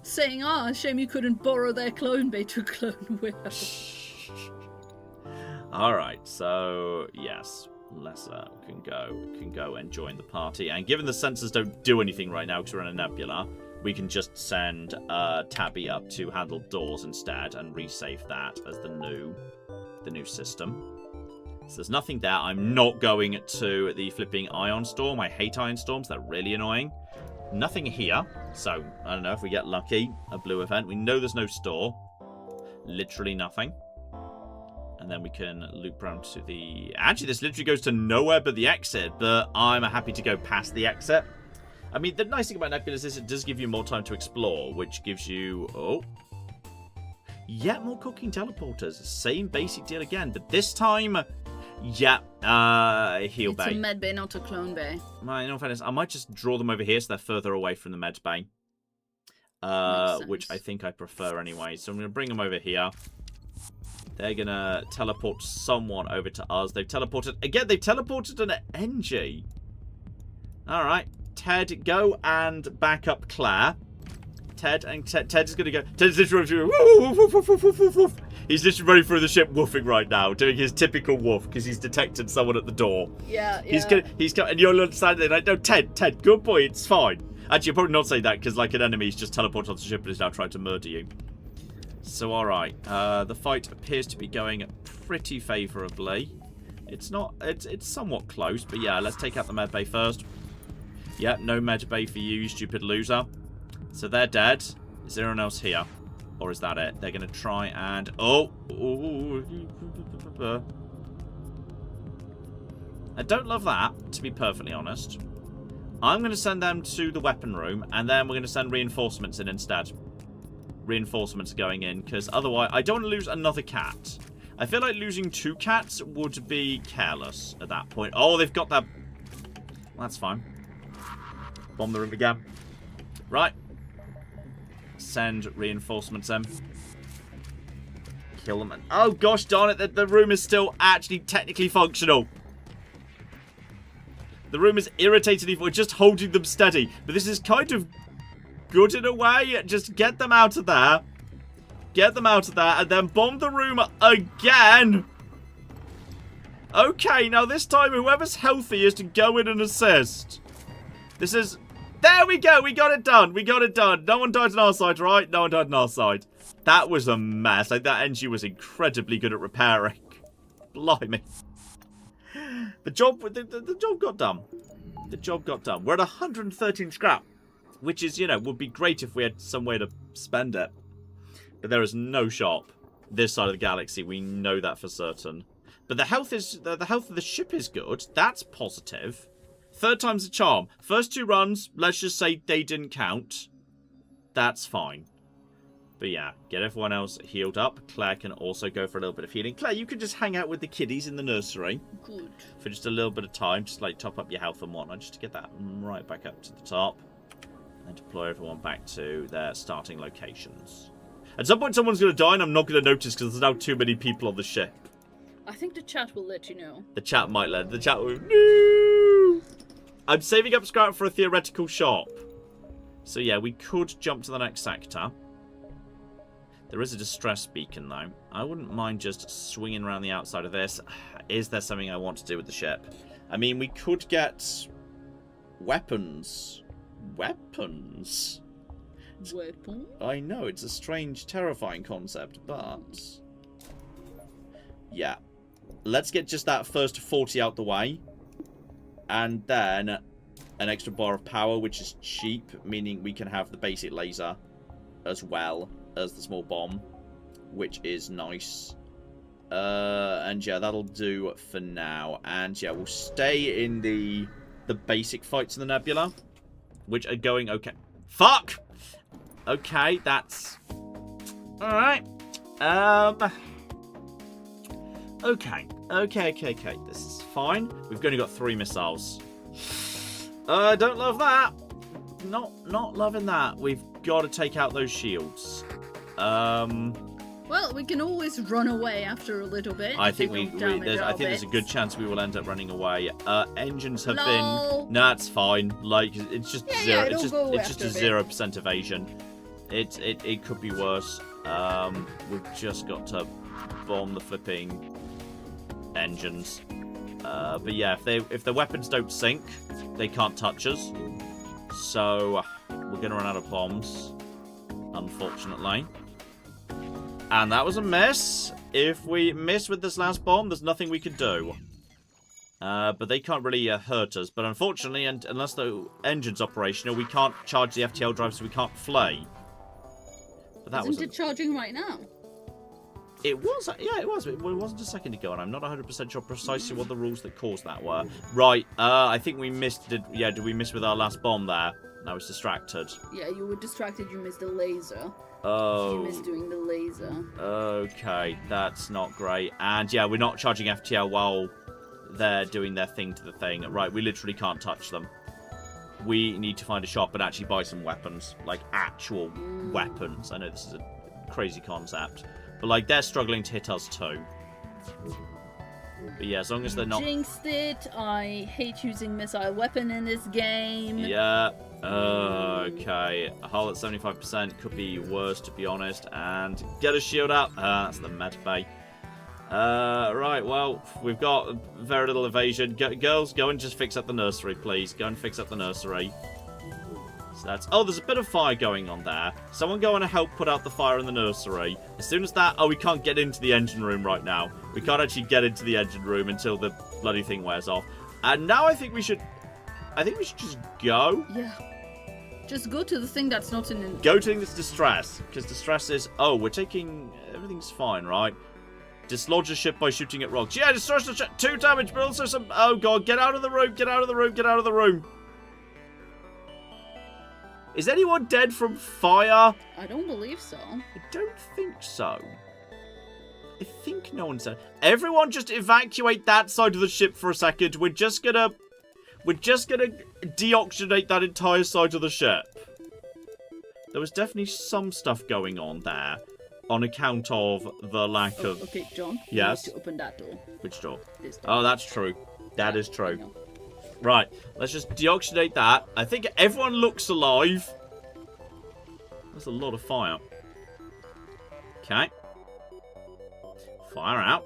saying, shame you couldn't borrow their clone bay to clone Willow. Alright, so, yes. Lesser can go and join the party. And given the sensors don't do anything right now because we're in a nebula, we can just send Tabby up to handle doors instead and resave that as the new system. So there's nothing there. I'm not going to the flipping ion storm. I hate ion storms. They're really annoying. Nothing here. So, I don't know if we get lucky. A blue event. We know there's no store. Literally nothing. And then we can loop around to the... Actually, this literally goes to nowhere but the exit. But I'm happy to go past the exit. I mean, the nice thing about Nebulas is it does give you more time to explore. Which gives you... Oh. Yet more cooking teleporters. Same basic deal again. But this time... Yeah, heal bay. It's a med bay, not a clone bay. Well, in all fairness, I might just draw them over here so they're further away from the med bay. Which I think I prefer anyway. So I'm going to bring them over here. They're going to teleport someone over to us. They've teleported... Again, they've teleported an NG. Alright. Ted, go and back up Claire. Ted is going to go... Ted's literally... He's literally running through the ship woofing right now, doing his typical woof because he's detected someone at the door. Yeah. He's coming, and you're standing there like, no, Ted, good boy, it's fine. Actually, you're probably not saying that because, like, an enemy's just teleported onto the ship and is now trying to murder you. So, alright. The fight appears to be going pretty favourably. It's not... It's somewhat close, but yeah, let's take out the med bay first. Yeah, no med bay for you stupid loser. So they're dead. Is there anyone else here? Or is that it? They're going to try and... Oh! I don't love that, to be perfectly honest. I'm going to send them to the weapon room, and then we're going to send reinforcements in instead. Reinforcements going in, because otherwise... I don't want to lose another cat. I feel like losing 2 cats would be careless at that point. Oh, they've got that... That's fine. Bomb the room again. Right. Send reinforcements in. Kill them. Oh, gosh darn it. The room is still actually technically functional. The room is irritatingly... We're just holding them steady. But this is kind of good in a way. Just get them out of there. Get them out of there. And then bomb the room again. Okay, now this time whoever's healthy is to go in and assist. This is... There we go. We got it done. We got it done. No one died on our side, right? No one died on our side. That was a mess. Like, that NG was incredibly good at repairing. Blimey. The job got done. The job got done. We're at 113 scrap. Which is, you know, would be great if we had some way to spend it. But there is no shop this side of the galaxy. We know that for certain. But the health of the ship is good. That's positive. 3rd time's a charm. First 2 runs, let's just say they didn't count. That's fine. But yeah, get everyone else healed up. Claire can also go for a little bit of healing. Claire, you can just hang out with the kiddies in the nursery. Good. For just a little bit of time. Just like top up your health and whatnot. Just to get that right back up to the top. And deploy everyone back to their starting locations. At some point someone's going to die and I'm not going to notice because there's now too many people on the ship. I think the chat will let you know. The chat might let... The chat will... No! I'm saving up scrap for a theoretical shop. So yeah, we could jump to the next sector. There is a distress beacon though. I wouldn't mind just swinging around the outside of this. Is there something I want to do with the ship? I mean, we could get weapons. Weapons? Weapon? I know, it's a strange, terrifying concept, but... Yeah. Let's get just that first 40 out the way. And then an extra bar of power, which is cheap, meaning we can have the basic laser as well as the small bomb, which is nice. And yeah, that'll do for now. And yeah, we'll stay in the basic fights in the nebula, which are going okay. Fuck! Okay, that's... Alright. Okay. This is fine. We've only got 3 missiles. Don't love that. Not loving that. We've got to take out those shields. Well, we can always run away after a little bit. I think there's a good chance we will end up running away. Engines have been. No, it's fine. Like it's just zero. It's just a 0% evasion. It could be worse. We've just got to bomb the flipping engines. But yeah, if their weapons don't sink, they can't touch us. So we're gonna run out of bombs, unfortunately. And that was a miss. If we miss with this last bomb, there's nothing we can do. But they can't really hurt us. But unfortunately, unless the engine's operational, we can't charge the FTL drive, so we can't fly. But that Isn't it charging right now? It was. Yeah, it was. It wasn't a second ago, and I'm not 100% sure precisely what the rules that caused that were. Right. I think we missed. Did we miss with our last bomb there? I was distracted. Yeah, you were distracted. You missed the laser. Oh. You missed doing the laser. Okay, that's not great. And yeah, we're not charging FTL while they're doing their thing to the thing. Right, we literally can't touch them. We need to find a shop and actually buy some weapons. Like, actual weapons. I know this is a crazy concept. But, like, they're struggling to hit us too. But yeah, as long as they're not... Jinxed it. I hate using missile weapon in this game. Yeah. Okay. A hull at 75% could be worse, to be honest. And get a shield out. That's the med bay. Right, well, we've got very little evasion. Girls, go and just fix up the nursery, please. Go and fix up the nursery. So that's... Oh, there's a bit of fire going on there. Someone go and help put out the fire in the nursery. As soon as that... Oh, we can't get into the engine room right now. We can't actually get into the engine room until the bloody thing wears off. And now I think we should just go. Yeah. Just go to the thing that's not in... Go to the thing that's distress. Because distress is... Oh, we're taking... Everything's fine, right? Dislodge a ship by shooting at rocks. Yeah, dislodge the ship. 2 damage, but also some... Oh, God. Get out of the room. Get out of the room. Get out of the room. Is anyone dead from fire? I don't believe so. I don't think so. I think no one's dead. Everyone just evacuate that side of the ship for a second. We're just gonna deoxygenate that entire side of the ship. There was definitely some stuff going on there. On account of the lack of... Okay, John. Yes? You need to open that door. Which door? This door. Oh, that's true. That is true. Right, let's just deoxygenate that. I think everyone looks alive. That's a lot of fire. Okay. Fire out.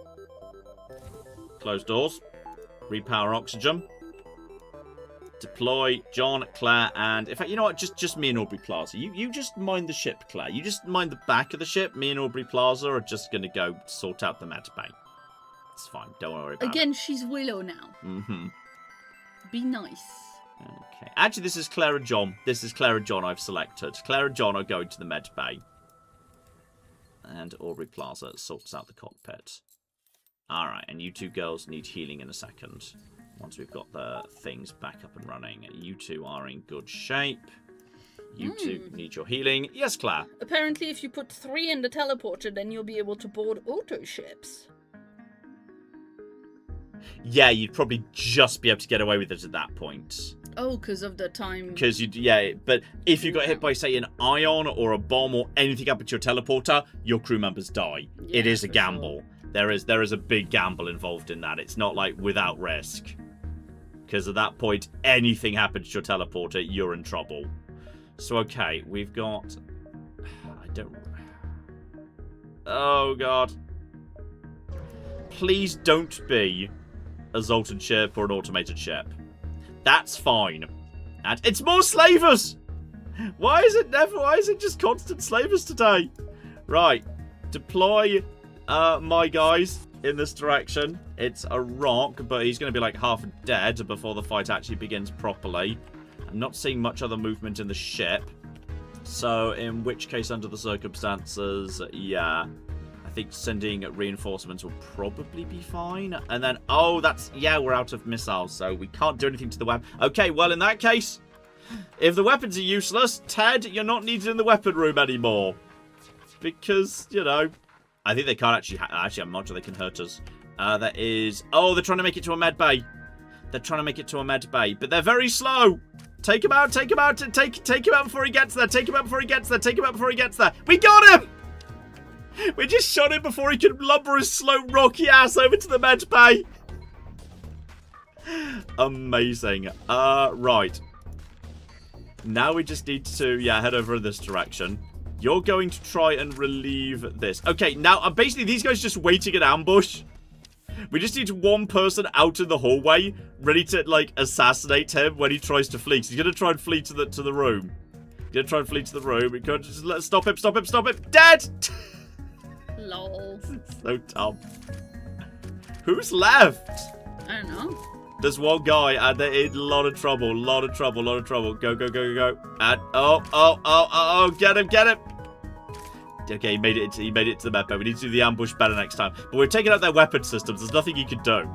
Close doors. Repower oxygen. Deploy John, Claire, and... In fact, you know what? Just me and Aubrey Plaza. You just mind the ship, Claire. You just mind the back of the ship. Me and Aubrey Plaza are just going to go sort out the med bay. It's fine. Don't worry about it. Again, she's Willow now. Mm-hmm. Be nice. Okay. Actually, this is Claire and John. This is Claire and John I've selected. Claire and John are going to the med bay. And Aubrey Plaza sorts out the cockpit. Alright, and you 2 girls need healing in a second. Once we've got the things back up and running. You 2 are in good shape. You 2 need your healing. Yes, Claire? Apparently, if you put 3 in the teleporter, then you'll be able to board auto ships. Yeah, you'd probably just be able to get away with it at that point. Oh, because of the time... Because, yeah, but if you got hit by, say, an ion or a bomb or anything up at your teleporter, your crew members die. Yeah, it is a gamble. Sure. There is a big gamble involved in that. It's not, like, without risk. Because at that point, anything happens to your teleporter, you're in trouble. So, okay, we've got... I don't... Oh, God. Please don't be a Zoltan ship or an automated ship. That's fine. And it's more slavers! Why is it just constant slavers today? Right. Deploy my guys in this direction. It's a rock, but he's going to be like half dead before the fight actually begins properly. I'm not seeing much other movement in the ship. So, in which case, under the circumstances, yeah. I think sending reinforcements will probably be fine. And then, oh, we're out of missiles, so we can't do anything to the weapon. Okay, well, in that case, if the weapons are useless, Ted, you're not needed in the weapon room anymore. Because, you know, I think they can't actually, I'm not sure they can hurt us. There is, oh, they're trying to make it to a med bay. They're trying to make it to a med bay, but they're very slow. Take him out, take him out, take him out before he gets there, take him out before he gets there, take him out before he gets there. We got him! We just shot him before he could lumber his slow, rocky ass over to the med bay. Amazing. Right. Now we just need to, head over in this direction. You're going to try and relieve this. Okay, now, basically, these guys just waiting in ambush. We just need one person out in the hallway, ready to, like, assassinate him when he tries to flee. He's gonna try and flee to the room. He's gonna try and flee to the room. We can't just stop him, stop him, stop him. Dead! Lol. So dumb. Who's left? I don't know. There's one guy, and they're in a lot of trouble, lot of trouble. Go, go, go, go, go. And, oh, get him, get him. Okay, he made it to the med bay. We need to do the ambush better next time. But we're taking out their weapon systems. There's nothing you can do.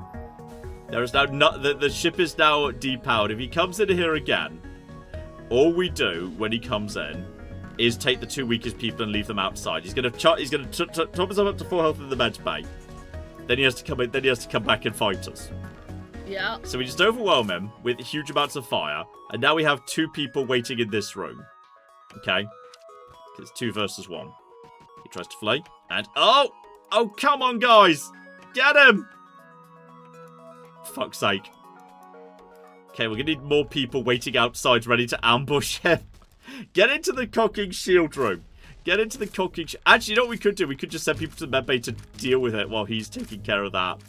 There is now the ship is now depowered. If he comes in here again, all we do when he comes in is take the 2 weakest people and leave them outside. He's gonna top himself up to full health in the med bay. Then he has to come in. Then he has to come back and fight us. Yeah. So we just overwhelm him with huge amounts of fire, and now we have 2 people waiting in this room. Okay, it's 2 versus 1. He tries to flee, and oh, come on, guys, get him! Fuck's sake. Okay, we're gonna need more people waiting outside, ready to ambush him. Get into the cocking shield room. Get into the cocking. Actually, you know what we could do? We could just send people to the medbay to deal with it while he's taking care of that,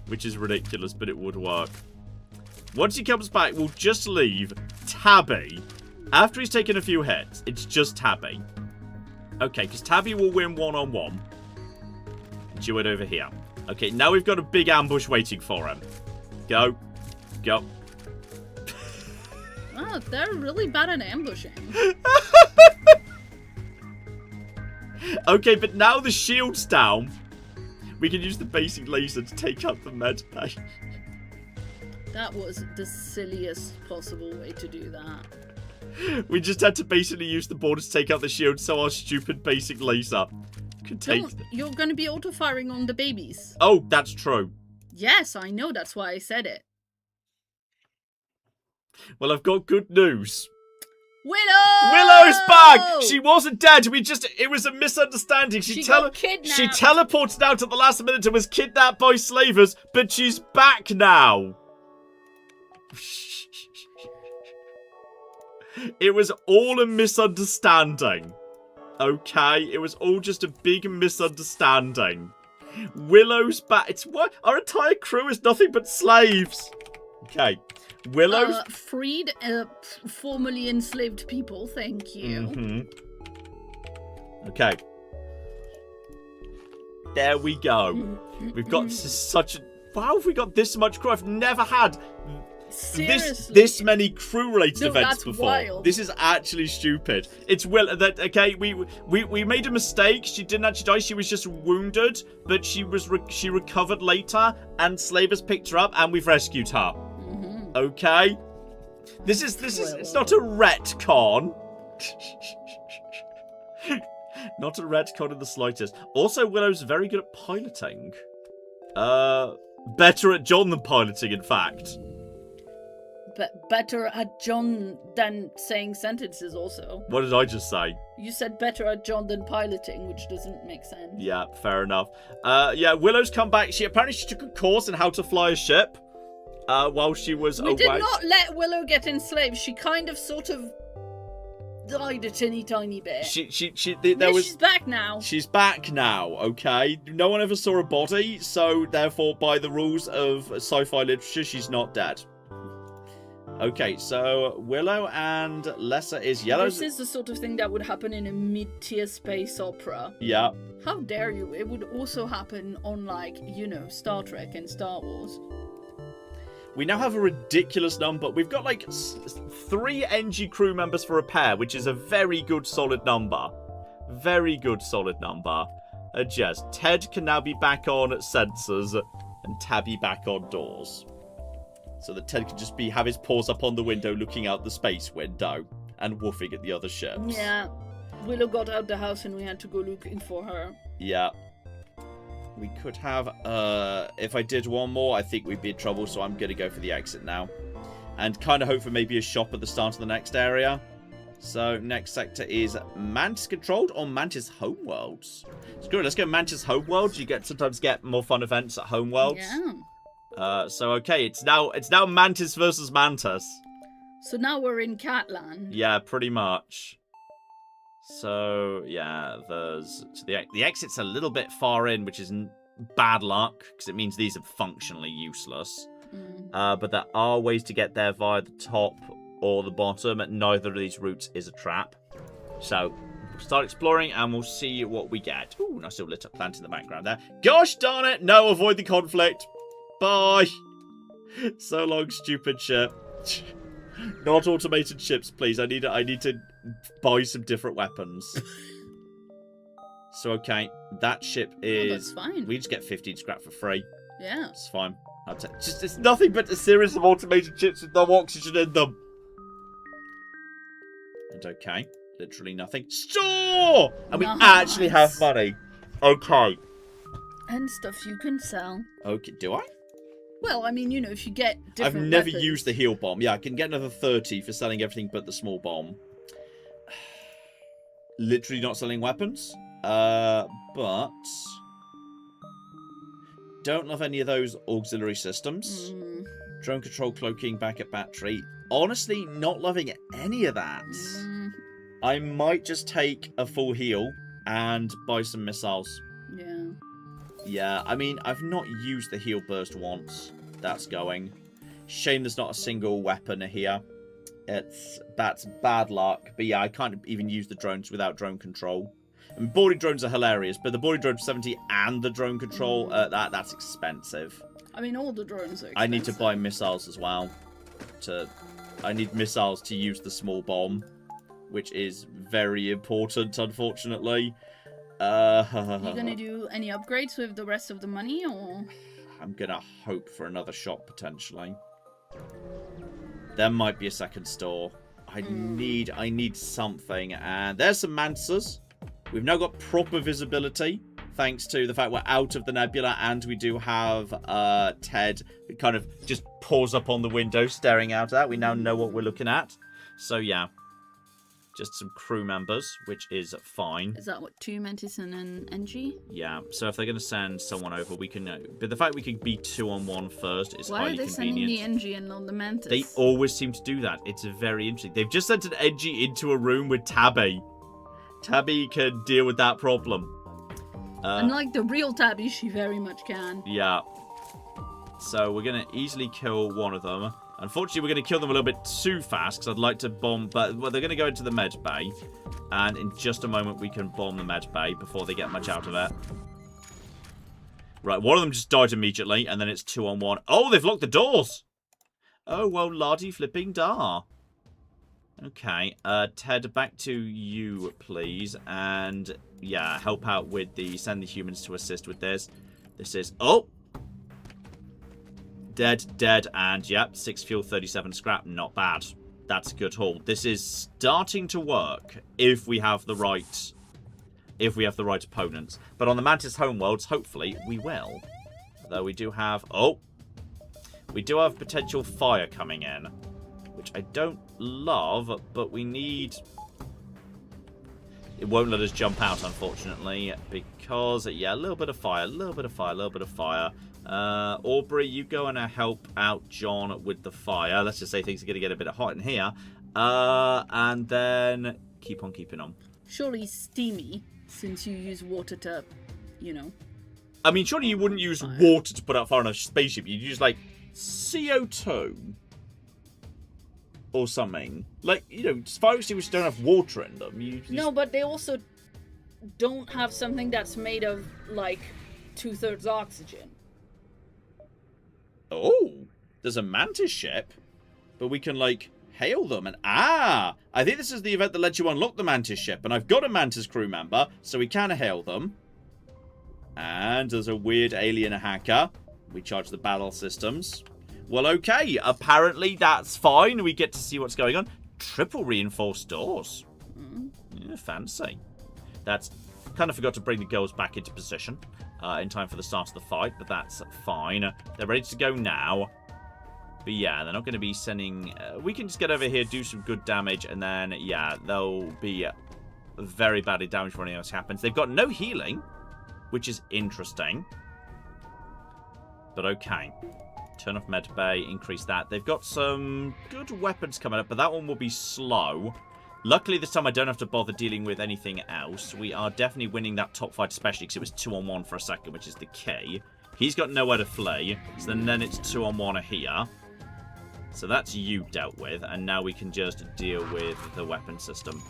which is ridiculous, but it would work. Once he comes back, we'll just leave Tabby. After he's taken a few hits, it's just Tabby. Okay, because Tabby will win one-on-one. Do it over here. Okay, now we've got a big ambush waiting for him. Go. Go. Oh, they're really bad at ambushing. Okay, but now the shield's down, we can use the basic laser to take out the med bay. That was the silliest possible way to do that. We just had to basically use the border to take out the shield so our stupid basic laser could take... You're going to be auto-firing on the babies. Oh, that's true. Yes, I know. That's why I said it. Well, I've got good news. Willow! Willow's back! She wasn't dead. It was a misunderstanding. She got kidnapped. She teleported out at the last minute and was kidnapped by slavers, but she's back now. It was all a misunderstanding. Okay? It was all just a big misunderstanding. Willow's back. It's what? Our entire crew is nothing but slaves. Okay. Willow's... freed formerly enslaved people, thank you. Mm-hmm. Okay. There we go. We've got such a... Wow, have we got this much crew? I've never had this many crew-related events before. Wild. This is actually stupid. It's okay, we made a mistake. She didn't actually die. She was just wounded, but she recovered later, and slavers picked her up, and we've rescued her. Okay? This is it's not a retcon. Not a retcon in the slightest. Also, Willow's very good at piloting. Better at John than piloting, in fact. But better at John than saying sentences also. What did I just say? You said better at John than piloting, which doesn't make sense. Yeah, fair enough. Yeah, Willow's come back. Apparently she took a course in how to fly a ship. While she was away. We did not let Willow get enslaved. She kind of sort of died a teeny tiny bit. She's back now. She's back now, okay? No one ever saw a body, so therefore by the rules of sci-fi literature, she's not dead. Okay, so Willow and Lesser is yellow. This is the sort of thing that would happen in a mid-tier space opera. Yeah. How dare you? It would also happen on, like, you know, Star Trek and Star Wars. We now have a ridiculous number. We've got like 3 NG crew members for a pair, which is a very good solid number. Very good solid number. Yes, Ted can now be back on sensors and Tabby back on doors. So that Ted can just have his paws up on the window looking out the space window and woofing at the other ships. Yeah. Willow got out the house and we had to go looking for her. Yeah. We could have, if I did one more, I think we'd be in trouble, so I'm going to go for the exit now. And kind of hope for maybe a shop at the start of the next area. So, next sector is Mantis-controlled or Mantis Homeworlds? Screw it, let's go Mantis Homeworlds. You sometimes get more fun events at Homeworlds. Yeah. So, okay, it's now Mantis versus Mantis. So now we're in Catland. Yeah, pretty much. So, yeah, the exit's a little bit far in, which is bad luck, because it means these are functionally useless. But there are ways to get there via the top or the bottom. Neither of these routes is a trap. So, we'll start exploring and we'll see what we get. Ooh, nice little lit up plant in the background there. Gosh darn it! No, avoid the conflict. Bye! So long, stupid ship. Not automated ships, please. I need to buy some different weapons. So, okay, that ship is... Oh, that's fine. We just get 15 scrap for free. Yeah. It's fine. It's nothing but a series of automated ships with no oxygen in them. And okay, literally nothing. Store! And we actually have money. Okay. And stuff you can sell. Okay, do I? Well, I mean, you know, if you get different I've never weapons. used the heal bomb. Yeah, I can get another 30 for selling everything but the small bomb. Literally not selling weapons. But... don't love any of those auxiliary systems. Drone control, cloaking, backup battery. Honestly, not loving any of that. I might just take a full heal and buy some missiles. Yeah. Yeah, I mean, I've not used the heal burst once. That's going. Shame there's not a single weapon here. That's bad luck. But yeah, I can't even use the drones without drone control. And boarding drones are hilarious, but the boarding drone 70 and the drone control, that's expensive. I mean, all the drones are expensive. I need to buy missiles as well. I need missiles to use the small bomb, which is very important, unfortunately. Are you gonna do any upgrades with the rest of the money, or...? I'm gonna hope for another shop, potentially. There might be a second store. I need something, and there's some Mantisas. We've now got proper visibility, thanks to the fact we're out of the nebula, and we do have Ted, who kind of just paws up on the window, staring out at that. We now know what we're looking at. So, yeah. Just some crew members, which is fine. Is that what, 2 Mantis and an NG? Yeah, so if they're going to send someone over, we can... but the fact we can be 2-on-1 first is Why highly are they convenient. sending the NG and not the Mantis? They always seem to do that. It's very interesting. They've just sent an NG into a room with Tabby. Tabby can deal with that problem. Unlike the real Tabby, she very much can. Yeah. So we're going to easily kill one of them. Unfortunately, we're going to kill them a little bit too fast because I'd like to bomb... But they're going to go into the med bay. And in just a moment, we can bomb the med bay before they get much out of it. Right, one of them just died immediately, and then it's 2-on-1. Oh, they've locked the doors! Oh, well, lardy flipping dar. Okay, Ted, back to you, please. And, yeah, help out with the... Send the humans to assist with this. This is... Oh! Dead, and, yep, 6 fuel, 37 scrap. Not bad. That's a good haul. This is starting to work if we have the right... opponents. But on the Mantis Homeworlds, hopefully, we will. Though we do have... Oh! We do have potential fire coming in. Which I don't love, but we need... It won't let us jump out, unfortunately, because, yeah, a little bit of fire, a little bit of fire. Aubrey, you go and help out John with the fire. Let's just say things are going to get a bit hot in here. And then keep on keeping on. Surely steamy, since you use water to, you know... I mean, surely you wouldn't use water to put out fire on a spaceship. You'd use, like, CO2 or something. Like, you know, fire extinguishers don't have water in them. No, but they also don't have something that's made of, like, 2/3 oxygen. Oh, there's a Mantis ship, but we can, like, hail them. And, I think this is the event that lets you unlock the Mantis ship, and I've got a Mantis crew member, so we can hail them. And there's a weird alien hacker. We charge the battle systems. Well, okay. Apparently, that's fine. We get to see what's going on. Triple reinforced doors. Yeah, fancy. That's... Kind of forgot to bring the girls back into position in time for the start of the fight, but that's fine. They're ready to go now. But yeah, they're not going to be sending... we can just get over here, do some good damage, and then, yeah, they'll be very badly damaged when anything else happens. They've got no healing, which is interesting. But okay. Turn off med bay, increase that. They've got some good weapons coming up, but that one will be slow. Luckily, this time I don't have to bother dealing with anything else. We are definitely winning that top fight, especially because it was 2-on-1 for a second, which is the key. He's got nowhere to flee, so then it's 2-on-1 here. So that's you dealt with, and now we can just deal with the weapon system.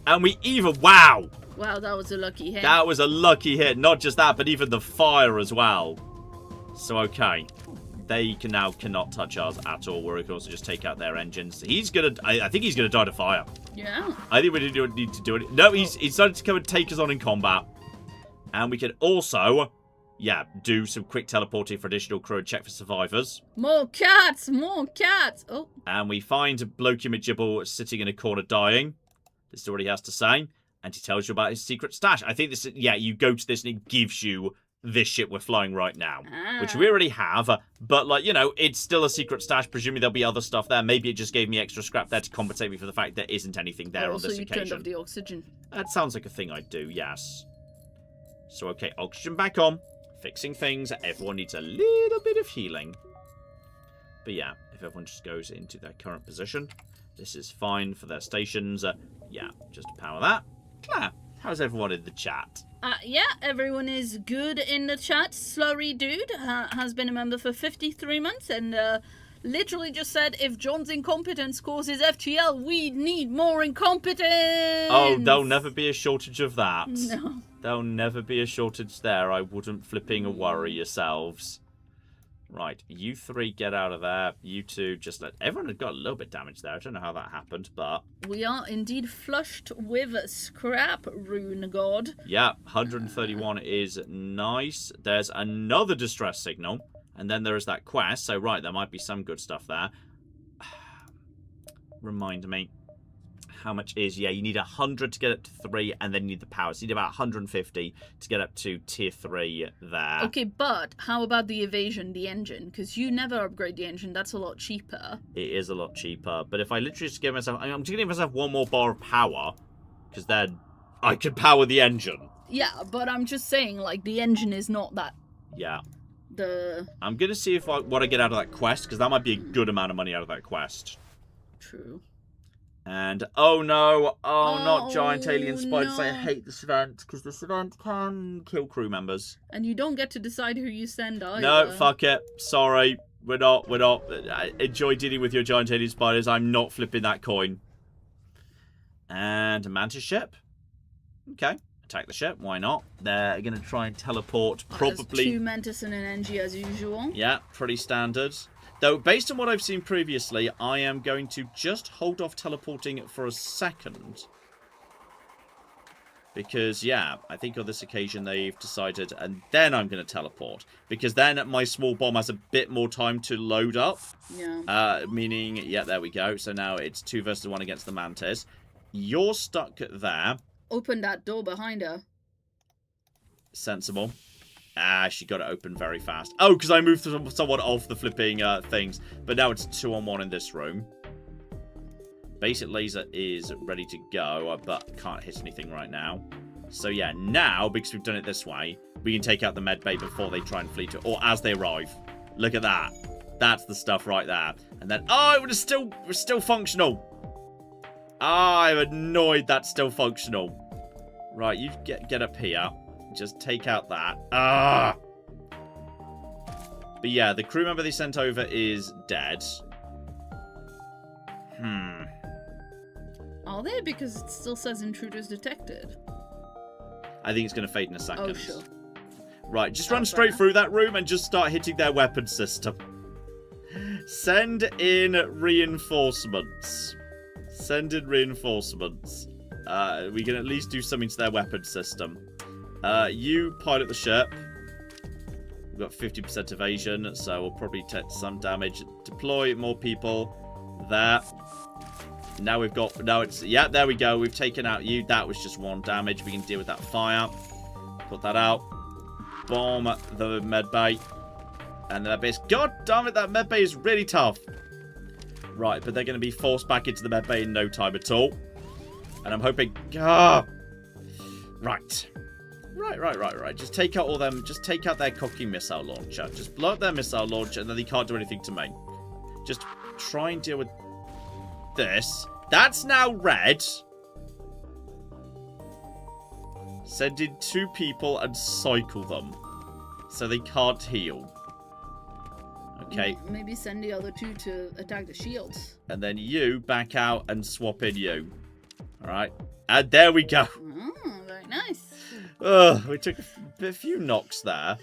And we even... Wow! Wow, that was a lucky hit. That was a lucky hit. Not just that, but even the fire as well. So, okay. They cannot touch us at all. We can also just take out their engines. He's gonna... I think he's gonna die to fire. Yeah. I think we don't need to do it. No, he's decided to come and take us on in combat. And we can also... Yeah, do some quick teleporting for additional crew and check for survivors. More cats! More cats! Oh. And we find Blokey McGibble sitting in a corner dying. This is what he has to say. And he tells you about his secret stash. I think this is... Yeah, you go to this and it gives you this ship we're flying right now. Which we already have. But, like, you know, it's still a secret stash. Presumably there'll be other stuff there. Maybe it just gave me extra scrap there to compensate me for the fact there isn't anything there on this occasion. Also, you turned off the oxygen. That sounds like a thing I'd do, yes. So, okay, oxygen back on. Fixing things. Everyone needs a little bit of healing. But yeah, if everyone just goes into their current position, this is fine for their stations. Yeah, just power that. Claire, how's everyone in the chat? Yeah, everyone is good in the chat. Slurry Dude has been a member for 53 months and literally just said, if John's incompetence causes FTL, we need more incompetence! Oh, there'll never be a shortage of that. No. There'll never be a shortage there. I wouldn't flipping worry yourselves. Right, you three get out of there. You two just let... Everyone had got a little bit damaged there. I don't know how that happened, but... We are indeed flushed with scrap, Rune God. Yeah, 131 is nice. There's another distress signal. And then there is that quest. So, right, there might be some good stuff there. Remind me. How much is... Yeah, you need 100 to get up to 3, and then you need the power. So you need about 150 to get up to tier 3 there. Okay, but how about the evasion, the engine? Because you never upgrade the engine. That's a lot cheaper. It is a lot cheaper. But if I literally just give myself... I'm just giving myself one more bar of power, because then I can power the engine. Yeah, but I'm just saying, like, the engine is not that... Yeah. I'm going to see if what I get out of that quest, because that might be a good amount of money out of that quest. True. And, oh no, not giant alien spiders. No. I hate this event, because this event can kill crew members. And you don't get to decide who you send either. No, fuck it. Sorry. We're not. I enjoy dealing with your giant alien spiders. I'm not flipping that coin. And a mantis ship. Okay. Attack the ship. Why not? They're going to try and teleport, probably. There's 2 mantis and an NG as usual. Yeah, pretty standard. Though, based on what I've seen previously, I am going to just hold off teleporting for a second. Because, yeah, I think on this occasion they've decided, and then I'm going to teleport. Because then my small bomb has a bit more time to load up. Yeah. Meaning, yeah, there we go. So now it's 2 versus 1 against the mantis. You're stuck there. Open that door behind her. Sensible. She got it open very fast. Oh, because I moved someone off the flipping things. But now it's 2-on-1 in this room. Basic laser is ready to go, but can't hit anything right now. So yeah, now, because we've done it this way, we can take out the med bay before they try and flee to... Or as they arrive. Look at that. That's the stuff right there. And then... Oh, it was still functional. I'm annoyed that's still functional. Right, you get up here. Just take out that. Ah! But yeah, the crew member they sent over is dead. Are they? Because it still says intruders detected. I think it's going to fade in a second. Oh, sure. Right, just run straight through that room and just start hitting their weapon system. Send in reinforcements. Send in reinforcements. We can at least do something to their weapon system. You pilot the ship. We've got 50% evasion, so we'll probably take some damage. Deploy more people. There. Now we've got... Now it's... Yeah, there we go. We've taken out you. That was just 1 damage. We can deal with that fire. Put that out. Bomb the medbay. And the medbay is... God damn it, that medbay is really tough. Right, but they're going to be forced back into the medbay in no time at all. And I'm hoping... Ah! Right. Right. Just take out all them. Just take out their cocky missile launcher. Just blow up their missile launcher, and then they can't do anything to me. Just try and deal with this. That's now red. Send in 2 people and cycle them, so they can't heal. Okay. Maybe send the other 2 to attack the shields. And then you back out and swap in you. All right. And there we go. Oh, very nice. We took a few knocks there.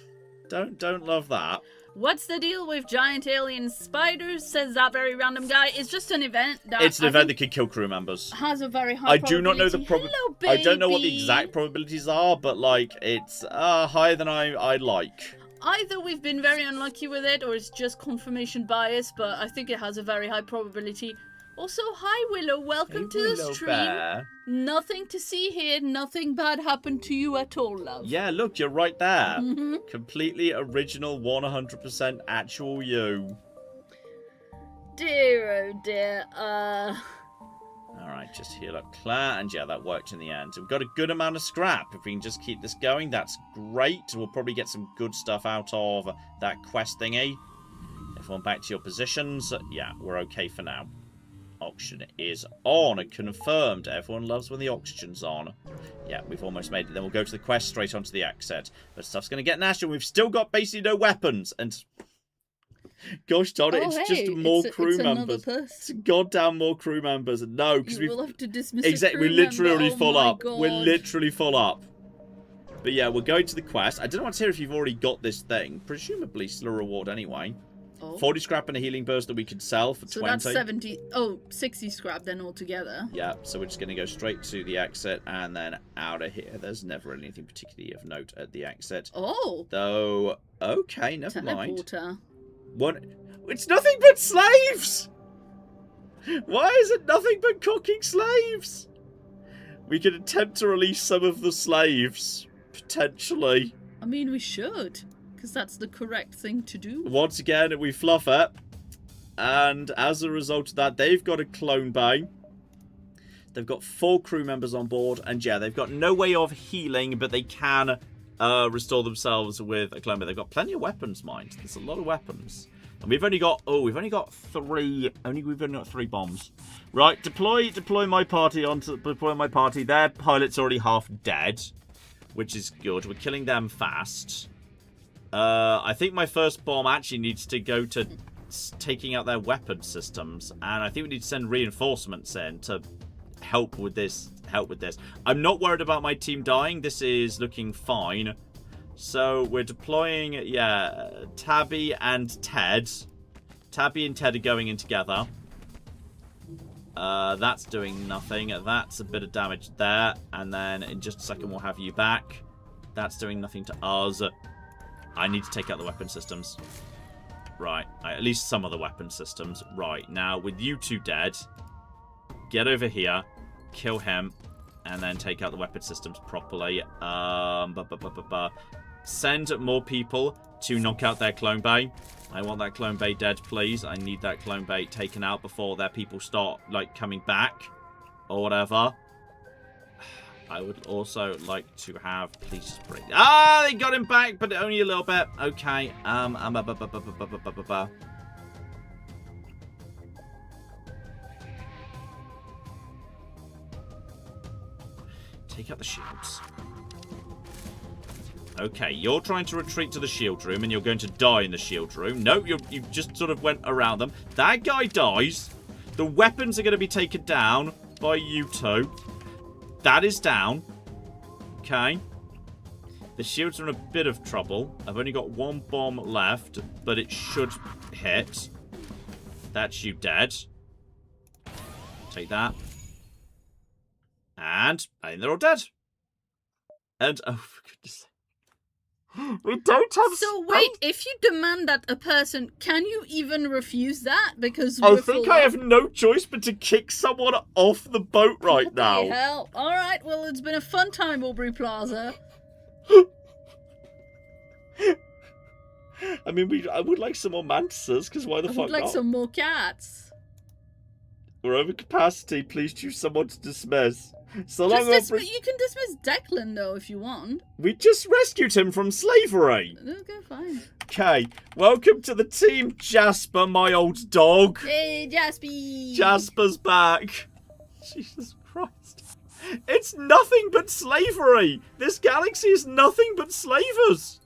Don't love that. What's the deal with giant alien spiders? Says that very random guy. It's just an event. It's an event that can kill crew members. Has a very high probability. I do not know the probability. I don't know what the exact probabilities are, but like it's higher than I like. Either we've been very unlucky with it, or it's just confirmation bias. But I think it has a very high probability. Also, hi Willow, welcome to the stream. Bear. Nothing to see here, nothing bad happened to you at all, love. Yeah, look, you're right there. Completely original, 100% actual you. Dear, oh dear, Alright, just heal up Claire, and yeah, that worked in the end. We've got a good amount of scrap. If we can just keep this going, that's great. We'll probably get some good stuff out of that quest thingy. Everyone back to your positions. Yeah, we're okay for now. Oxygen is on. Confirmed. Everyone loves when the oxygen's on. Yeah, we've almost made it. Then we'll go to the quest, straight onto the exit. But stuff's going to get nasty. We've still got basically no weapons. And gosh darn it, it's just more crew members. It's goddamn more crew members. No, because we'll have to dismiss exactly. We're literally full up. We're literally full up. But yeah, we're going to the quest. I don't want to hear if you've already got this thing. Presumably still a reward anyway. Oh. 40 scrap and a healing burst that we could sell for 20. So that's 60 scrap then altogether. Yeah, so we're just going to go straight to the exit and then out of here. There's never anything particularly of note at the exit. Oh. Though, okay, never mind. What? It's nothing but slaves! Why is it nothing but cooking slaves? We could attempt to release some of the slaves, potentially. I mean, we should. Because that's the correct thing to do. Once again, we fluff it. And as a result of that, they've got a clone bay. They've got 4 crew members on board. And yeah, they've got no way of healing, but they can restore themselves with a clone bay. They've got plenty of weapons, mind. There's a lot of weapons. And we've only got 3 bombs. Right, deploy my party Their pilot's already half dead, which is good. We're killing them fast. I think my first bomb actually needs to go to taking out their weapon systems, and I think we need to send reinforcements in to help with this. I'm not worried about my team dying. This is looking fine. So we're deploying, yeah, Tabby and Ted. Tabby and Ted are going in together. That's doing nothing. That's a bit of damage there, and then in just a second we'll have you back. That's doing nothing to us. I need to take out the weapon systems. Right. At least some of the weapon systems. Right. Now, with you 2 dead, get over here, kill him, and then take out the weapon systems properly. Send more people to knock out their clone bay. I want that clone bay dead, please. I need that clone bay taken out before their people start, like, coming back. Or whatever. I would also like to have police break. Ah, they got him back, but only a little bit. Okay. Take out the shields. Okay, you're trying to retreat to the shield room, and you're going to die in the shield room. No, you just sort of went around them. That guy dies. The weapons are going to be taken down by you 2. That is down. Okay. The shields are in a bit of trouble. I've only got 1 bomb left, but it should hit. That's you dead. Take that. And I think they're all dead. And, oh, for goodness sake. We don't have... So wait, if you demand that a person, can you even refuse that? Because I we're think full I of- have no choice but to kick someone off the boat right now. Bloody hell. Alright, well, it's been a fun time, Aubrey Plaza. I mean, I would like some more mantises, because why the I fuck would like not? some more cats. We're over capacity. Please choose someone to dismiss. So long, Just Aubrey. you can dismiss Declan, though, if you want. We just rescued him from slavery. Okay, fine. Okay, welcome to the team, Jasper, my old dog. Hey, Jaspy! Jasper's back. Jesus Christ. It's nothing but slavery. This galaxy is nothing but slavers.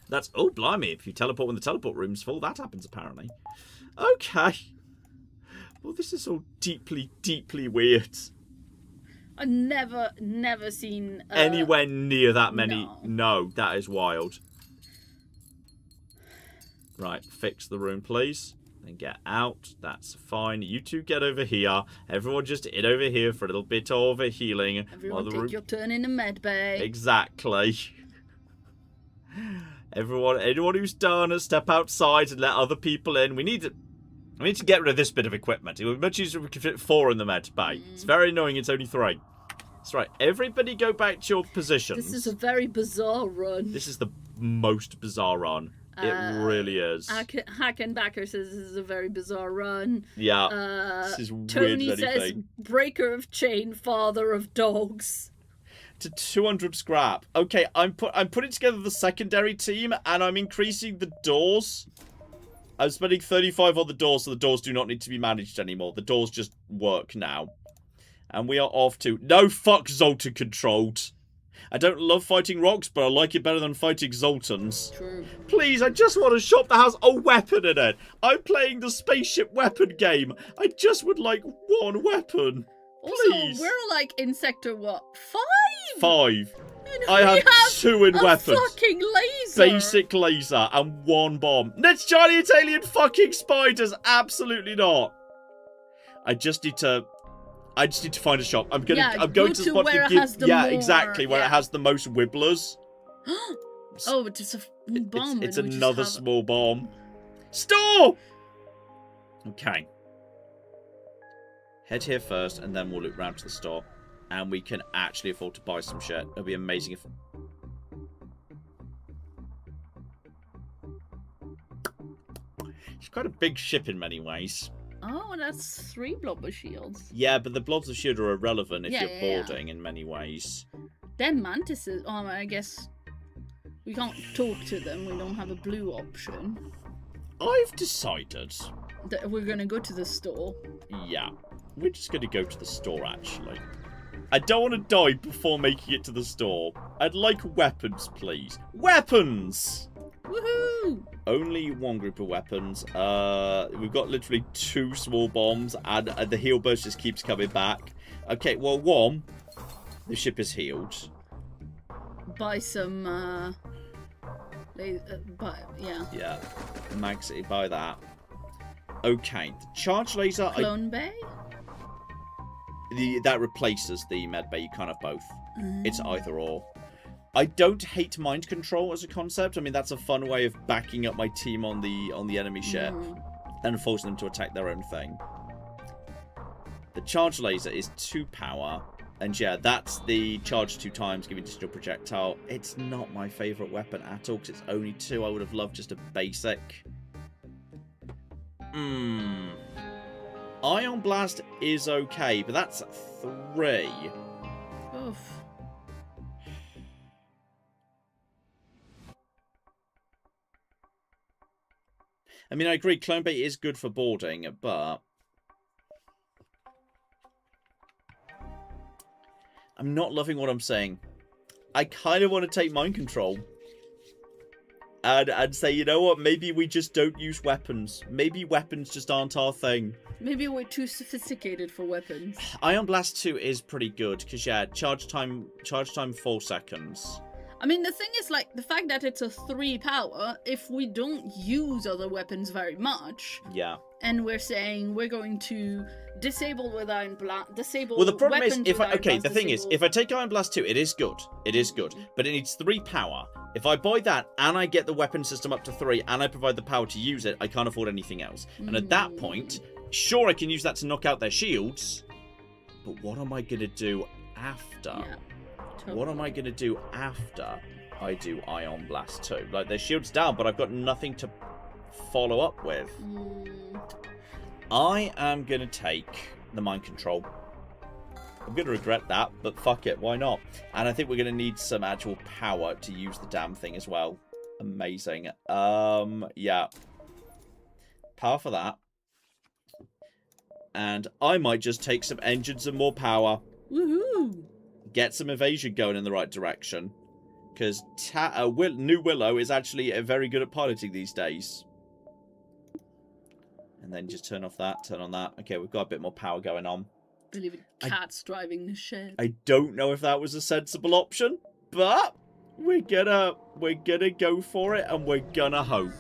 That's... Oh, blimey. If you teleport when the teleport room's full, that happens, apparently. Okay. Well, this is all deeply, deeply weird. I've never seen... Anywhere near that many... No. No, that is wild. Right, fix the room, please. Then get out. That's fine. You two get over here. Everyone just in over here for a little bit of a healing. Everyone take your turn in the med bay. Exactly. Anyone who's done, step outside and let other people in. We need to get rid of this bit of equipment. It would be much easier if we could fit 4 in the med bay. It's very annoying. It's only 3. That's right. Everybody go back to your positions. This is a very bizarre run. This is the most bizarre run. It really is. Hackenbacker says this is a very bizarre run. Yeah. This is weird. Tony says, breaker of chain, father of dogs. To 200 scrap. Okay, I'm putting together the secondary team, and I'm increasing the doors. I'm spending 35 on the doors, so the doors do not need to be managed anymore. The doors just work now. And we are off to... No, fuck Zoltan controlled. I don't love fighting rocks, but I like it better than fighting Zoltans. True. Please, I just want a shop that has a weapon in it. I'm playing the spaceship weapon game. I just would like 1 weapon. Please. Also, we're like in sector what? 5? 5. And I we have 2 in a weapons. fucking laser. Basic laser and 1 bomb. That's giant alien fucking spiders. Absolutely not. I just need to find a shop. I'm going go to the to spot where to it give... has the Yeah, more, exactly. Where yeah. it has the most wibblers. Oh, it's just a bomb. It's and we just another have- small bomb. Store! Okay. Head here first, and then we'll loop round to the store. And we can actually afford to buy some shit. It'll be amazing if... It's quite a big ship in many ways. Oh, that's 3 blobber shields. Yeah, but the blobs of shield are irrelevant if Yeah, you're yeah. boarding in many ways. Then mantises. Oh, I guess we can't talk to them. We don't have a blue option. I've decided... That we're gonna go to the store. Yeah. We're just going to go to the store, actually. I don't want to die before making it to the store. I'd like weapons, please. Weapons! Woohoo! Only 1 group of weapons. We've got literally 2 small bombs, and the heal burst just keeps coming back. Okay, well, 1, the ship is healed. Buy some. Yeah. Yeah, max it by that. Okay, the charge laser. Clone Bay. That replaces the med bay. You can't have both. It's either or. I don't hate mind control as a concept. I mean, that's a fun way of backing up my team on the enemy ship and forcing them to attack their own thing. The charge laser is 2 power, and yeah, that's the charge 2 times, giving additional projectile. It's not my favourite weapon at all because it's only 2. I would have loved just a basic. Ion Blast is okay, but that's 3. Oof. I mean, I agree, Clone Bait is good for boarding, but... I'm not loving what I'm saying. I kind of want to take mind control. And say, you know what, maybe we just don't use weapons. Maybe weapons just aren't our thing. Maybe we're too sophisticated for weapons. Ion Blast 2 is pretty good, because yeah, charge time 4 seconds. I mean, the thing is, like, the fact that it's a 3 power, if we don't use other weapons very much, Yeah. and we're saying we're going to disable with Iron Blast, disable. Well, the problem is, weapons if with I Iron okay, Blast, the thing is, disable- if I take Iron Blast 2, it is good, but it needs 3 power. If I buy that and I get the weapon system up to 3 and I provide the power to use it, I can't afford anything else. And at that point, sure, I can use that to knock out their shields, but what am I gonna do after? Yeah, totally. What am I gonna do after I do Ion Blast 2? Like, their shield's down, but I've got nothing to follow up with. I am gonna take the mind control. I'm gonna regret that, but fuck it, why not? And I think we're gonna need some actual power to use the damn thing as well. Amazing. Yeah. Power for that. And I might just take some engines and more power. Woohoo! Get some evasion going in the right direction. Because New Willow is actually very good at piloting these days. And then just turn off that, turn on that. Okay, we've got a bit more power going on. Believe it, cats driving the ship. I don't know if that was a sensible option, but we're gonna go for it and we're gonna hope.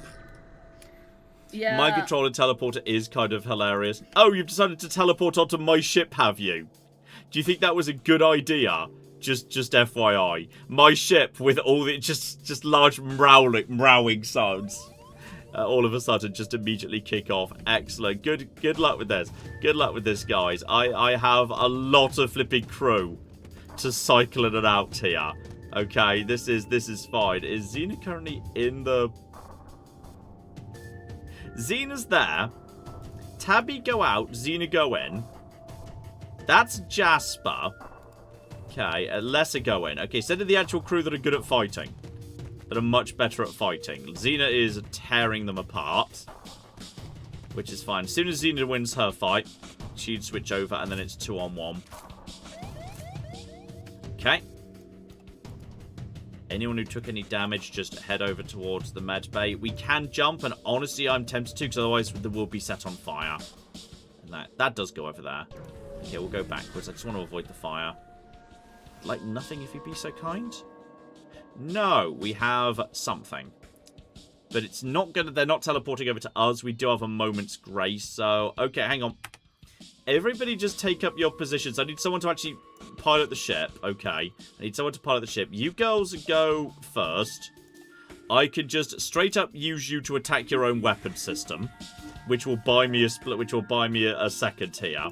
Yeah. Mind control and teleporter is kind of hilarious. Oh, you've decided to teleport onto my ship, have you? Do you think that was a good idea? Just FYI. My ship with all the just large mrowing sounds. All of a sudden just immediately kick off. Excellent. Good luck with this. Good luck with this, guys. I have a lot of flipping crew to cycle in and out here. Okay, this is fine. Is Xena currently in the... Xena's there. Tabby go out, Xena go in. That's Jasper. Okay, Lesser go in. Okay, send in the actual crew that are good at fighting. That are much better at fighting. Xena is tearing them apart. Which is fine. As soon as Xena wins her fight, she'd switch over and then it's 2-on-1. Okay. Anyone who took any damage, just head over towards the med bay. We can jump, and honestly, I'm tempted to, because otherwise they will be set on fire. And that does go over there. Okay, we'll go backwards. I just want to avoid the fire. Like nothing, if you'd be so kind. No, we have something. But it's not gonna... They're not teleporting over to us. We do have a moment's grace. So, okay, hang on. Everybody just take up your positions. I need someone to actually pilot the ship. Okay. I need someone to pilot the ship. You girls go first. I could just straight up use you to attack your own weapon system. Which will buy me a split. Which will buy me a second here.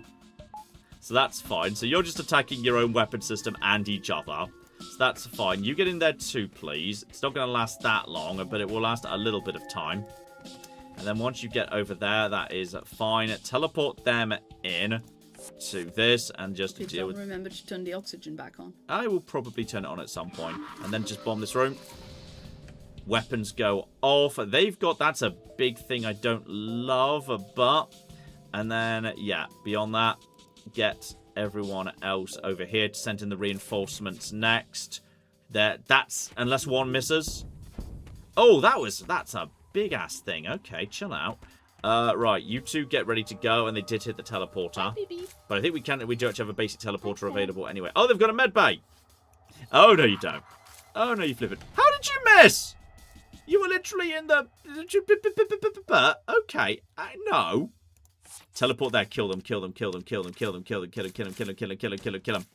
So that's fine. So you're just attacking your own weapon system and each other. So that's fine. You get in there too, please. It's not going to last that long, but it will last a little bit of time. And then once you get over there, that is fine. Teleport them in to this and just deal with... Remember to turn the oxygen back on. I will probably turn it on at some point. And then just bomb this room. Weapons go off. They've got... That's a big thing I don't love, but... And then, yeah, beyond that, get everyone else over here to send in the reinforcements next. That's... Unless one misses. Oh, that's a big-ass thing. Okay, chill out. Right, you two get ready to go, and they did hit the teleporter. But I think we do actually have a basic teleporter available anyway. Oh, they've got a med bay! Oh, no, you don't. Oh, no, you flip it. How did you miss? You were literally in the... Okay, no. Teleport there, kill them, kill them, kill them, kill them, kill them, kill them, kill them, kill them, kill them, kill them, kill them, kill them, kill them.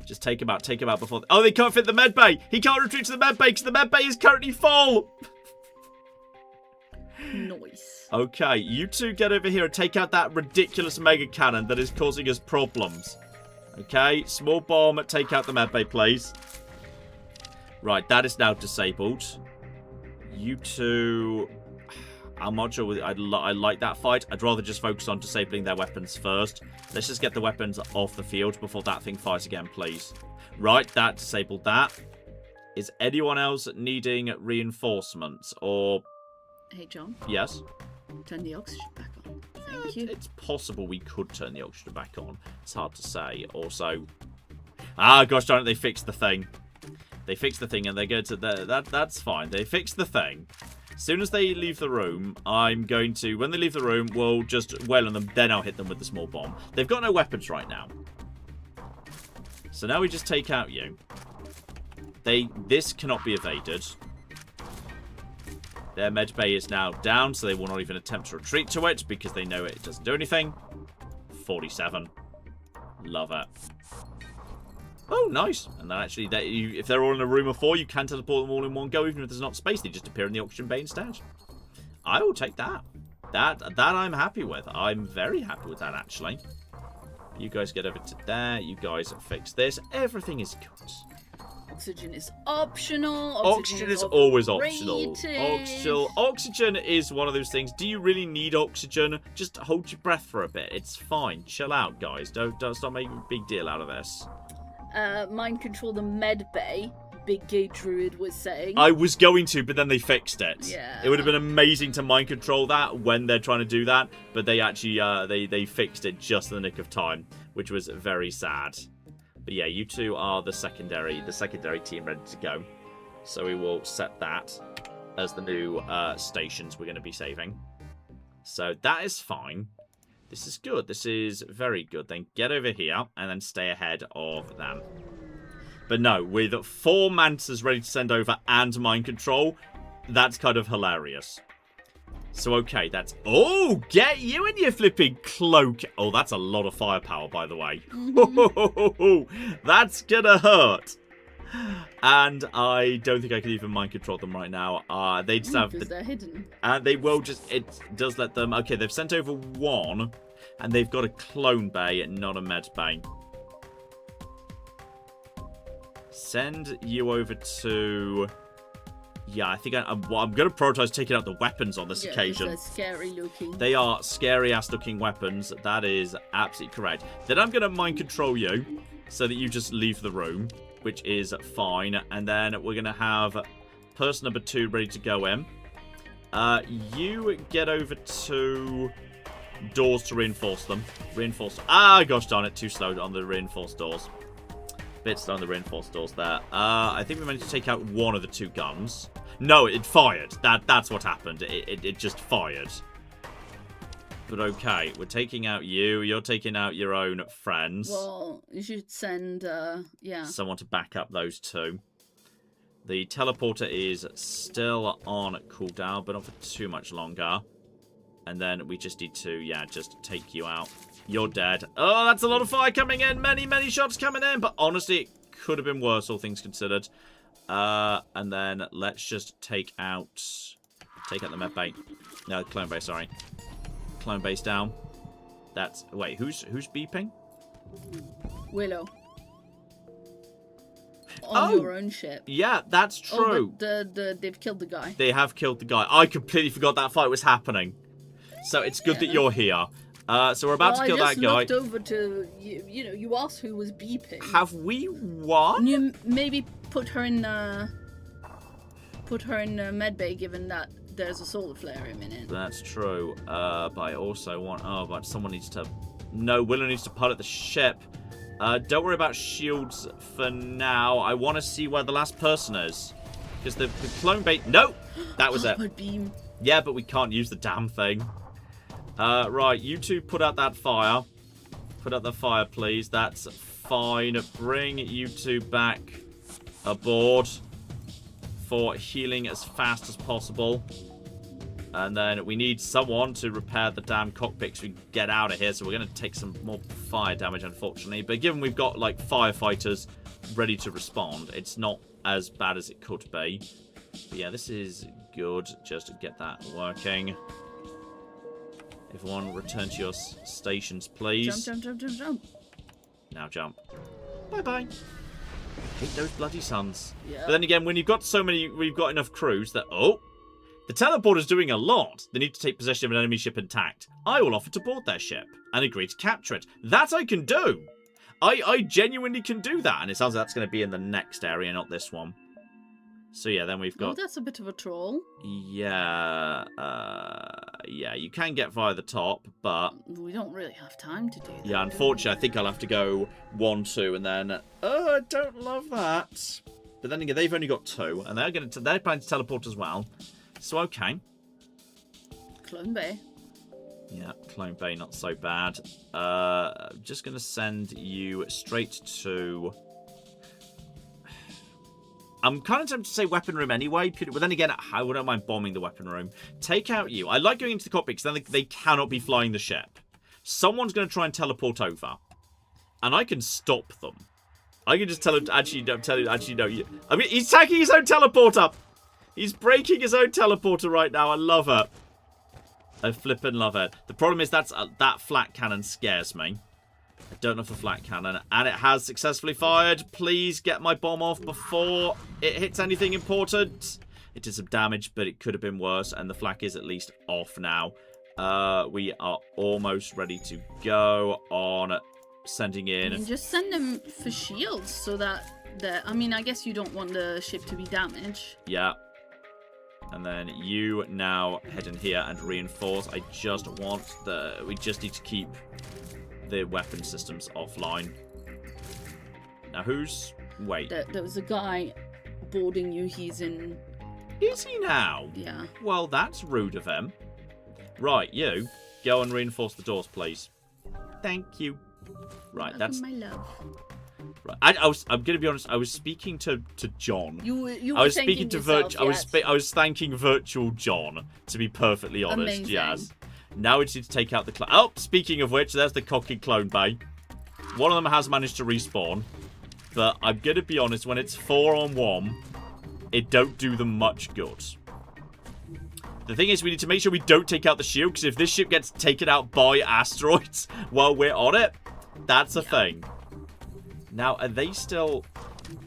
Just take him out before... Oh, they can't fit the med bay! He can't retreat to the med bay because the med bay is currently full! Nice. Okay, you two get over here and take out that ridiculous mega cannon that is causing us problems. Okay, small bomb, take out the med bay, please. Right, that is now disabled. You two... I'm not sure I like that fight. I'd rather just focus on disabling their weapons first. Let's just get the weapons off the field before that thing fires again, please. Right, that disabled that. Is anyone else needing reinforcements? Or... Hey, John. Yes? Turn the oxygen back on. Thank you. It's possible we could turn the oxygen back on. It's hard to say. Also... Ah, gosh darn it, they fixed the thing. They fixed the thing and they go to the... That's fine. They fixed the thing. As soon as they leave the room, I'm going to... When they leave the room, we'll just wail on them. Then I'll hit them with the small bomb. They've got no weapons right now. So now we just take out you. This cannot be evaded. Their med bay is now down, so they will not even attempt to retreat to it because they know it doesn't do anything. 47. Love it. Oh, nice. And then actually, if they're all in a room of 4, you can teleport them all in one go, even if there's not space. They just appear in the oxygen bay instead. I will take that. That I'm happy with. I'm very happy with that, actually. You guys get over to there. You guys fix this. Everything is good. Oxygen is optional. Oxygen is always optional. overrated. Oxygen is one of those things. Do you really need oxygen? Just hold your breath for a bit. It's fine. Chill out, guys. Don't start making a big deal out of this. Mind control the med bay. Big gay druid was saying. I was going to, but then they fixed it. Yeah. It would have been amazing to mind control that when they're trying to do that, but they actually they fixed it just in the nick of time, which was very sad. But yeah, you two are the secondary team ready to go. So we will set that as the new stations we're going to be saving. So that is fine. This is good. This is very good. Then get over here and then stay ahead of them. But no, with 4 Mantas ready to send over and mind control, that's kind of hilarious. So, okay, that's... Oh, get you in your flipping cloak. Oh, that's a lot of firepower, by the way. That's gonna hurt. And I don't think I can even mind control them right now. They just have... Because they're hidden. And they will just... It does let them... Okay, they've sent over 1. And they've got a clone bay, not a med bay. Send you over to... Yeah, I think I'm going to prioritize taking out the weapons on this occasion. They're scary looking. They are scary-ass looking weapons. That is absolutely correct. Then I'm going to mind control you so that you just leave the room, which is fine. And then we're going to have person number 2 ready to go in. You get over to doors to reinforce them. Reinforce. Ah, gosh darn it. Too slow on the reinforced doors. Bit slow on the reinforced doors there. I think we managed to take out 1 of the 2 guns. No, it fired. That's what happened. It just fired. But okay, we're taking out you. You're taking out your own friends. Well, you should send, someone to back up those 2. The teleporter is still on cooldown, but not for too much longer. And then we just need to, just take you out. You're dead. Oh, that's a lot of fire coming in. Many, many shots coming in. But honestly, it could have been worse, all things considered. And then let's just take out the med bay. No, clone base, sorry. Clone base down. That's... Wait, who's beeping? Willow. On your own ship. Yeah, that's true. Oh, but they've killed the guy. They have killed the guy. I completely forgot that fight was happening. So it's good that you're here. So we're about to kill that guy. I just looked over to, you asked who was beeping. Have we won? You maybe put her in medbay, given that there's a solar flare imminent. That's true. But I also want... Oh, but someone needs to... No, Willow needs to pilot the ship. Don't worry about shields for now. I want to see where the last person is. Because the clone bait... No! That was it. Beam. Yeah, but we can't use the damn thing. Right, you two put out that fire. Put out the fire, please. That's fine. Bring you two back aboard for healing as fast as possible. And then we need someone to repair the damn cockpit so we can get out of here. So we're going to take some more fire damage, unfortunately. But given we've got, like, firefighters ready to respond, it's not as bad as it could be. But yeah, this is good. Just to get that working. Everyone, return to your stations, please. Jump, jump, jump, jump, jump. Now jump. Bye-bye. Hate those bloody suns. Yeah. But then again, when you've got so many, we've got enough crews that... Oh! The teleporter's doing a lot. They need to take possession of an enemy ship intact. I will offer to board their ship and agree to capture it. That I can do. I genuinely can do that. And it sounds like that's going to be in the next area, not this one. So yeah, then we've got... Oh, that's a bit of a troll. Yeah, yeah, you can get via the top, but... We don't really have time to do that. Yeah, unfortunately, I think I'll have to go 1, 2, and then... Oh, I don't love that. But then again, they've only got 2, and they're planning to teleport as well. So, okay. Clone Bay. Yeah, Clone Bay, not so bad. Just going to send you straight to... I'm kind of tempted to say weapon room anyway, but then again, I wouldn't mind bombing the weapon room. Take out you. I like going into the cockpit because then they cannot be flying the ship. Someone's going to try and teleport over. And I can stop them. I can just tell him, actually, no. I mean, he's tagging his own teleporter. He's breaking his own teleporter right now. I love it. I flippin' love it. The problem is that flat cannon scares me. I don't know if the flat cannon, and it has successfully fired. Please get my bomb off before it hits anything important. It did some damage, but it could have been worse, and the flak is at least off now. We are almost ready to go on sending in. And just send them for shields so that I mean, I guess you don't want the ship to be damaged. Yeah. And then you now head in here and reinforce. I just want we just need to keep the weapon systems offline. Now wait. There was a guy boarding you. He's in... Is he now? Yeah. Well, that's rude of him. Right, you. Go and reinforce the doors, please. Thank you. Right, that's... my love. Right. I'm going to be honest. I was speaking to John. You I was speaking to yourself, I was thanking virtual John, to be perfectly honest. Amazing. Yes. Now we need to take out the clone. Oh, speaking of which, there's the cocky clone bay. One of them has managed to respawn. But I'm going to be honest, when it's 4-on-1, it don't do them much good. The thing is, we need to make sure we don't take out the shield, because if this ship gets taken out by asteroids while we're on it, that's a thing. Now, are they still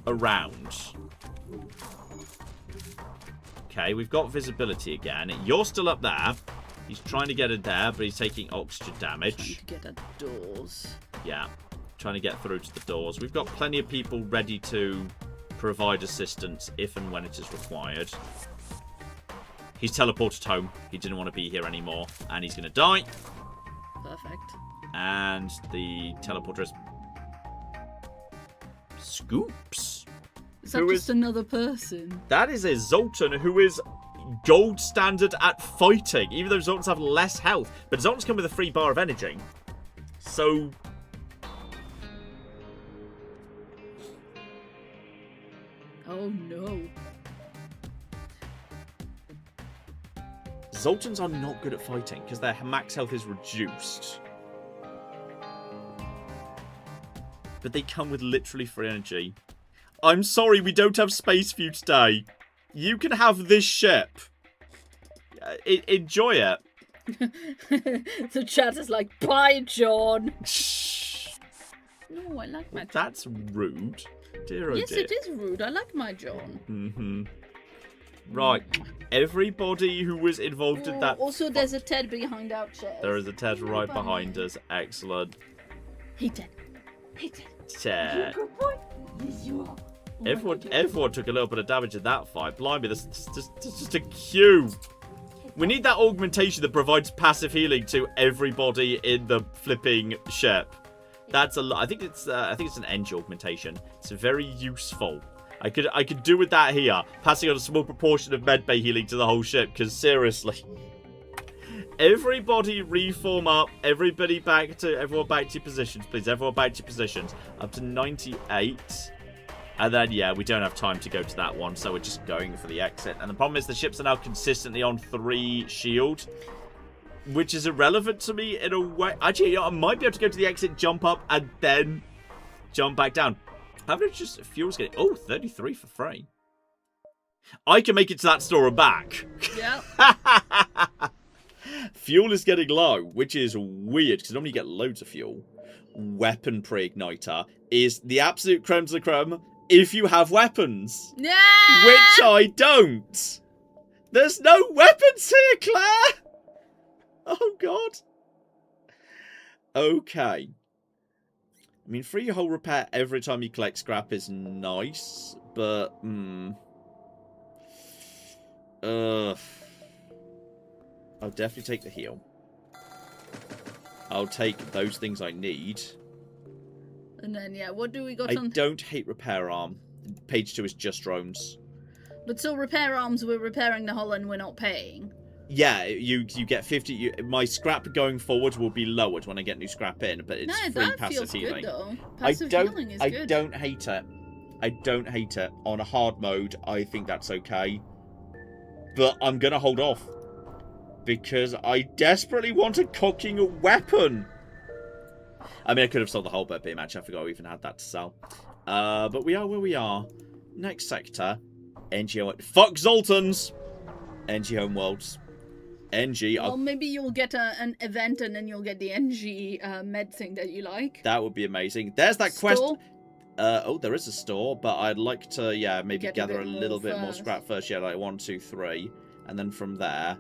around? Okay, we've got visibility again. You're still up there. He's trying to get it there, but he's taking oxygen damage. Trying to get at doors. Yeah, trying to get through to the doors. We've got plenty of people ready to provide assistance if and when it is required. He's teleported home. He didn't want to be here anymore, and he's going to die. Perfect. And the teleporter is... Scoops. Is that just another person? That is a Zoltan who is gold standard at fighting, even though Zoltans have less health. But Zoltans come with a free bar of energy. So... Oh no. Zoltans are not good at fighting because their max health is reduced. But they come with literally free energy. I'm sorry, we don't have space for you today. You can have this ship. Enjoy it. The chat is like, bye, John. Shh. No, I like my John. That's rude. Dear oh yes, dear. it is rude. I like my John. Mm-hmm. Right. Everybody who was involved in that... Also, there's a Ted behind our chairs. There is a Ted right behind us. Excellent. Hey, Ted. Hey, Ted. Ted. Good boy. Yes, you are. Everyone took a little bit of damage in that fight. Blimey, there's just a queue. We need that augmentation that provides passive healing to everybody in the flipping ship. That's a lot. I think it's an Eng augmentation. It's very useful. I could do with that here, passing on a small proportion of medbay healing to the whole ship. Because seriously, everybody reform up. Everyone back to your positions, please. Everyone back to your positions. Up to 98. And then, yeah, we don't have time to go to that one, so we're just going for the exit. And the problem is the ships are now consistently on 3 shield, which is irrelevant to me in a way. Actually, I might be able to go to the exit, jump up, and then jump back down. How about just fuel's getting... Oh, 33 for free. I can make it to that store and back. Yeah. Fuel is getting low, which is weird, because normally you get loads of fuel. Weapon pre-igniter is the absolute creme de la creme if you have weapons. Yeah. Which I don't. There's no weapons here, Claire. Oh, God. Okay. I mean, free hull repair every time you collect scrap is nice, but... I'll definitely take the heal. I'll take those things I need. And then, yeah, what do we got on... I don't hate repair arm. Page 2 is just drones. But so repair arms, we're repairing the hull and we're not paying. Yeah, you get 50... my scrap going forward will be lowered when I get new scrap in, but it's free passive healing. Good, though. Passive healing is good. I don't hate it. I don't hate it. On a hard mode, I think that's okay. But I'm going to hold off. Because I desperately want a cocking weapon. I mean, I could have sold the whole birthday match. I forgot we even had that to sell. But we are where we are. Next sector. NG... Fuck Zoltans! NG Homeworlds. NG... Well, maybe you'll get an event and then you'll get the NG med thing that you like. That would be amazing. There's that quest... Store? Oh, there is a store, but I'd like to, yeah, maybe gather a little bit more first. scrap first. Yeah, like 1, 2, 3. And then from there,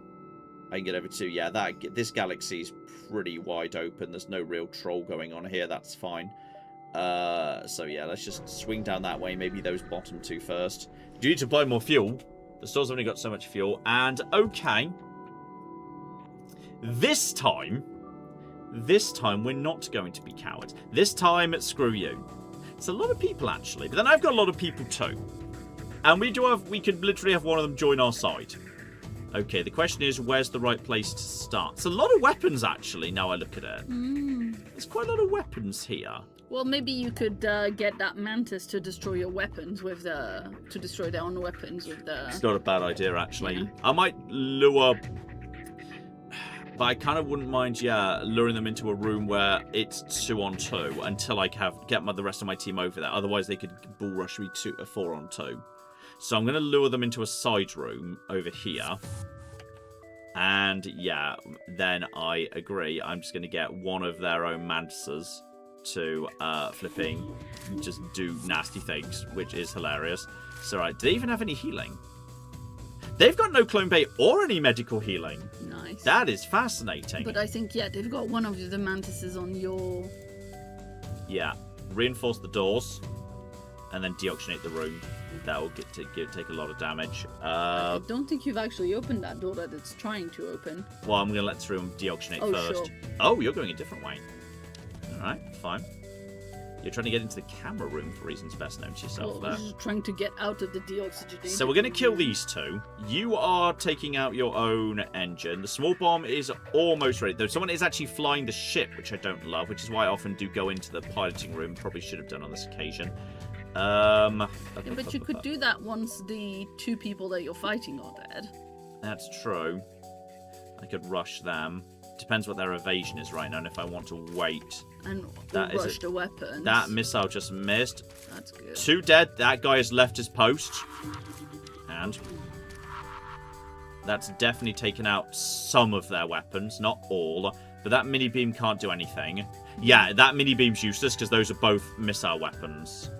I can get over to, yeah, this galaxy's pretty wide open. There's no real troll going on here. That's fine. So, yeah, let's just swing down that way. Maybe those bottom 2 first. Do you need to buy more fuel? The store's only got so much fuel. And, okay. This time, we're not going to be cowards. This time, screw you. It's a lot of people, actually. But then I've got a lot of people, too. And we could literally have one of them join our side. Okay, the question is, where's the right place to start? It's a lot of weapons, actually, now I look at it. There's quite a lot of weapons here. Well, maybe you could get that mantis to destroy your weapons with the... to destroy their own weapons with the... It's not a bad idea, actually. Yeah. I might lure... But I kind of wouldn't mind, yeah, luring them into a room where it's 2-on-2 until I get the rest of my team over there. Otherwise, they could bull rush me to a 4-on-2. So I'm going to lure them into a side room over here. And, yeah, then I agree. I'm just going to get one of their own mantises to flipping just do nasty things, which is hilarious. So, right, do they even have any healing? They've got no clone bait or any medical healing. Nice. That is fascinating. But I think, yeah, they've got one of the mantises on your... Yeah. Reinforce the doors. And then deoxygenate the room. That will take a lot of damage. I don't think you've actually opened that door that it's trying to open. Well, I'm going to let the room deoxygenate first. Sure. Oh, you're going a different way. Alright, fine. You're trying to get into the camera room for reasons best known to yourself there. Just trying to get out of the deoxygenated. So we're going to kill these 2. You are taking out your own engine. The small bomb is almost ready. Though someone is actually flying the ship, which I don't love, which is why I often do go into the piloting room. Probably should have done on this occasion. Yeah, but you could do that once the 2 people that you're fighting are dead. That's true. I could rush them. Depends what their evasion is right now, and if I want to wait. And that rush the weapons. That missile just missed. That's good. 2 dead. That guy has left his post. And that's definitely taken out some of their weapons, not all. But that mini beam can't do anything. Yeah, that mini beam's useless because those are both missile weapons.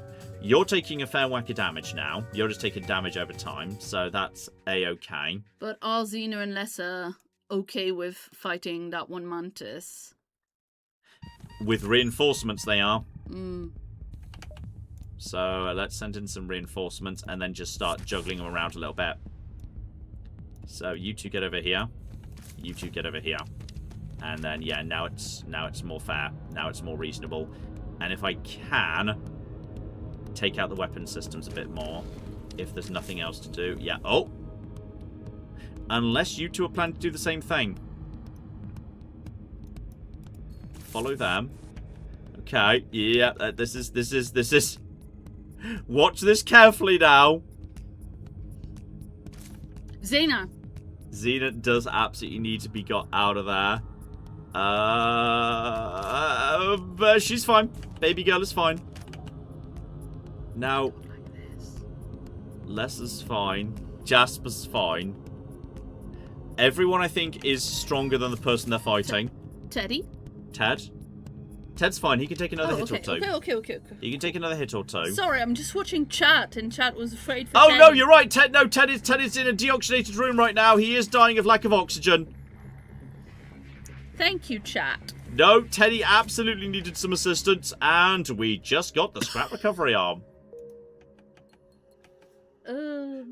You're taking a fair whack of damage now. You're just taking damage over time, so that's a-okay. But are Xena and Lesser okay with fighting that one mantis? With reinforcements, they are. Mm. So let's send in some reinforcements and then just start juggling them around a little bit. So you 2 get over here. You 2 get over here. And then, yeah, now it's more fair. Now it's more reasonable. And if I can... take out the weapon systems a bit more. If there's nothing else to do. Yeah. Oh! Unless you 2 are planning to do the same thing. Follow them. Okay. Yeah. This is... Watch this carefully now. Xena does absolutely need to be got out of there. But she's fine. Baby girl is fine. Now, Lesser's fine. Jasper's fine. Everyone, I think, is stronger than the person they're fighting. Teddy? Ted? Ted's fine. He can take another hit or 2. Okay. He can take another hit or 2. Sorry, I'm just watching chat, and chat was afraid for Oh, Teddy. no, you're right. Ted is in a deoxygenated room right now. He is dying of lack of oxygen. Thank you, chat. No, Teddy absolutely needed some assistance, and we just got the scrap recovery arm.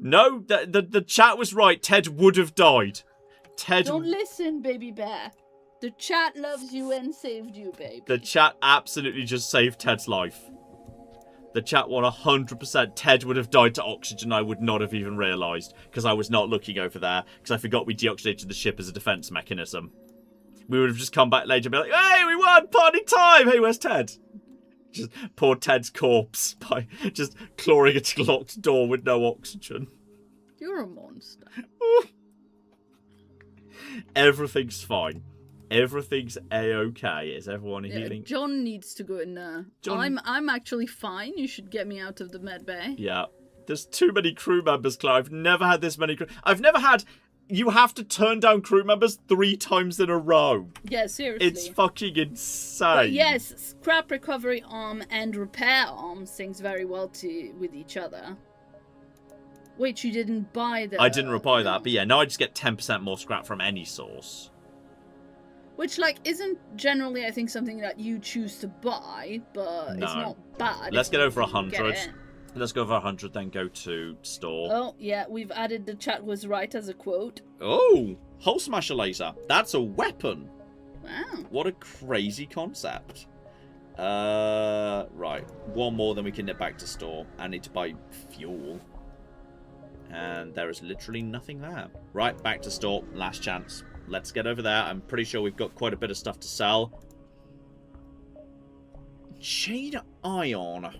No, the chat was right. Ted would have died. Don't listen, baby bear. The chat loves you and saved you, baby. The chat absolutely just saved Ted's life. The chat 100%. Ted would have died to oxygen. I would not have even realised because I was not looking over there because I forgot we deoxygenated the ship as a defence mechanism. We would have just come back later and be like, hey, we won! Party time! Hey, where's Ted? Just poor Ted's corpse by just clawing a locked door with no oxygen. You're a monster. Everything's fine. Everything's a-okay. Is everyone healing? John needs to go in there. I'm actually fine. You should get me out of the med bay. Yeah. There's too many crew members, Claire. I've never had this many crew. I've never had... You have to turn down crew members 3 times in a row. Yeah, seriously. It's fucking insane. But yes, scrap recovery arm and repair arm sings very well with each other. Wait, you didn't buy the... I didn't buy that, but yeah, now I just get 10% more scrap from any source. Which, like, isn't generally, I think, something that you choose to buy, but it's not bad. Let's get over 100. Let's go over 100, then go to store. Oh, yeah, we've added the chat was right as a quote. Oh, hole smasher laser. That's a weapon. Wow. What a crazy concept. Right. One more, then we can nip back to store. I need to buy fuel. And there is literally nothing there. Right, back to store. Last chance. Let's get over there. I'm pretty sure we've got quite a bit of stuff to sell. Chain ion.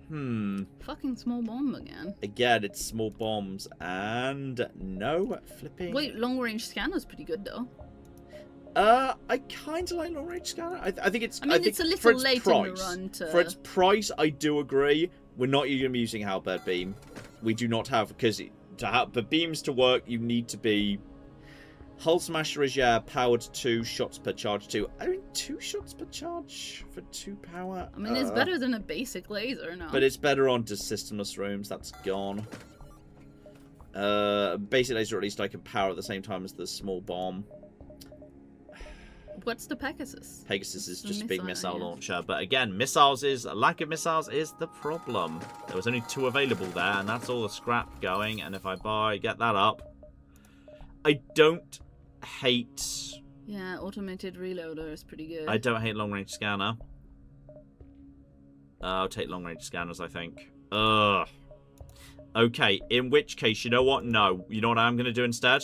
Fucking small bomb again. Again, it's small bombs and no flipping. Wait, long range scanner's pretty good though. I kind of like long range scanner. I think it's. I mean, it's a little late in the run to. For its price, I do agree. We're not going to be using halberd beam. We do not have, because to have the beams to work, you need to be. Hull smasher is powered 2 shots per charge 2. I mean 2 shots per charge for 2 power. I mean it's better than a basic laser now. But it's better on just systemless rooms. That's gone. Basic laser, at least I can power at the same time as the small bomb. What's the Pegasus? Pegasus is just a big missile launcher. But again, lack of missiles is the problem. There was only 2 available there, and that's all the scrap going. And if I get that up, I don't hate... Yeah, automated reloader is pretty good. I don't hate long-range scanner. I'll take long-range scanners, I think. Ugh. Okay, in which case, you know what? No. You know what I'm going to do instead?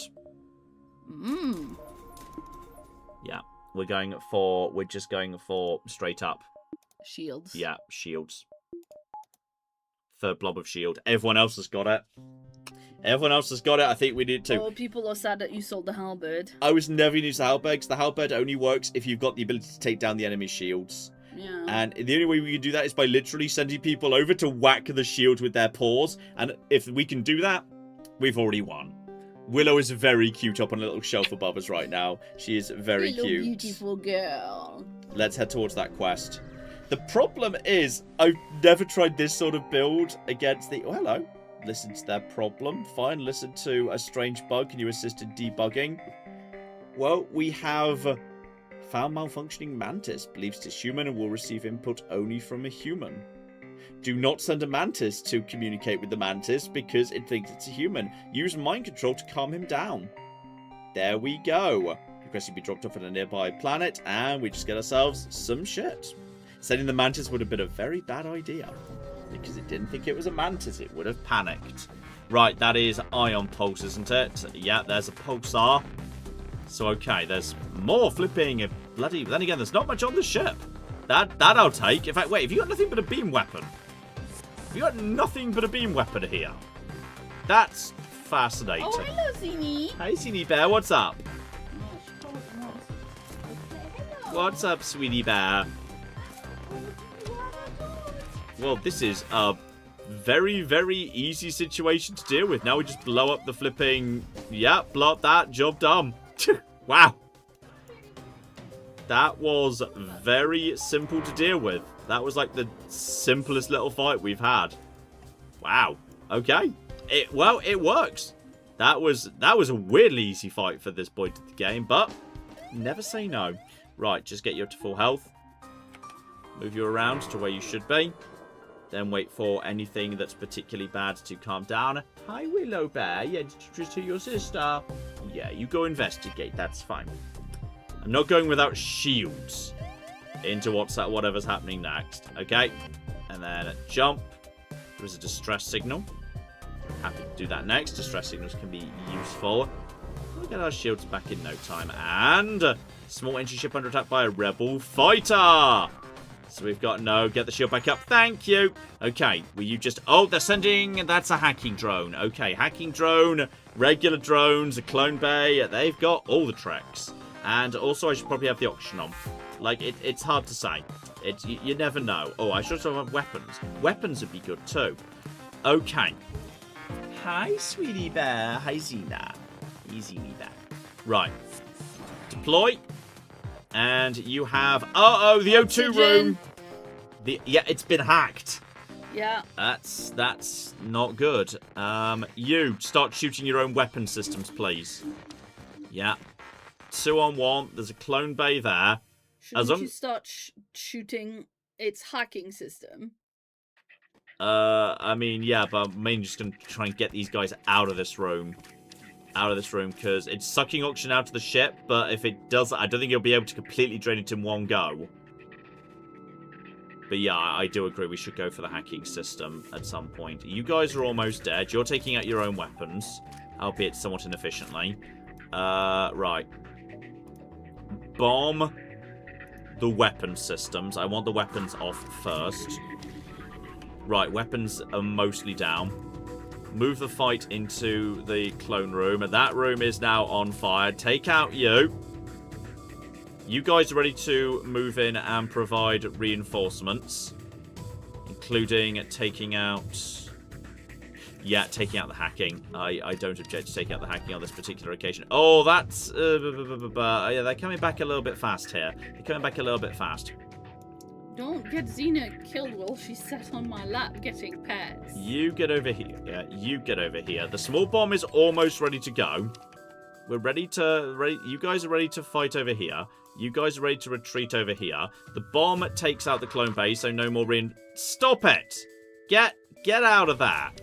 Yeah, we're just going for straight up. Shields. Yeah, shields. 3rd blob of shield. Everyone else has got it. Everyone else has got it. I think we need to. Oh, people are sad that you sold the halberd. I was never going to use the halberd because the halberd only works if you've got the ability to take down the enemy's shields. Yeah. And the only way we can do that is by literally sending people over to whack the shield with their paws. And if we can do that, we've already won. Willow is very cute up on a little shelf above us right now. She is very cute. Beautiful girl. Let's head towards that quest. The problem is, I've never tried this sort of build against the... Oh, hello. Listen to their problem. Fine. Listen to a strange bug. Can you assist in debugging? Well, we have found malfunctioning mantis. Believes it's human and will receive input only from a human. Do not send a mantis to communicate with the mantis because it thinks it's a human. Use mind control to calm him down. There we go. Request to be dropped off at a nearby planet and we just get ourselves some shit. Sending the mantis would have been a very bad idea. Because it didn't think it was a mantis, it would have panicked. Right, that is ion pulse, isn't it? Yeah, there's a pulsar. So, okay, there's more flipping bloody... Then again, there's not much on the ship. That I'll take. In fact, wait, have you got nothing but a beam weapon? Have you got nothing but a beam weapon here? That's fascinating. Oh, hello, Zini. Hey, Zini Bear, what's up? What's up, sweetie bear? Well, this is a very, very easy situation to deal with. Now we just blow up the flipping... Yeah, blow up that. Job done. Wow. That was very simple to deal with. That was like the simplest little fight we've had. Wow. Okay. It works. That was a weirdly easy fight for this point of the game, but never say no. Right, just get you up to full health. Move you around to where you should be. Then wait for anything that's particularly bad to calm down. Hi, Willow Bear. Yeah, did you just hear your sister? Yeah, you go investigate. That's fine. I'm not going without shields into whatever's happening next. Okay. And then jump. There is a distress signal. Happy to do that next. Distress signals can be useful. We'll get our shields back in no time. And small entry ship under attack by a rebel fighter. So we've got no. Get the shield back up. Thank you. Okay. Will you just... Oh, they're sending... That's a hacking drone. Okay. Hacking drone. Regular drones. A clone bay. They've got all the tricks. And also, I should probably have the auction on. Like, it's hard to say. You never know. Oh, I should also have weapons. Weapons would be good, too. Okay. Hi, sweetie bear. Hi, Xena. Easy me bear. Right. Deploy. And you have... Oh, the O2 room. Yeah, it's been hacked. Yeah. That's not good. You start shooting your own weapon systems, please. Yeah. 2-on-1. There's a clone bay there. Shouldn't you start shooting its hacking system? I mean, yeah, but I'm mainly just going to try and get these guys out of this room. Because it's sucking oxygen out of the ship, but if it does, I don't think you'll be able to completely drain it in one go. But yeah, I do agree we should go for the hacking system at some point. You guys are almost dead. You're taking out your own weapons, albeit somewhat inefficiently. Right. Bomb the weapon systems. I want the weapons off first. Right, weapons are mostly down. Move the fight into the clone room. And that room is now on fire. Take out you. You guys are ready to move in and provide reinforcements. Including taking out... Yeah, taking out the hacking. I don't object to taking out the hacking on this particular occasion. Oh, that's... yeah, they're coming back a little bit fast here. They're coming back a little bit fast. Don't get Xena killed while she's sat on my lap getting pets. You get over here. Yeah, you get over here. The small bomb is almost ready to go. We're ready to... You guys are ready to fight over here. You guys are ready to retreat over here. The bomb takes out the clone base, so no more Stop it! Get out of that.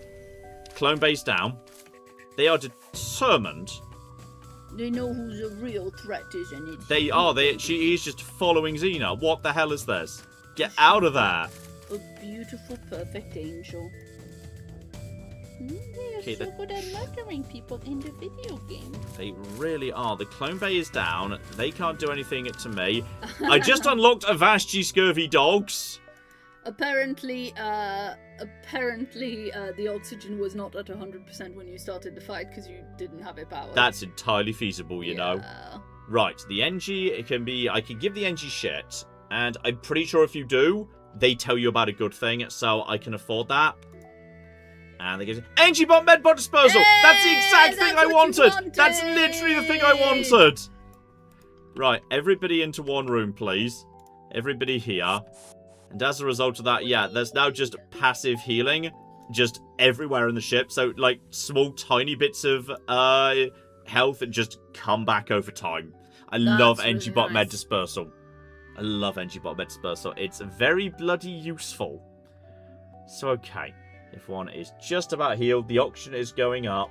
Clone base down. They are determined. They know who's a real threat, isn't it? They are. She's just following Xena. What the hell is this? Get out of there. A beautiful, perfect angel. They are so good at murdering people in the video game. They really are. The clone bay is down. They can't do anything to me. I just unlocked Avashji Scurvy Dogs. Apparently, the oxygen was not at 100% when you started the fight because you didn't have it powered. That's entirely feasible, you know. Right, the NG, I can give the NG shit, and I'm pretty sure if you do, they tell you about a good thing, so I can afford that. And they go, NG bot medbot disposal! Hey, that's the exact thing I wanted! That's literally the thing I wanted! Right, everybody into one room, please. Everybody here. And as a result of that, yeah, there's now just passive healing just everywhere in the ship. So, like, small, tiny bits of health that just come back over time. I love NG bot med dispersal. I love NG bot med dispersal. It's very bloody useful. So, okay. Everyone is just about healed. The auction is going up.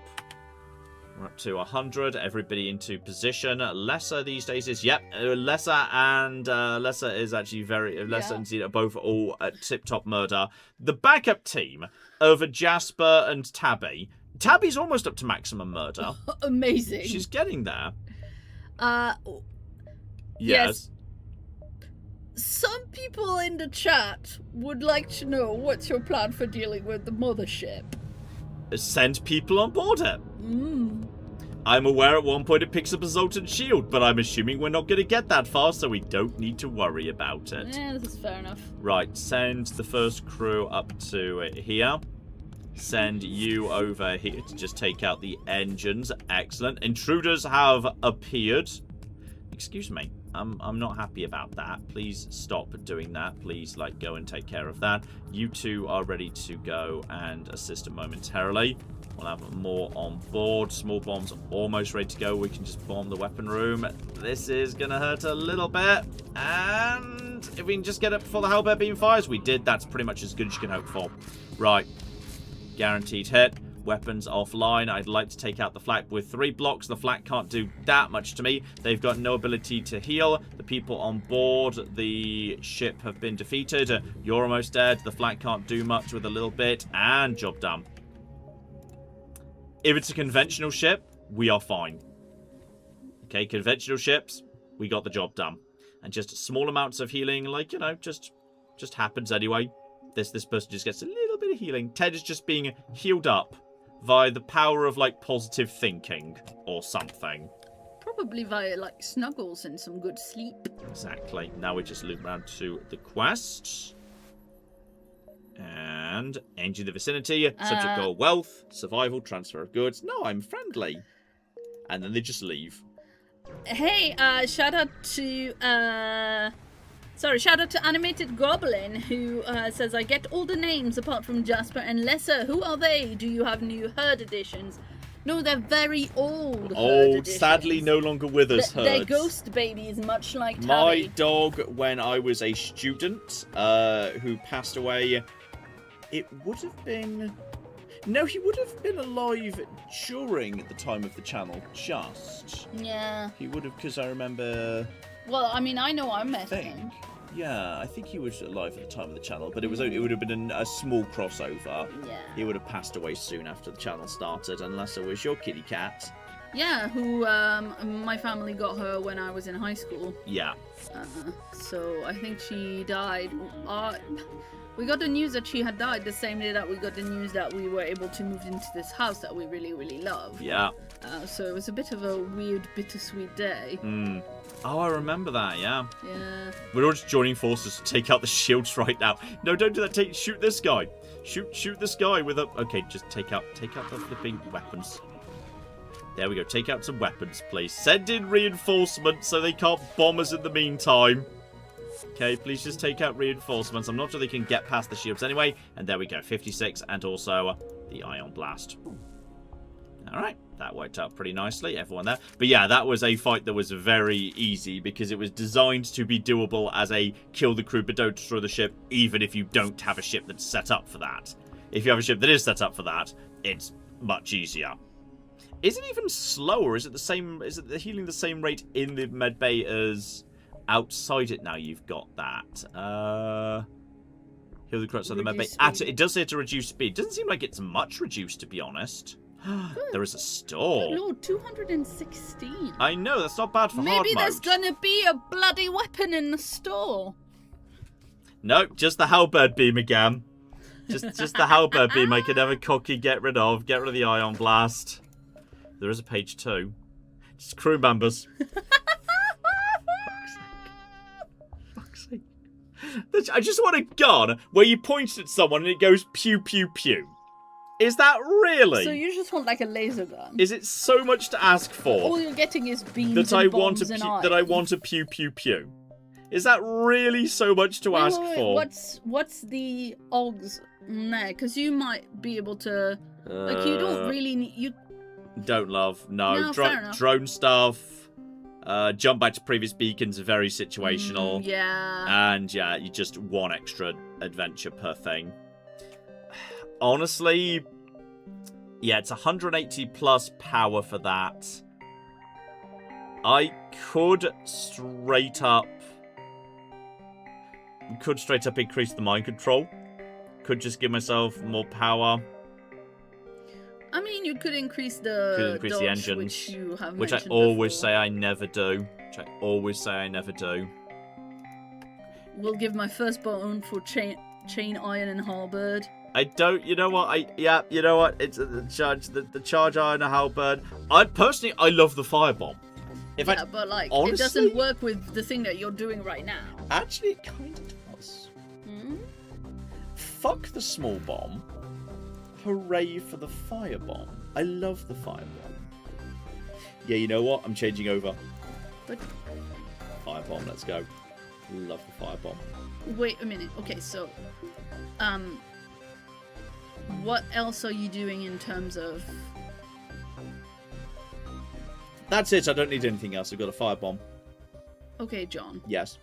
We're up to 100. Everybody into position. Lesser these days is... Yep. Lesser and Lesser is actually very... Lesser and Xena both all at tip-top murder. The backup team of Jasper and Tabby. Tabby's almost up to maximum murder. Amazing. She's getting there. Yes. Some people in the chat would like to know what's your plan for dealing with the mothership. Send people on board it. I'm aware at one point it picks up a Zoltan shield, but I'm assuming we're not going to get that far, so we don't need to worry about it. Yeah, this is fair enough. Right, send the first crew up to here. Send you over here to just take out the engines. Excellent. Intruders have appeared. Excuse me. I'm not happy about that. Please stop doing that. Please, like, go and take care of that. You two are ready to go and assist them momentarily. We'll have more on board. Small bombs almost ready to go. We can just bomb the weapon room. This is going to hurt a little bit. And if we can just get it before the Hellbear beam fires, we did. That's pretty much as good as you can hope for. Right. Guaranteed hit. Weapons offline. I'd like to take out the flak with 3 blocks. The flak can't do that much to me. They've got no ability to heal. The people on board the ship have been defeated. You're almost dead. The flak can't do much with a little bit. And job done. If it's a conventional ship, we are fine. Okay, conventional ships, we got the job done. And just small amounts of healing, like, you know, just Just happens anyway. This person just gets a little bit of healing. Ted is just being healed up via the power of, like, positive thinking or something. Probably via, like, snuggles and some good sleep. Exactly. Now we just loop around to the quests. And enter the vicinity. Subject goal: wealth, survival, transfer of goods. No, I'm friendly. And then they just leave. Hey, shout out to Animated Goblin, who says, I get all the names apart from Jasper and Lesser. Who are they? Do you have new herd editions? No, they're very old. Old, sadly no longer with us, herds. They're ghost babies, much like Tabby. My dog, when I was a student, who passed away, it would have been... No, he would have been alive during the time of the channel, just. Yeah. He would have, because I remember... Well, I mean, I know I met him. Yeah, I think he was alive at the time of the channel, but it would have been a small crossover. Yeah. He would have passed away soon after the channel started, unless it was your kitty cat. Yeah, who my family got her when I was in high school. Yeah. So I think she died. We got the news that she had died the same day that we got the news that we were able to move into this house that we really, really love. Yeah. So it was a bit of a weird, bittersweet day. Oh, I remember that, yeah. Yeah. We're all just joining forces to take out the shields right now. No, don't do that. Shoot this guy. Shoot this guy with a... Okay, just take out the flipping weapons. There we go. Take out some weapons, please. Send in reinforcements so they can't bomb us in the meantime. Okay, please just take out reinforcements. I'm not sure they can get past the shields anyway. And there we go. 56 and also the Ion Blast. Alright, that worked out pretty nicely, everyone there. But yeah, that was a fight that was very easy because it was designed to be doable as a kill the crew but don't destroy the ship, even if you don't have a ship that's set up for that. If you have a ship that is set up for that, it's much easier. Is it even slower? Is it the same? Is it the healing the same rate in the medbay as outside it now you've got that? Heal the crew outside the medbay. It does say to reduce speed. Doesn't seem like it's much reduced, to be honest. There is a store. Good Lord, 216. I know, that's not bad for hard mode. Maybe there's gonna be a bloody weapon in the store. Nope, just the halberd beam again. Just the halberd beam I can never cocky get rid of. Get rid of the Ion Blast. There is a page 2. Just crew members. Fuck's sake. I just want a gun where you point at someone and it goes pew pew pew. Is that really? So you just want like a laser gun? Is it so much to ask for? All you're getting is beams that and I bombs want and that I want a pew pew pew. Is that really so much to ask for? What's the odds there? Because you might be able to. Like you don't really need you. Don't love no fair enough. drone stuff. Jump back to previous beacons are very situational. Yeah. And yeah, you just one extra adventure per thing. Honestly, yeah, it's 180 plus power for that. I could straight up increase the mind control. Could just give myself more power. I mean, you could increase the the dodge, engines, which you have which I mentioned always before. say I never do. Will give my first bone for chain iron and halberd. I don't. You know what? You know what? It's the charge iron and halberd. I love the firebomb. But like, honestly, it doesn't work with the thing that you're doing right now. Actually, it kind of does. Fuck the small bomb. Hooray for the firebomb. I love the firebomb. Yeah, you know what? I'm changing over. But firebomb, let's go. Love the firebomb. Wait a minute. Okay, so what else are you doing in terms of... That's it. I don't need anything else. I've got a firebomb. Okay, John. Yes.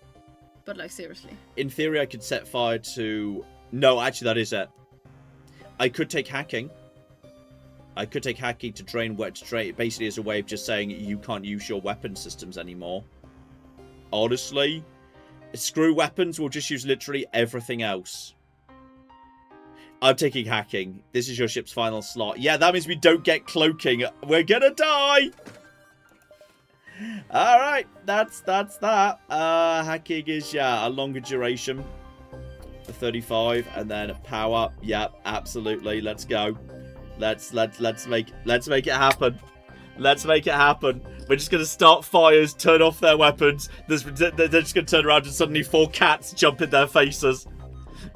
But like, seriously. In theory, I could set fire to... No, actually, that is it. I could take hacking. I could take hacking to drain wet to drain. Basically, as a way of just saying you can't use your weapon systems anymore. Honestly, screw weapons. We'll just use literally everything else. I'm taking hacking. This is your ship's final slot. Yeah, that means we don't get cloaking. We're gonna die. Alright, that's that. Hacking is, yeah, a longer duration. a 35, and then power. Yep, absolutely. Let's go. Let's make it happen. Let's make it happen. We're just gonna start fires, turn off their weapons. They're just gonna turn around and suddenly 4 cats jump in their faces.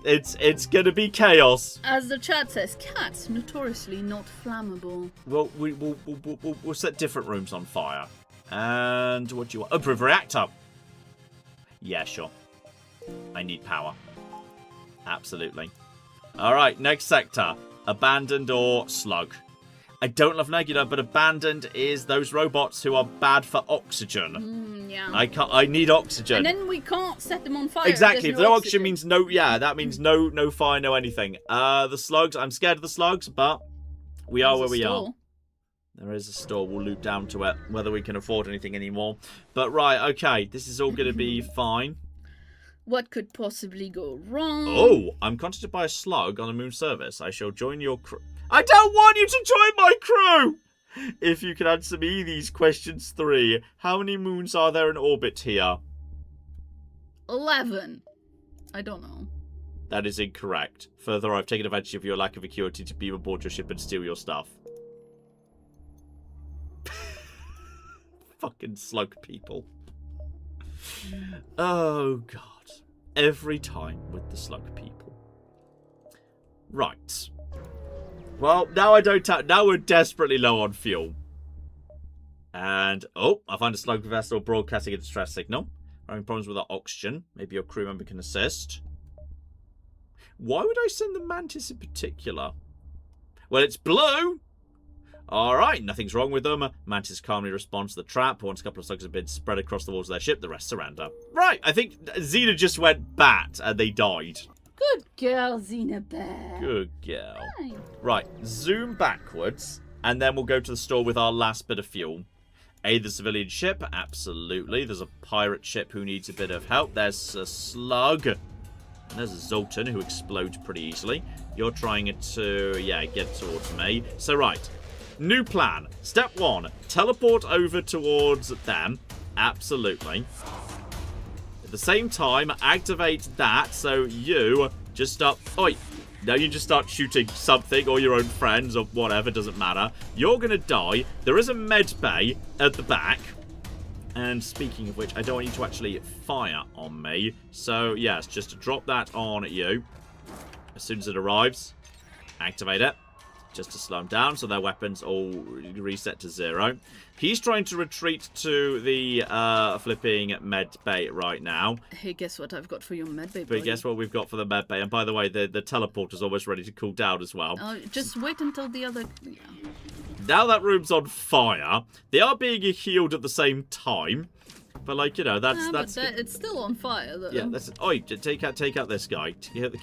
It's gonna be chaos. As the chat says, cats notoriously not flammable. Well, we'll set different rooms on fire. And what do you want? Oh, proof reactor. Yeah, sure. I need power. Absolutely. All right, next sector. Abandoned or slug. I don't love Nebula, but abandoned is those robots who are bad for oxygen. Yeah. I need oxygen. And then we can't set them on fire. Exactly. If no no oxygen means no, yeah, that means no fire, no anything. The slugs, I'm scared of the slugs, but we are where we are. There is a store. We'll loop down to it, whether we can afford anything anymore. But right, okay, this is all going to be fine. What could possibly go wrong? Oh, I'm contacted by a slug on a moon service. I shall join your crew. I don't want you to join my crew! If you can answer me these questions 3. How many moons are there in orbit here? 11. I don't know. That is incorrect. Further, I've taken advantage of your lack of acuity to beam aboard your ship and steal your stuff. Fucking slug people. Oh, God. Every time with the slug people. Right. Well, now I don't have... Now we're desperately low on fuel. And... Oh, I find a slug vessel broadcasting a distress signal. We're having problems with our oxygen. Maybe your crew member can assist. Why would I send the mantis in particular? Well, it's blue! Alright, nothing's wrong with them. Mantis calmly responds to the trap. Once a couple of slugs have been spread across the walls of their ship, the rest surrender. Right, I think Xena just went bat and they died. Good girl, Xena Bear. Good girl. Hi. Right, zoom backwards, and then we'll go to the store with our last bit of fuel. Aid the civilian ship? Absolutely. There's a pirate ship who needs a bit of help. There's a slug. And there's a Zoltan who explodes pretty easily. You're trying to, yeah, get towards me. So, right. New plan. Step 1. Teleport over towards them. Absolutely. At the same time, activate that so you just start... Oi! Now you just start shooting something or your own friends or whatever, doesn't matter. You're going to die. There is a med bay at the back. And speaking of which, I don't want you to actually fire on me. So, yes, just to drop that on you. As soon as it arrives, activate it. Just to slow them down, so their weapons all reset to 0. He's trying to retreat to the flipping med bay right now. Hey, guess what I've got for your med bay, But guess what we've got for the med bay? And by the way, the teleporter's almost ready to cool down as well. Oh, just wait until the other... Yeah. Now that room's on fire. They are being healed at the same time. But, like, you know, that's it's still on fire, though. Yeah, that's... Oi, take out this guy.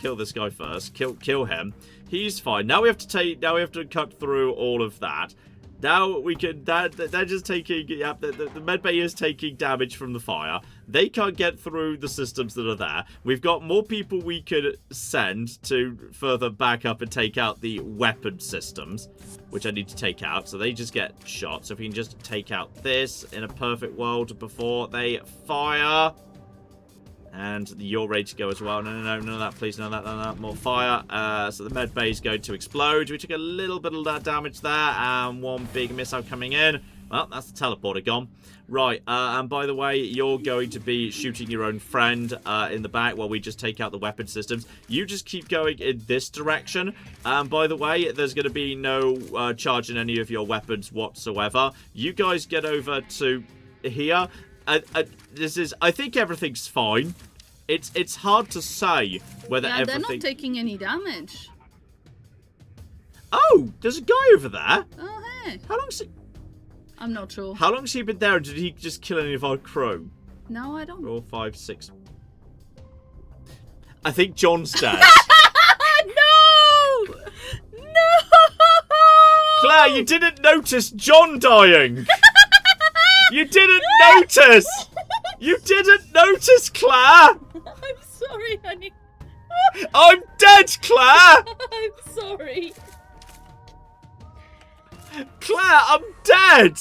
Kill this guy first. Kill him. He's fine. Now we have to cut through all of that. Now we can... They're just taking... Yeah, the medbay is taking damage from the fire. They can't get through the systems that are there. We've got more people we could send to further back up and take out the weapon systems, which I need to take out. So they just get shot. So if we can just take out this in a perfect world before they fire... And you're ready to go as well. No, none of that, please. None of that. More fire. So the med bay is going to explode. We took a little bit of that damage there. And one big missile coming in. Well, that's the teleporter gone. Right, and by the way, you're going to be shooting your own friend in the back while we just take out the weapon systems. You just keep going in this direction. And by the way, there's going to be no charge in any of your weapons whatsoever. You guys get over to here. I think everything's fine. It's hard to say whether everything... they're not taking any damage. Oh, there's a guy over there. Oh, hey. How long's he... I'm not sure. How long's he been there, and did he just kill any of our crew? No, I don't. 4, 5, 6. I think John's dead. No! No! Claire, you didn't notice John dying. You didn't notice! You didn't notice, Claire! I'm sorry, honey. I'm dead, Claire! I'm sorry. Claire, I'm dead!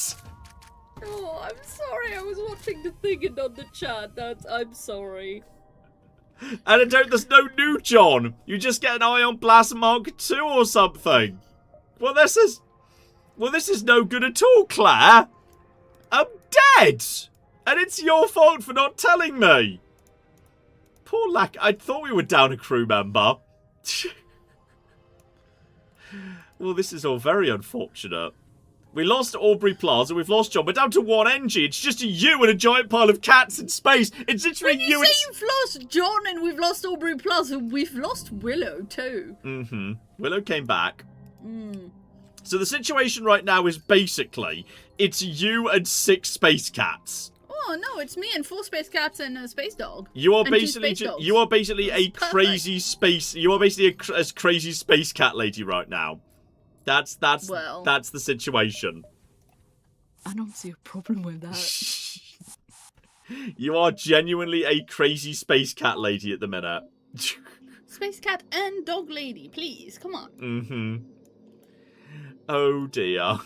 Oh, I'm sorry. I was watching the thing and not the chat. I'm sorry. Antidote, there's no new John. You just get an Ion Blast Mark II or something. Well, this is no good at all, Claire. I'm dead. And it's your fault for not telling me. Poor Lack. I thought we were down a crew member. Well, this is all very unfortunate. We lost Aubrey Plaza, we've lost John. We're down to 1 NG. It's just you and a giant pile of cats in space. It's literally you say you've lost John and we've lost Aubrey Plaza, we've lost Willow too. Mm-hmm. Willow came back. So the situation right now is basically, it's you and 6 space cats. Oh no, it's me and 4 space cats and a space dog. You are basically a crazy space. You are basically a crazy space cat lady right now. That's the situation. I don't see a problem with that. You are genuinely a crazy space cat lady at the minute. Space cat and dog lady, please, come on. Mm-hmm. Oh dear.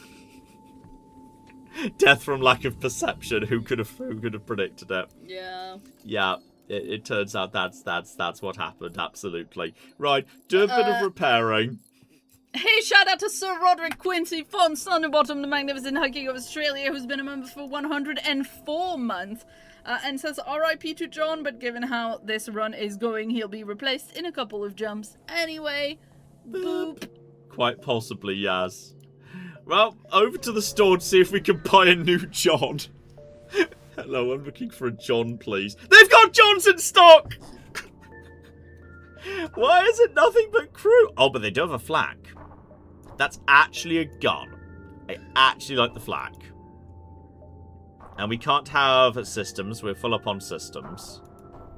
Death from lack of perception. Who could have predicted it? Yeah. Yeah. It turns out that's what happened. Absolutely. Right. Do a bit of repairing. Hey, shout out to Sir Roderick Quincy von Thunderbottom, the magnificent hiking of Australia, who's been a member for 104 months, and says RIP to John, but given how this run is going, he'll be replaced in a couple of jumps. Anyway, boop. Quite possibly, yes. Well, over to the store to see if we can buy a new John. Hello, I'm looking for a John, please. They've got Johns in stock! Why is it nothing but crew? Oh, but they do have a flak. That's actually a gun. I actually like the flak. And we can't have systems. We're full up on systems.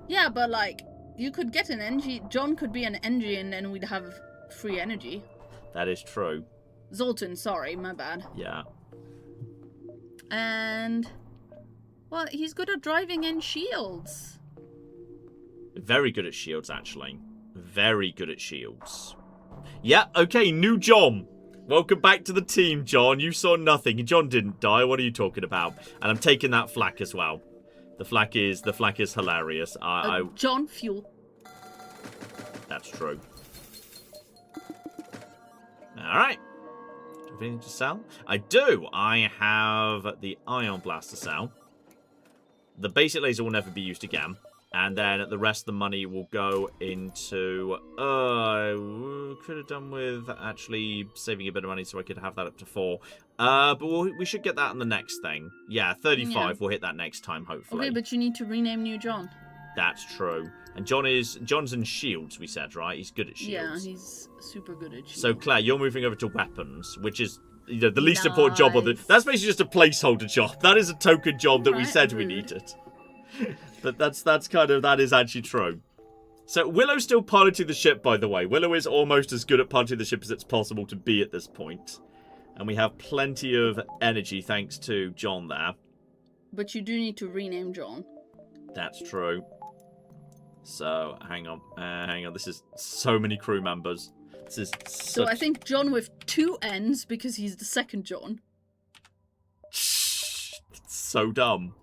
Yeah, but like, you could get an NG. John could be an NG and then we'd have free energy. That is true. Zoltan, sorry, my bad. Yeah. And, well, he's good at driving and shields. Very good at shields, actually. Very good at shields. Yeah, okay, new John. Welcome back to the team, John. You saw nothing. John didn't die. What are you talking about? And I'm taking that flak as well. The flak is hilarious. John fuel. That's true. Alright. Do you have anything to sell? I do. I have the Ion Blast to sell. The basic laser will never be used again. And then the rest of the money will go into... could have done with actually saving a bit of money so I could have that up to 4. But we should get that on the next thing. Yeah, 35. Yeah. We'll hit that next time, hopefully. Okay, but you need to rename New John. That's true. And John's in shields, we said, right? He's good at shields. Yeah, he's super good at shields. So, Claire, you're moving over to weapons, which is the least important job on the... That's basically just a placeholder job. That is a token job that we said we needed. But that is actually true. So Willow's still piloting the ship, by the way. Willow is almost as good at piloting the ship as it's possible to be at this point. And we have plenty of energy thanks to John there. But you do need to rename John. That's true. So, hang on. This is so many crew members. This is So I think John with 2 N's because he's the second John. It's so dumb.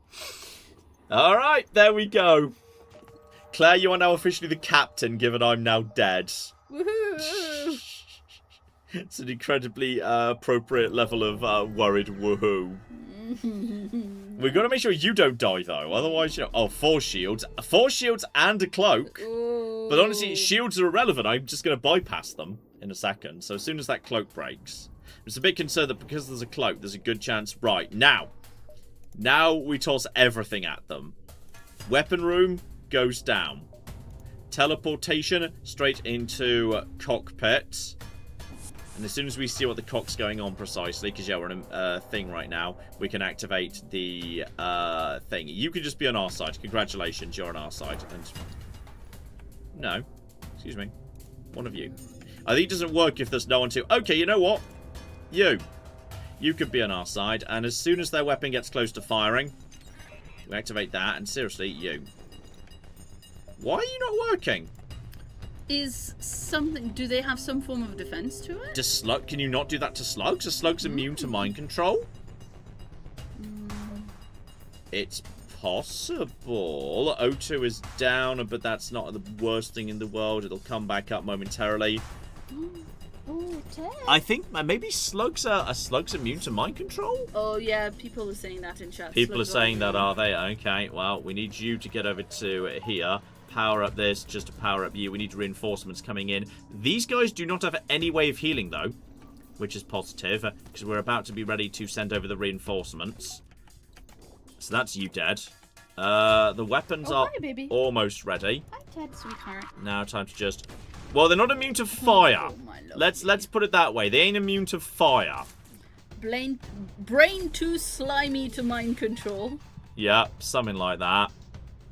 Alright, there we go. Claire, you are now officially the captain, given I'm now dead. Woohoo! It's an incredibly appropriate level of worried woohoo. We've got to make sure you don't die, though. Otherwise, you know... Oh, 4 shields. 4 shields and a cloak. Ooh. But honestly, shields are irrelevant. I'm just going to bypass them in a second. So as soon as that cloak breaks... I'm just a bit concerned that because there's a cloak, there's a good chance... Right, now we toss everything at them. Weapon room goes down. Teleportation straight into cockpit. And as soon as we see what the cock's going on precisely, because yeah, we're in a thing right now, we can activate the thing. You can just be on our side. Congratulations, you're on our side. And no, excuse me, one of you. I think it doesn't work if there's no one to. Okay, you know what? You could be on our side, and as soon as their weapon gets close to firing, we activate that, and seriously, you. Why are you not working? Do they have some form of defense to it? Can you not do that to slugs? Are slugs immune to mind control? It's possible. O2 is down, but that's not the worst thing in the world. It'll come back up momentarily. Oh, Ted. I think maybe slugs are slugs immune to mind control? Oh, yeah, people are saying that in chat. People are saying that, are they? Okay, well, we need you to get over to here. Power up this, just to power up you. We need reinforcements coming in. These guys do not have any way of healing, though, which is positive, because we're about to be ready to send over the reinforcements. So that's you dead. The weapons are almost ready. Hi, Ted, sweetheart. Now time to just... Well, they're not immune to fire. Oh, Let's put it that way. They ain't immune to fire. Brain too slimy to mind control. Yeah, something like that.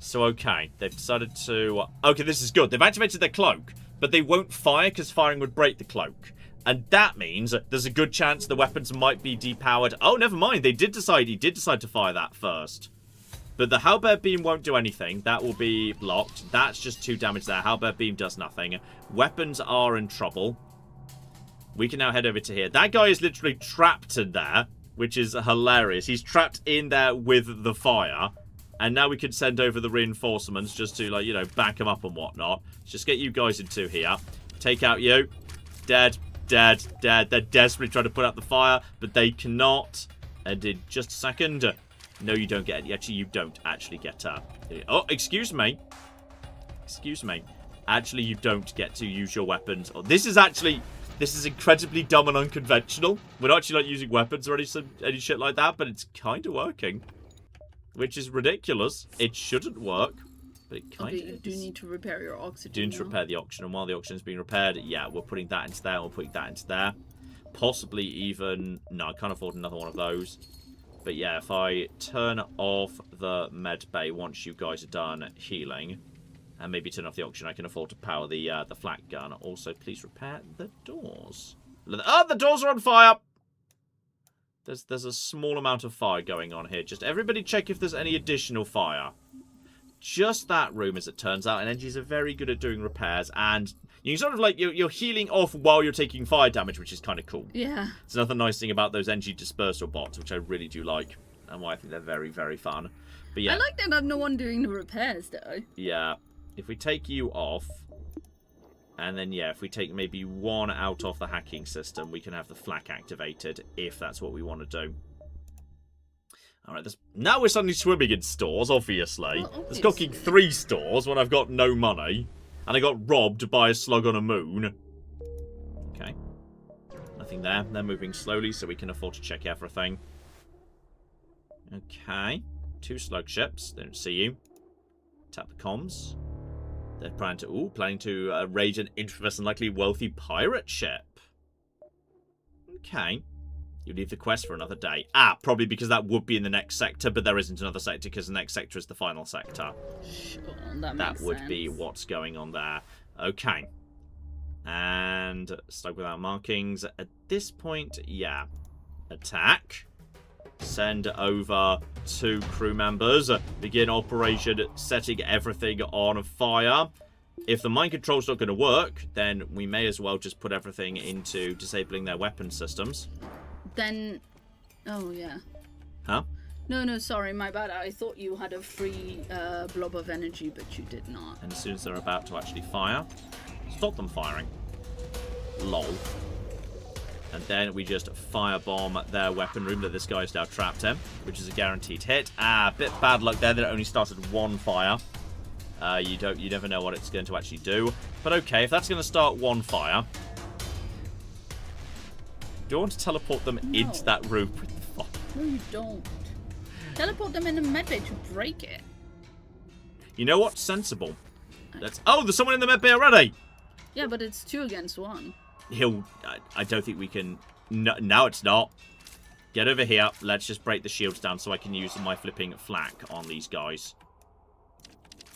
So, okay. They've decided to... Okay, this is good. They've activated their cloak, but they won't fire because firing would break the cloak. And that means there's a good chance the weapons might be depowered. Oh, never mind. He did decide to fire that first. But the halberd beam won't do anything. That will be blocked. That's just 2 damage there. Halberd beam does nothing. Weapons are in trouble. We can now head over to here. That guy is literally trapped in there, which is hilarious. He's trapped in there with the fire. And now we can send over the reinforcements just to, like, you know, back him up and whatnot. Let's just get you guys into here. Take out you. Dead. Dead. Dead. They're desperately trying to put out the fire, but they cannot. And in just a second... No, you don't get it. Actually, you don't actually get Oh, excuse me. Excuse me. Actually, you don't get to use your weapons. Oh, this is incredibly dumb and unconventional. We're not actually not using weapons or any shit like that, but it's kind of working. Which is ridiculous. It shouldn't work, but it kind of is. You do need to repair your oxygen. Do need to repair the oxygen, and while the oxygen is being repaired, yeah, we're putting that into there, we're putting that into there. Possibly even... No, I can't afford another one of those. But yeah, if I turn off the med bay once you guys are done healing, and maybe turn off the oxygen, I can afford to power the flak gun. Also, please repair the doors. Oh, the doors are on fire! There's a small amount of fire going on here. Just everybody check if there's any additional fire. Just that room, as it turns out, and NGs are very good at doing repairs, and you can sort of like you're healing off while you're taking fire damage, which is kind of cool. Yeah. It's another nice thing about those NG dispersal bots, which I really do like, and why I think they're very, very fun. But yeah, I like that I'm no one doing the repairs though. Yeah, if we take you off, and then yeah, if we take maybe one out of the hacking system, we can have the flak activated if that's what we want to do. Alright, now we're suddenly swimming in stores, obviously. Well, There's cooking 3 stores when I've got no money. And I got robbed by a slug on a moon. Okay. Nothing there. They're moving slowly, so we can afford to check everything. Okay. 2 slug ships. They don't see you. Tap the comms. They're planning to raid an infamous and likely wealthy pirate ship. Okay. You leave the quest for another day. Probably because that would be in the next sector, but there isn't another sector because the next sector is the final sector. Sure, that makes sense. Would be what's going on there. Okay. And slug without markings. At this point, yeah. Attack. Send over 2 crew members. Begin operation setting everything on fire. If the mind control's not going to work, then we may as well just put everything into disabling their weapon systems. Then... Oh, yeah. Huh? No, sorry, my bad. I thought you had a free blob of energy, but you did not. And as soon as they're about to actually fire, stop them firing. Lol. And then we just firebomb their weapon room that this guy's now trapped in, which is a guaranteed hit. Bit bad luck there that it only started 1 fire. You never know what it's going to actually do. But okay, if that's going to start 1 fire... Do you want to teleport them into that room? No, you don't. Teleport them in the medbay to break it. You know what's sensible? Oh, there's someone in the medbay already! Yeah, but it's 2 against 1. I don't think we can... No, it's not. Get over here. Let's just break the shields down so I can use my flipping flak on these guys.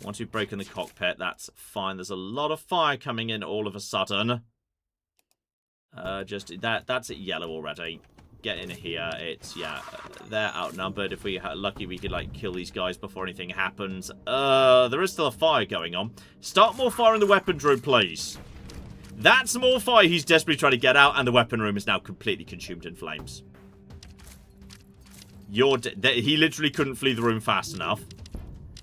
Once we've broken the cockpit, that's fine. There's a lot of fire coming in all of a sudden. That's at yellow already. Get in here. It's, yeah, they're outnumbered. If we're lucky, we could, like, kill these guys before anything happens. There is still a fire going on. Start more fire in the weapons room, please. That's more fire he's desperately trying to get out, and the weapon room is now completely consumed in flames. He literally couldn't flee the room fast enough.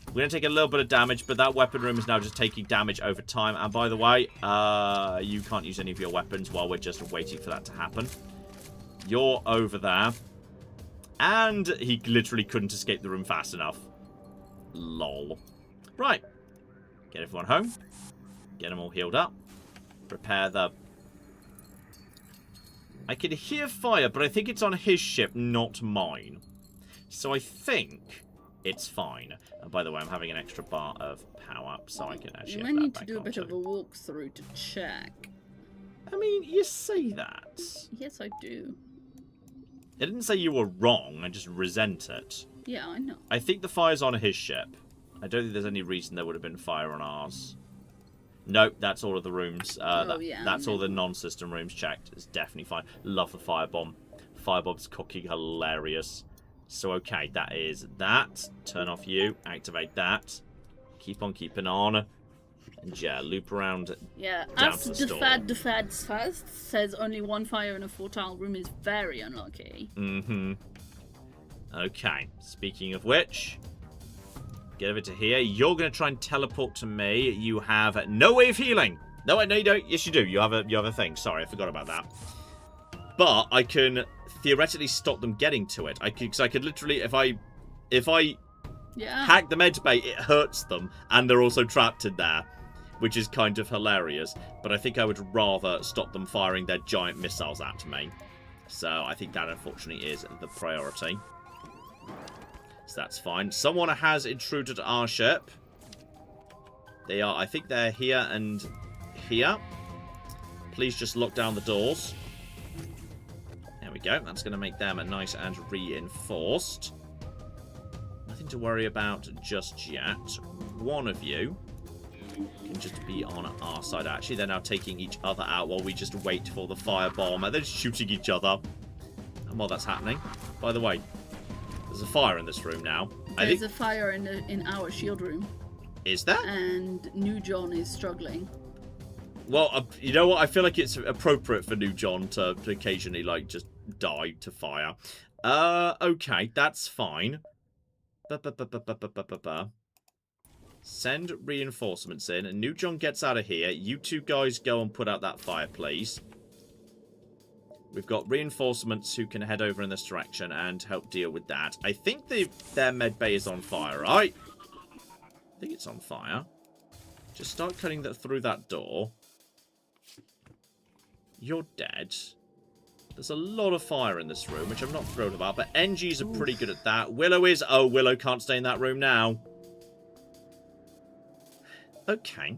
We're going to take a little bit of damage, but that weapon room is now just taking damage over time. And by the way, you can't use any of your weapons while we're just waiting for that to happen. You're over there. And he literally couldn't escape the room fast enough. Lol. Right. Get everyone home. Get them all healed up. Prepare the... I can hear fire, but I think it's on his ship, not mine. So I think it's fine. And by the way, I'm having an extra bar of power up, so I can actually... You might need to do a bit of a walkthrough to check. I mean, you say that. Yes, I do. I didn't say you were wrong, I just resent it. Yeah, I know. I think the fire's on his ship. I don't think there's any reason there would have been fire on ours. Nope, that's all of the rooms. That's all the non-system rooms checked. It's definitely fine. Love the firebomb. Firebomb's cooking hilarious. So, okay, that is that. Turn off you. Activate that. Keep on keeping on. And yeah, loop around. Yeah, down as to the Defad first says only one fire in a 4-tile room is very unlucky. Mm-hmm. Okay, speaking of which, get over to here. You're going to try and teleport to me. You have no way of healing. No, you don't. Yes, you do. You have a thing. Sorry, I forgot about that. But I can theoretically stop them getting to it. I could literally, if I hack the med bay, it hurts them, and they're also trapped in there, which is kind of hilarious. But I think I would rather stop them firing their giant missiles at me. So I think that, unfortunately, is the priority. So that's fine. Someone has intruded our ship. They are, I think they're here and here. Please just lock down the doors. There we go. That's going to make them nice and reinforced. Nothing to worry about just yet. One of you can just be on our side. Actually, they're now taking each other out while we just wait for the firebomb. And they're shooting each other. And while that's happening, by the way, there's a fire in this room now. There's a fire in our shield room. Is there? And New John is struggling. Well, you know what? I feel like it's appropriate for New John to occasionally, like, just die to fire. Okay, that's fine. Send reinforcements in. And New John gets out of here. You two guys go and put out that fire, please. We've got reinforcements who can head over in this direction and help deal with that. I think their med bay is on fire, right? I think it's on fire. Just start cutting through that door. You're dead. There's a lot of fire in this room, which I'm not thrilled about, but NGs are pretty good at that. Willow is... Oh, Willow can't stay in that room now. Okay.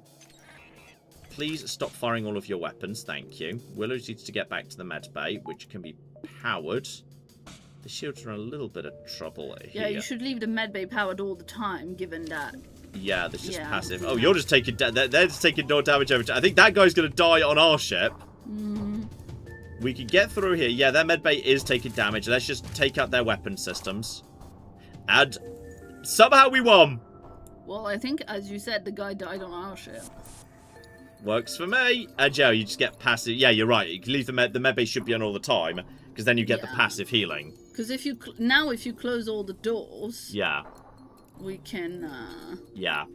Please stop firing all of your weapons, thank you. Willow needs to get back to the med bay, which can be powered. The shields are in a little bit of trouble here. Yeah, you should leave the med bay powered all the time, given that... Yeah, that's just passive. Oh, you're just taking... They're just taking no damage every time. I think that guy's going to die on our ship. We can get through here. Yeah, their med bay is taking damage. Let's just take out their weapon systems. And somehow we won. Well, I think, as you said, the guy died on our ship. Works for me. And Joe, you just get passive. Yeah, you're right. You can leave the med bay should be on all the time, because then you get the passive healing. Because if you close all the doors, we can. Yeah.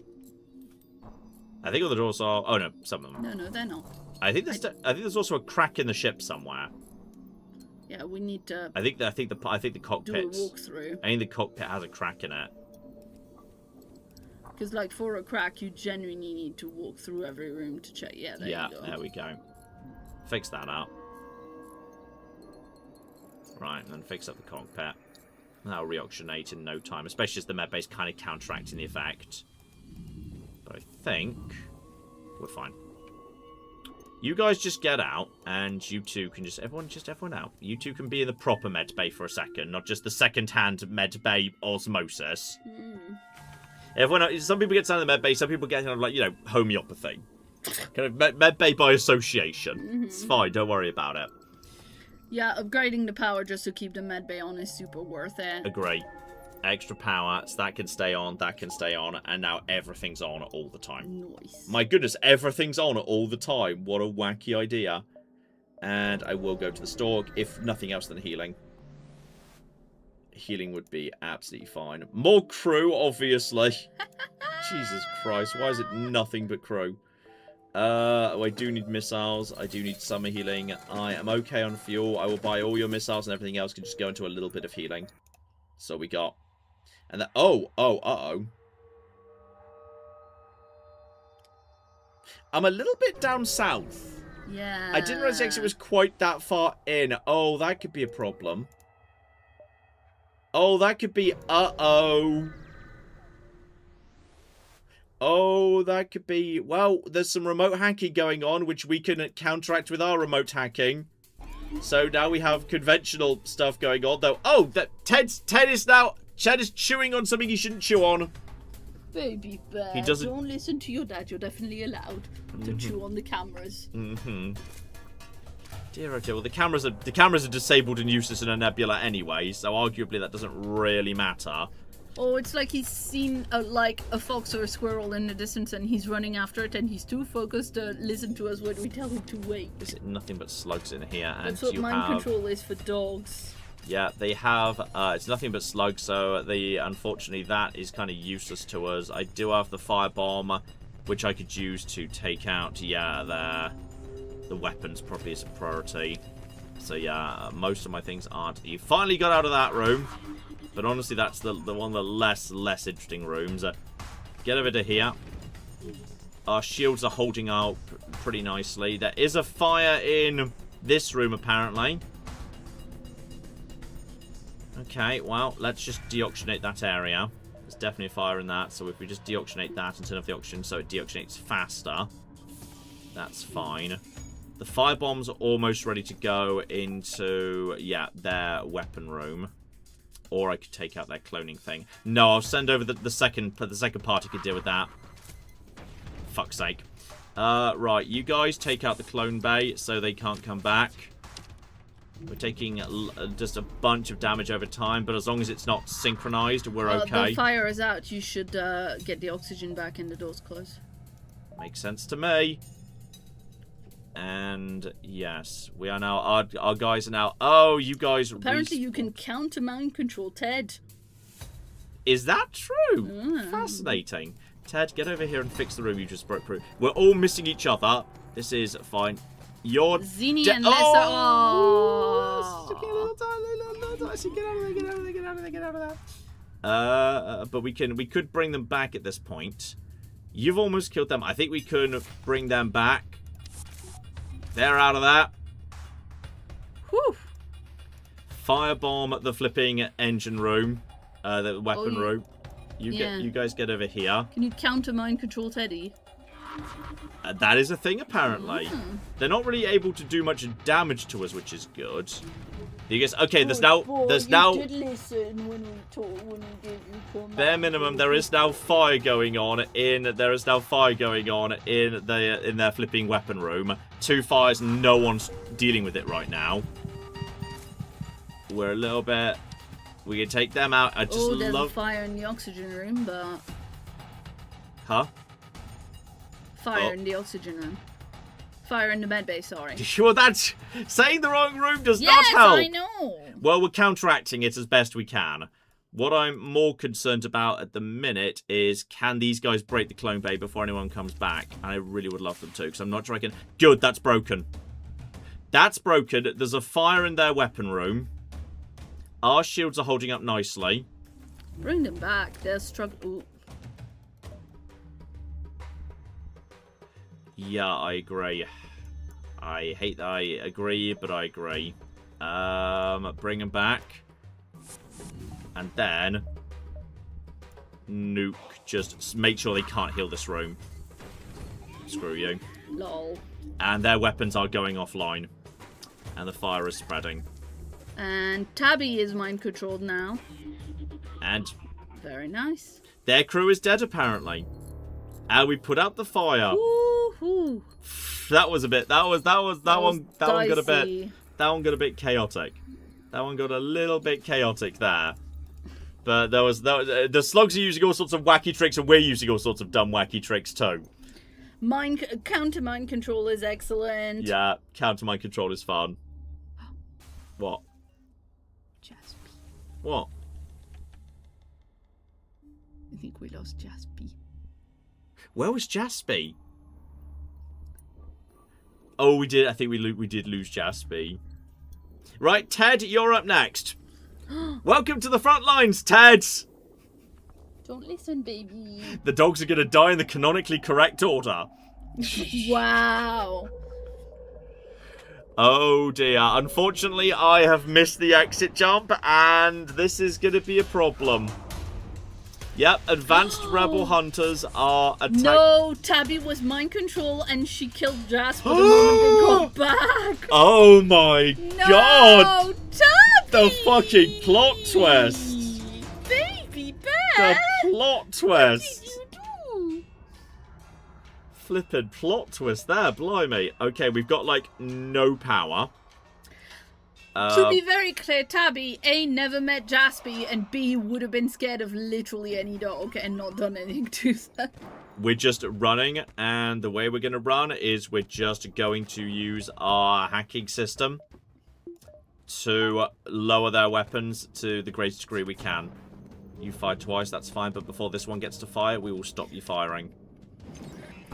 I think all the doors are. Oh no, some of them. No, they're not. I think there's also a crack in the ship somewhere. Yeah, we need to. I think the cockpit. Do a walkthrough. I think the cockpit has a crack in it. Because, like, for a crack, you genuinely need to walk through every room to check. Yeah, there you go. There we go. Fix that up. Right, and then fix up the cockpit. That'll reoxygenate in no time, especially as the med bay's kind of counteracting the effect. But I think we're fine. You guys just get out, and you two can everyone out. You two can be in the proper med bay for a second, not just the second-hand med bay osmosis. Everyone, some people get down to the med bay, some people get kind of like, homeopathy. Kind of med bay by association. It's fine, don't worry about it. Yeah, upgrading the power just to keep the med bay on is super worth it. Agree. Extra power, so that can stay on, and now everything's on all the time. Nice. My goodness, everything's on all the time. What a wacky idea. And I will go to the store, if nothing else than healing. healing would be absolutely fine. More crew, obviously. Jesus Christ, why is it nothing but crew? I do need missiles. I do need summer healing. I am okay on fuel. I will buy all your missiles and everything else can just go into a little bit of healing. So we got... And that... uh-oh. I'm a little bit down south. Yeah. I didn't realize it was quite that far in. Oh, that could be a problem. Oh, that could be... Uh-oh. Oh, that could be... Well, there's some remote hacking going on, which we can counteract with our remote hacking. So now we have conventional stuff going on, though. Oh, Ted is chewing on something he shouldn't chew on. Baby bear, he doesn't... don't listen to your dad. You're definitely allowed to chew on the cameras. Dear oh dear. Well, the cameras are disabled and useless in a nebula anyway, so arguably that doesn't really matter. Oh, it's like he's seen like a fox or a squirrel in the distance and he's running after it and he's too focused to listen to us when we tell him to wait. Is it nothing but slugs in here? And that's what mind control is for dogs. Yeah, they have, it's nothing but slugs, so unfortunately that is kind of useless to us. I do have the firebomb, which I could use to take out, the weapons probably is a priority. So yeah, most of my things aren't. You finally got out of that room. But honestly, that's the one of the less interesting rooms. Get over to here. Our shields are holding out pretty nicely. There is a fire in this room, apparently. Okay, well, let's just deoxygenate that area. There's definitely a fire in that, so if we just deoxygenate that and turn off the oxygen so it deoxygenates faster, that's fine. The firebombs are almost ready to go into, their weapon room. Or I could take out their cloning thing. No, I'll send over the second party can deal with that. Fuck's sake. Right, you guys take out the clone bay so they can't come back. We're taking just a bunch of damage over time, but as long as it's not synchronized, we're okay. The fire is out. You should get the oxygen back and the doors closed. Makes sense to me. And yes, we are now. Our guys are now. Oh, you guys. Apparently, you can counter mind control Ted. Is that true? Fascinating. Ted, get over here and fix the room you just broke through. We're all missing each other. This is fine. You're Zini and Lessa. Oh! Get out of there. But we could bring them back at this point. You've almost killed them. I think we could bring them back. They're out of that. Whew. Firebomb the flipping engine room, the weapon room. You guys get over here. Can you counter mind control Teddy? That is a thing apparently. They're not really able to do much damage to us, which is good. You guys, okay, there's now did listen when we gave you bare minimum. There is now fire going on in their flipping weapon room. 2 fires, no one's dealing with it right now. We're a little bit. We can take them out. I just there's a fire in the oxygen room, but fire in the oxygen room. Fire in the med bay, sorry. Sure, that's saying the wrong room does not help. Yes, I know. Well, we're counteracting it as best we can. What I'm more concerned about at the minute is, can these guys break the clone bay before anyone comes back? And I really would love them to, because I'm not sure I can... Good, that's broken. That's broken. There's a fire in their weapon room. Our shields are holding up nicely. Bring them back. They're struggling. Yeah, I agree. I hate that I agree, but I agree. Bring them back. And then... nuke. Just make sure they can't heal this room. Screw you. Lol. And their weapons are going offline. And the fire is spreading. And Tabby is mind controlled now. And... very nice. their crew is dead, apparently. And we put out the fire. Woohoo! That was a bit. That one got a bit. That one got a bit chaotic. That one got a little bit chaotic there. But the slugs are using all sorts of wacky tricks, and we're using all sorts of dumb wacky tricks too. Counter mind control is excellent. Yeah, counter mind control is fun. What? Jasper. What? think we lost Jaspy. Where was Jaspy? Oh, we did. I think we did lose Jaspy. Right, Ted, you're up next. Welcome to the front lines, Ted. Don't listen, baby. The dogs are going to die in the canonically correct order. Wow. Oh dear. Unfortunately, I have missed the exit jump, and this is going to be a problem. Yep, advanced rebel hunters are attacking. No, Tabby was mind control, and she killed Jasper the moment they got back. Oh my god! No, Tabby! The fucking plot twist! Baby bear! The plot twist! What did you do? Flippin' plot twist there, blimey. Okay, we've got, like, no power. To be very clear, Tabby, A, never met Jaspy, and B, would have been scared of literally any dog and not done anything to them. We're just running, and the way we're going to run is we're just going to use our hacking system to lower their weapons to the greatest degree we can. You fired twice, that's fine, but before this one gets to fire, we will stop you firing.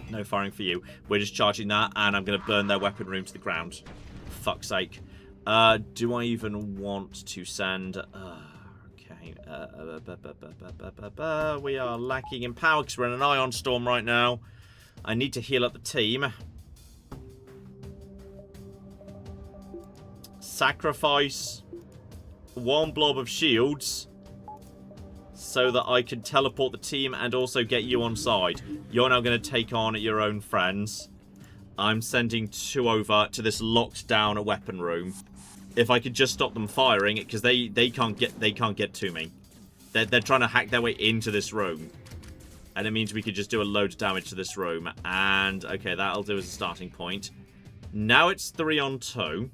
No firing for you. We're just charging that, and I'm going to burn their weapon room to the ground. For fuck's sake. Do I even want to send... okay. We are lacking in power because we're in an ion storm right now. I need to heal up the team. Sacrifice one blob of shields so that I can teleport the team and also get you on side. You're now going to take on your own friends. I'm sending 2 over to this locked down weapon room. If I could just stop them firing, because they can't get to me. They're trying to hack their way into this room, and it means we could just do a load of damage to this room. And okay, that'll do as a starting point. Now it's 3 on 2,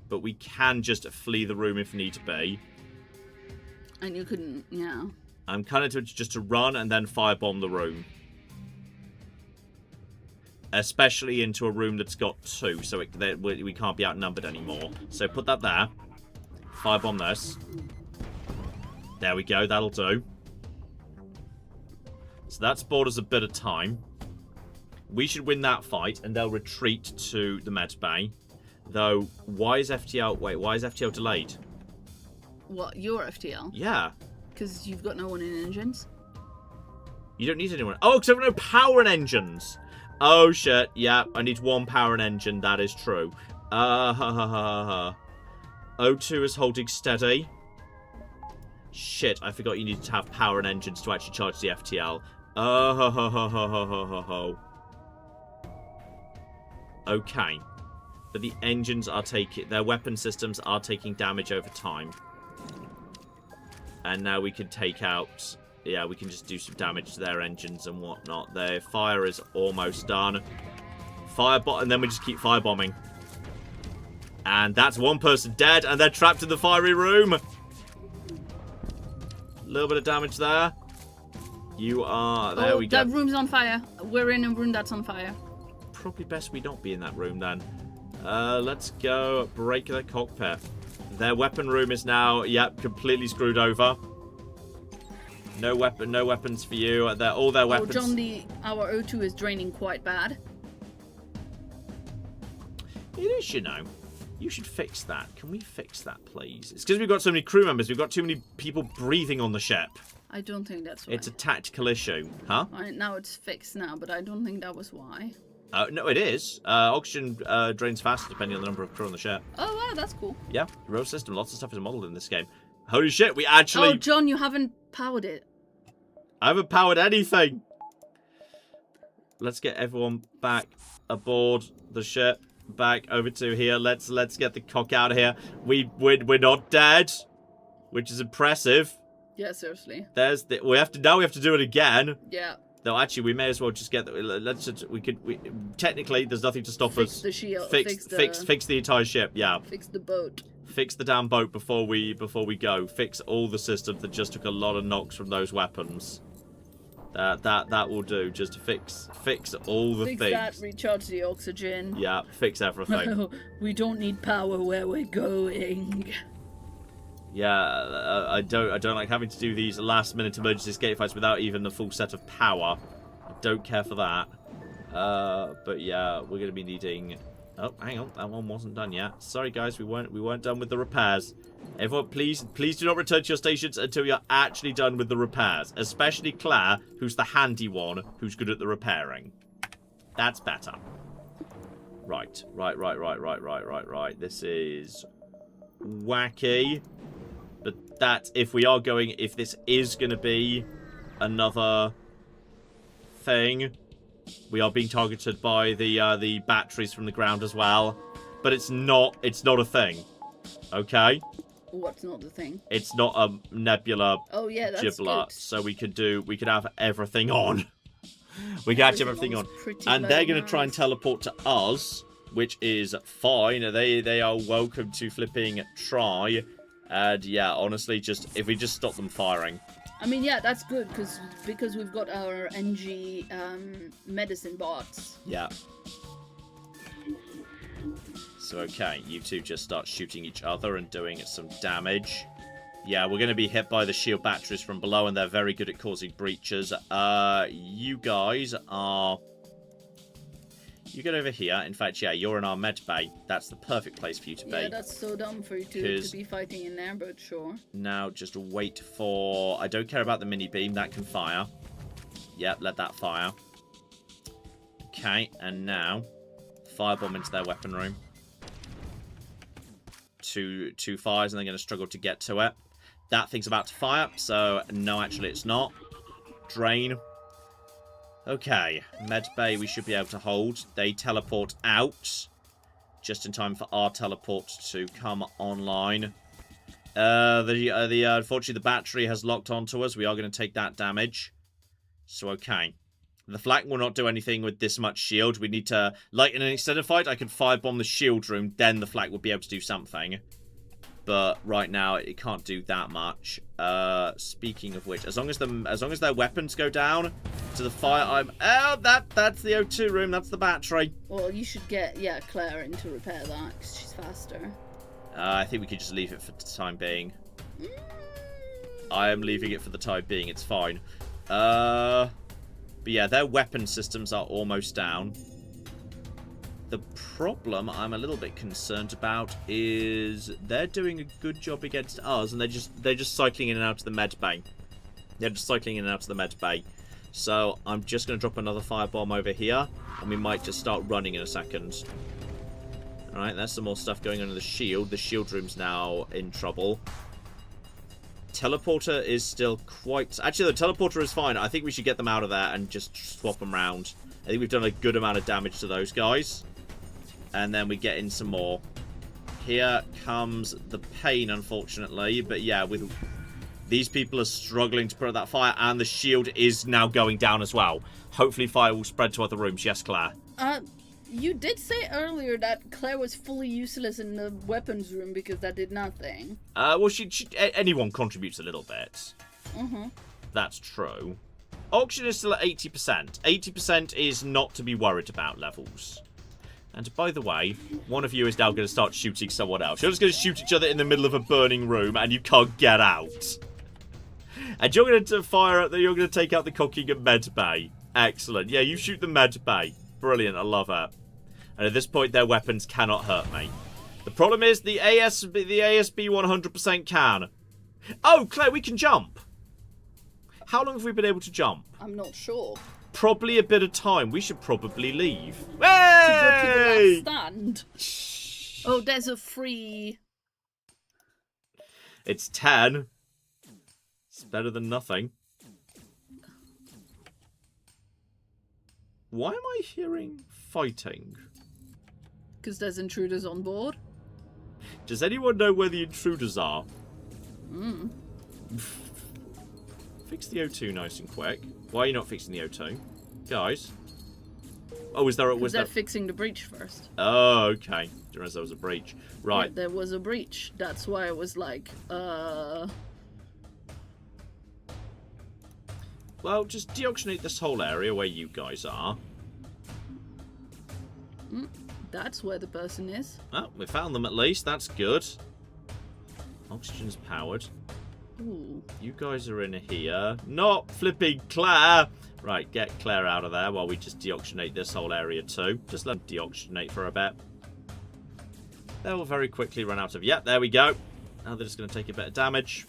but we can just flee the room if need to be. And you couldn't, yeah. I'm kind of just to run and then firebomb the room. Especially into a room that's got 2, so we can't be outnumbered anymore. So put that there. Firebomb this. There we go, that'll do. So that's bought us a bit of time. We should win that fight, and they'll retreat to the med bay. Though, why is FTL... Wait, why is FTL delayed? What, your FTL? Yeah. Because you've got no one in engines? You don't need anyone... Oh, because I've got no power in engines! Oh shit, yeah, I need 1 power and engine, that is true. O2 is holding steady. Shit, I forgot you needed to have power and engines to actually charge the FTL. Okay. But the engines are taking... Their weapon systems are taking damage over time. And now we can take out... Yeah, we can just do some damage to their engines and whatnot. Their fire is almost done. And then we just keep firebombing. And that's 1 person dead, and they're trapped in the fiery room. A little bit of damage there. You are... There we go. That room's on fire. We're in a room that's on fire. Probably best we not be in that room then. Let's go break their cockpit. Their weapon room is now, yep, completely screwed over. No weapons for you. All their weapons. Oh, John, our O2 is draining quite bad. It is, you know. You should fix that. Can we fix that, please? It's because we've got so many crew members. We've got too many people breathing on the ship. I don't think that's why. It's a tactical issue, huh? Now it's fixed now, but I don't think that was why. No, it is. Oxygen drains faster depending on the number of crew on the ship. Oh, wow, that's cool. Yeah, road system. Lots of stuff is modelled in this game. Holy shit, we actually... Oh, John, you haven't powered it. I haven't powered anything. Let's get everyone back aboard the ship. Back over to here. Let's get the cock out of here. We're not dead, which is impressive. Yeah, seriously. We have to do it again. Yeah. Though actually, we may as well just get technically, there's nothing to stop us. Fix the shield. Fix the entire ship. Yeah. Fix the boat. Fix the damn boat before we go. Fix all the systems that just took a lot of knocks from those weapons. That will do. Just fix all the things. Fix that. Recharge the oxygen. Yeah. Fix everything. We don't need power where we're going. Yeah, I don't like having to do these last-minute emergency escape fights without even the full set of power. I don't care for that. But yeah, we're going to be needing... Oh, hang on, that one wasn't done yet. Sorry, guys, we weren't done with the repairs. Everyone, please do not return to your stations until you're actually done with the repairs. Especially Claire, who's the handy one, who's good at the repairing. That's better. Right. This is wacky. But that, if this is going to be another thing, we are being targeted by the batteries from the ground as well. But it's not a thing. Okay? What's not the thing? It's not a nebula giblet, so we could have everything on. We can actually have everything on. And they're going to try and teleport to us, which is fine. They are welcome to flipping try. And yeah, honestly, if we just stop them firing. I mean, yeah, that's good because we've got our NG medicine bots. Yeah. So okay, you two just start shooting each other and doing some damage. Yeah, we're going to be hit by the shield batteries from below, and they're very good at causing breaches. You guys are... You get over here. In fact, yeah, you're in our med bay. That's the perfect place for you to be. Yeah, that's so dumb for you to be fighting in there, but sure. Now, just wait for... I don't care about the mini beam. That can fire. Yep, let that fire. Okay, and now... Firebomb into their weapon room. Two fires, and they're going to struggle to get to it. That thing's about to fire, so no, actually it's not. Drain. Okay, med bay we should be able to hold. They teleport out. Just in time for our teleport to come online. Unfortunately, the battery has locked onto us. We are going to take that damage. So, okay. The flak will not do anything with this much shield. We need to... Like, in an extended fight, I could firebomb the shield room. Then the flak would be able to do something. But right now, it can't do that much. Speaking of which, as long as their weapons go down to the fire... that's the O2 room. That's the battery. Well, you should get, Claire in to repair that, because she's faster. I think we could just leave it for the time being. I am leaving it for the time being. It's fine. But yeah, their weapon systems are almost down. The problem I'm a little bit concerned about is they're doing a good job against us, and they're just cycling in and out of the med bay. They're just cycling in and out of the med bay. So I'm just going to drop another firebomb over here, and we might just start running in a second. Alright, there's some more stuff going on in the shield. The shield room's now in trouble. Teleporter is still quite... Actually, the teleporter is fine. I think we should get them out of there and just swap them around. I think we've done a good amount of damage to those guys. And then we get in some more. Here comes the pain, unfortunately. But yeah, with these people are struggling to put out that fire, and the shield is now going down as well. Hopefully fire will spread to other rooms. Yes, Claire? You did say earlier that Claire was fully useless in the weapons room because that did nothing. Well, anyone contributes a little bit. Mm-hmm. That's true. Auction is still at 80%. 80% is not to be worried about levels. And by the way, one of you is now going to start shooting someone else. You're just going to shoot each other in the middle of a burning room, and you can't get out. And you're going to you're going to take out the cocking and med bay. Excellent. Yeah, you shoot the med bay. Brilliant. I love it. And at this point, their weapons cannot hurt me. The problem is the ASB 100% can. Oh, Claire, we can jump. How long have we been able to jump? I'm not sure. Probably a bit of time. We should probably leave. Hey! To go to the last stand. Oh, there's a free... It's 10. It's better than nothing. Why am I hearing fighting? Because there's intruders on board. Does anyone know where the intruders are? Fix the O2 nice and quick. Why are you not fixing the O2? Guys? Oh, was there... They're fixing the breach first. Oh, okay. Didn't realize there was a breach. Right. Yeah, there was a breach. That's why I was like, Well, just deoxygenate this whole area where you guys are. That's where the person is. Oh, we found them at least. That's good. Oxygen's powered. Ooh. You guys are in here. Not flipping Claire. Right, get Claire out of there while we just deoxygenate this whole area too. Just let them deoxygenate for a bit. They will very quickly run out of... Yep, there we go. Now they're just going to take a bit of damage.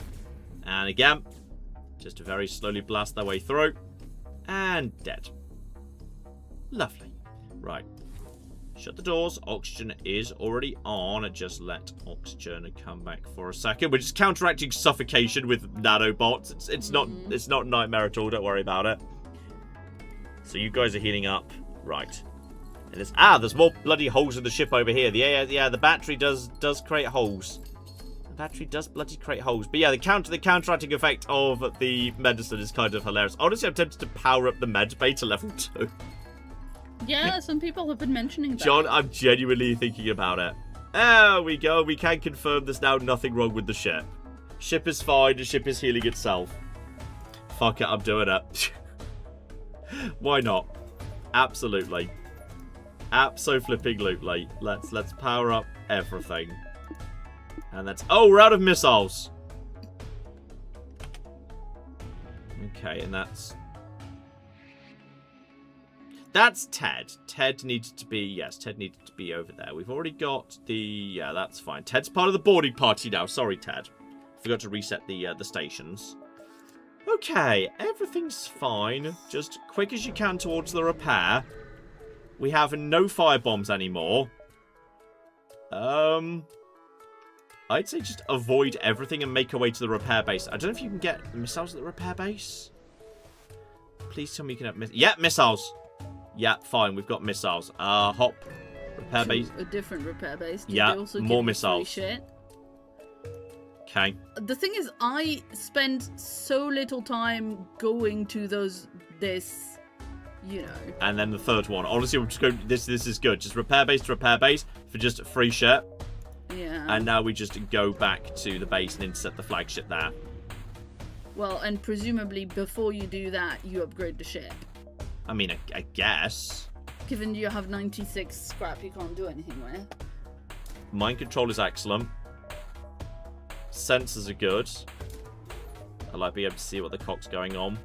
And again, just to very slowly blast their way through. And dead. Lovely. Right. Shut the doors. Oxygen is already on. Just let oxygen come back for a second. We're just counteracting suffocation with nanobots. It's not nightmare at all. Don't worry about it. So you guys are healing up. Right. And there's more bloody holes in the ship over here. The battery does create holes. The battery does bloody create holes. But yeah, the counteracting effect of the medicine is kind of hilarious. Honestly, I'm tempted to power up the med bay to level 2. Yeah, some people have been mentioning that. John, I'm genuinely thinking about it. There we go. We can confirm there's now nothing wrong with the ship. Ship is fine. The ship is healing itself. Fuck it, I'm doing it. Why not? Absolutely. Abso-flipping-lutely. Let's power up everything. And that's... Oh, we're out of missiles. Okay, and that's Ted. Ted needed to be... Yes, Ted needed to be over there. We've already got the... Yeah, that's fine. Ted's part of the boarding party now. Sorry, Ted. Forgot to reset the stations. Okay, everything's fine. Just quick as you can towards the repair. We have no fire bombs anymore. I'd say just avoid everything and make our way to the repair base. I don't know if you can get missiles at the repair base. Please tell me you can have missiles. Yeah, missiles. Yeah, fine. We've got missiles. Hop. Repair base. A different repair base. Yeah, more missiles. Shit? Okay. The thing is, I spend so little time going to this, you know. And then the third one. Honestly, we'll just go. This is good. Just repair base to repair base for just free shit. Yeah. And now we just go back to the base and intercept the flagship there. Well, and presumably before you do that, you upgrade the ship. I mean, I guess. Given you have 96 scrap, you can't do anything with. Mind control is excellent. Sensors are good. I like being able to see what the cock's going on.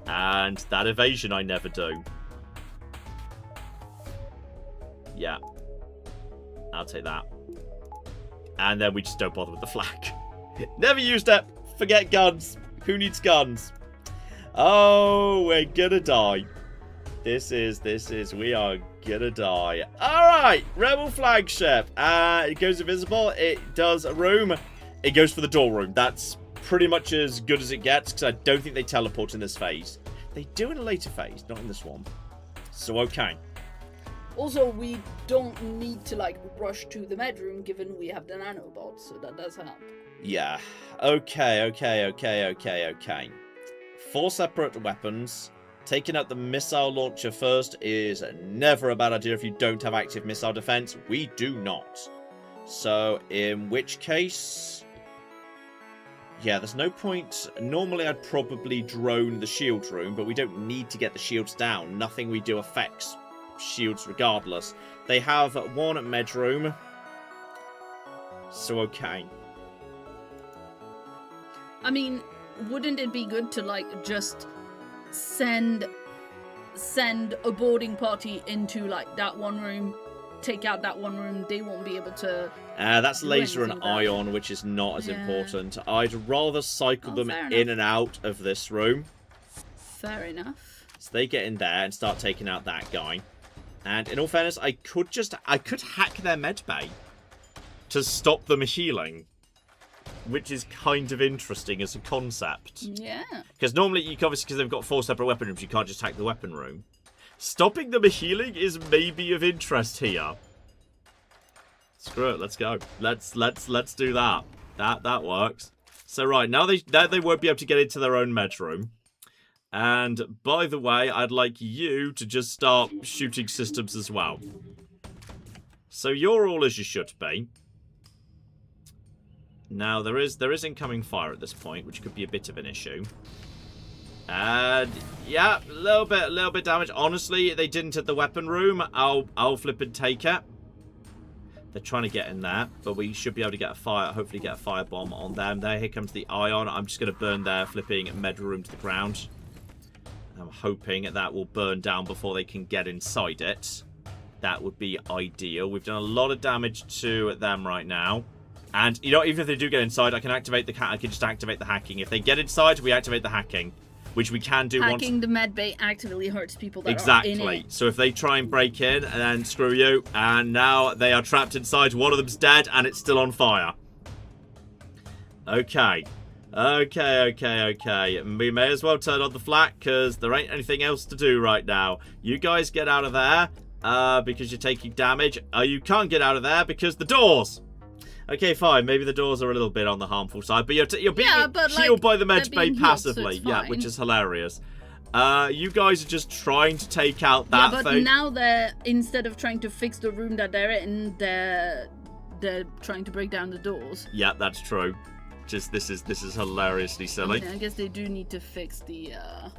And that evasion I never do. Yeah. I'll take that. And then we just don't bother with the flag. Never used it. Forget guns. Who needs guns? Oh, we're gonna die. We are gonna die. Alright, Rebel flagship. It goes invisible. It does a room. It goes for the door room. That's pretty much as good as it gets, because I don't think they teleport in this phase. They do in a later phase, not in this one. So, okay. Also, we don't need to, like, rush to the bedroom, given we have the nanobots, so that does help. Yeah. Okay. 4 separate weapons. Taking out the missile launcher first is never a bad idea if you don't have active missile defense. We do not. So, in which case... Yeah, there's no point. Normally, I'd probably drone the shield room, but we don't need to get the shields down. Nothing we do affects shields regardless. They have one med room. So, okay. I mean, wouldn't it be good to, like, just send a boarding party into, like, that one room, take out that one room? They won't be able to... that's laser and ion, which is not as important. I'd rather cycle them in and out of this room. Fair enough. So they get in there and start taking out that guy. And in all fairness, I could hack their med bay to stop them healing. Which is kind of interesting as a concept. Yeah. Because normally, obviously, because they've got 4 separate weapon rooms, you can't just hack the weapon room. Stopping them healing is maybe of interest here. Screw it, let's go. Let's do that. That works. So right, now they won't be able to get into their own med room. And by the way, I'd like you to just start shooting systems as well. So you're all as you should be. Now, there is incoming fire at this point, which could be a bit of an issue. And, yeah, a little bit damage. Honestly, they didn't hit the weapon room. I'll flip and take it. They're trying to get in there, but we should be able to get hopefully get a firebomb on them. There, here comes the ion. I'm just going to burn their flipping med room to the ground. I'm hoping that will burn down before they can get inside it. That would be ideal. We've done a lot of damage to them right now. And, you know, even if they do get inside, I can just activate the hacking. If they get inside, we activate the hacking. Which we can do once... Hacking the medbay actively hurts people that exactly. are in it. So if they try and break in, and then screw you, and now they are trapped inside, one of them's dead, and it's still on fire. Okay. Okay. We may as well turn on the flak, because there ain't anything else to do right now. You guys get out of there, because you're taking damage. You can't get out of there, because the doors... Okay, fine. Maybe the doors are a little bit on the harmful side, but you're being healed by the med bay passively. So yeah, which is hilarious. You guys are just trying to take out that thing. Yeah, but now they're, instead of trying to fix the room that they're in, they're trying to break down the doors. Yeah, that's true. Just this is hilariously silly. I guess they do need to fix the.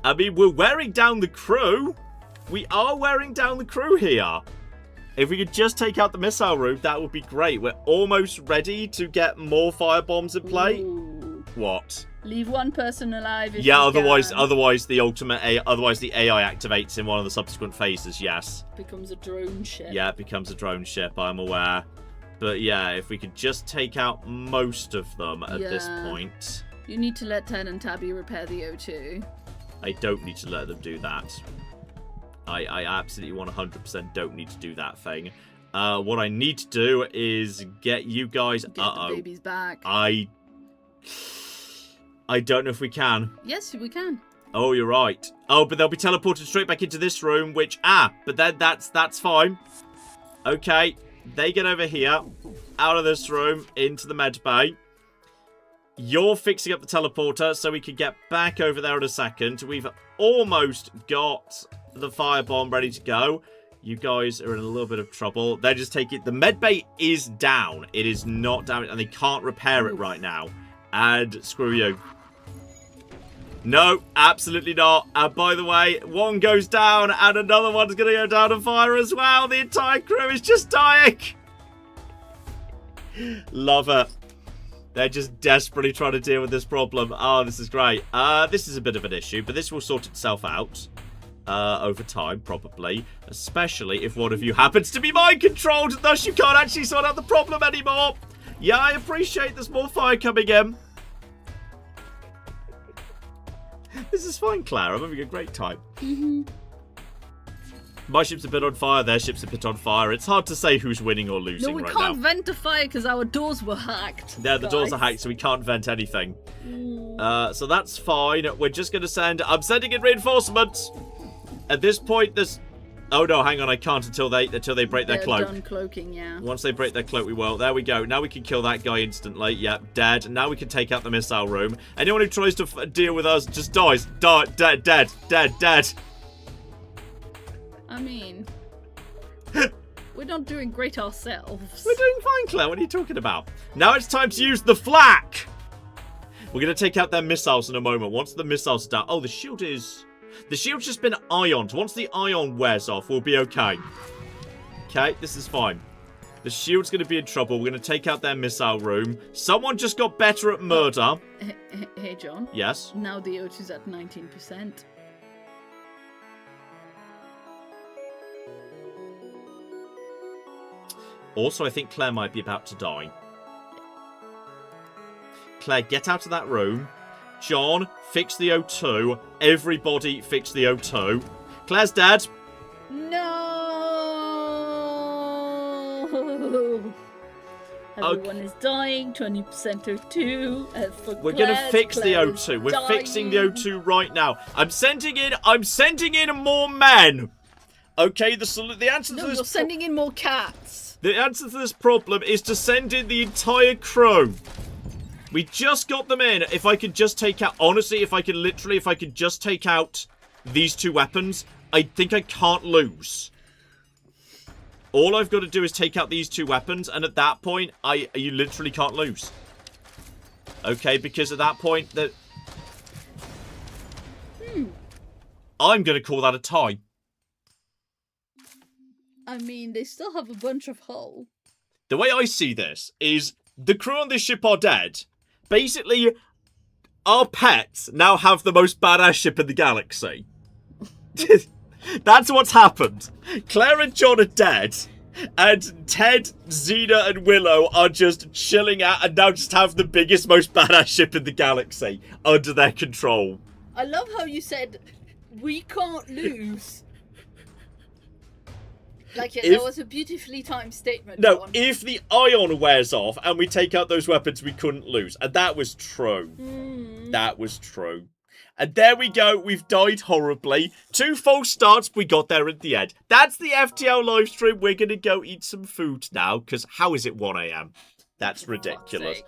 I mean, we're wearing down the crew. We are wearing down the crew here. If we could just take out the missile room, that would be great. We're almost ready to get more firebombs in play. Ooh. What? Leave one person alive. If yeah, you otherwise can. Otherwise the AI activates in one of the subsequent phases. Yes. Becomes a drone ship. Yeah, it becomes a drone ship. I'm aware. But yeah, if we could just take out most of them at this point. You need to let Ted and Tabby repair the O2. I don't need to let them do that. I absolutely 100% don't need to do that thing. What I need to do is get you guys... Get the babies back. I don't know if we can. Yes, we can. Oh, you're right. Oh, but they'll be teleported straight back into this room, which... but then that's fine. Okay, they get over here, out of this room, into the med bay. You're fixing up the teleporter so we can get back over there in a second. We've almost got... the firebomb ready to go. You guys are in a little bit of trouble. They're just taking... the medbay is down. It is not down, and they can't repair it right now. And screw you. No, absolutely not. And by the way, one goes down, and another one's going to go down on fire as well. The entire crew is just dying. Love it. They're just desperately trying to deal with this problem. Oh, this is great. This is a bit of an issue, but this will sort itself out. Over time, probably. Especially if one of you happens to be mind-controlled, and thus you can't actually sort out the problem anymore. Yeah, I appreciate there's more fire coming in. This is fine, Claire. I'm having a great time. My ship's a bit on fire, their ship's a bit on fire. It's hard to say who's winning or losing right now. No, we can't vent a fire because our doors were hacked. Yeah, the doors are hacked, so we can't vent anything. So that's fine. We're just going to send... I'm sending in reinforcements. At this point, there's... oh no, hang on, I can't until they break their cloak. Done cloaking, yeah. Once they break their cloak, we will. There we go. Now we can kill that guy instantly. Yep, dead. Now we can take out the missile room. Anyone who tries to deal with us just dies. Dead. I mean, we're not doing great ourselves. We're doing fine, Claire. What are you talking about? Now it's time to use the flak. We're going to take out their missiles in a moment. Once the missiles are down... oh, the shield is... the shield's just been ioned. Once the ion wears off, we'll be okay. Okay, this is fine. The shield's going to be in trouble. We're going to take out their missile room. Someone just got better at murder. Hey, John. Yes? Now the O2's at 19%. Also, I think Claire might be about to die. Claire, get out of that room. John, fix the O2. Everybody fix the O2. Claire's dead. No! Everyone is dying. 20% O2. We're going to fix the O2. We're fixing the O2 right now. I'm sending in more men. Okay, the answer to this... no, you're sending in more cats. The answer to this problem is to send in the entire crew. We just got them in. If I could just take out... honestly, if I could just take out these two weapons, I think I can't lose. All I've got to do is take out these two weapons, and at that point, you literally can't lose. Okay, because at that point, I'm going to call that a tie. I mean, they still have a bunch of hull. The way I see this is the crew on this ship are dead. Basically, our pets now have the most badass ship in the galaxy. That's what's happened. Claire and John are dead. And Ted, Xena, and Willow are just chilling out and now just have the biggest, most badass ship in the galaxy under their control. I love how you said, we can't lose. Like, yeah, that was a beautifully timed statement. No, John. if the ion wears off and we take out those weapons, we couldn't lose. And that was true. That was true. And there we go, we've died horribly. 2 false starts, we got there at the end. That's the FTL live stream. We're going to go eat some food now, because how is it 1 a.m.? That's ridiculous.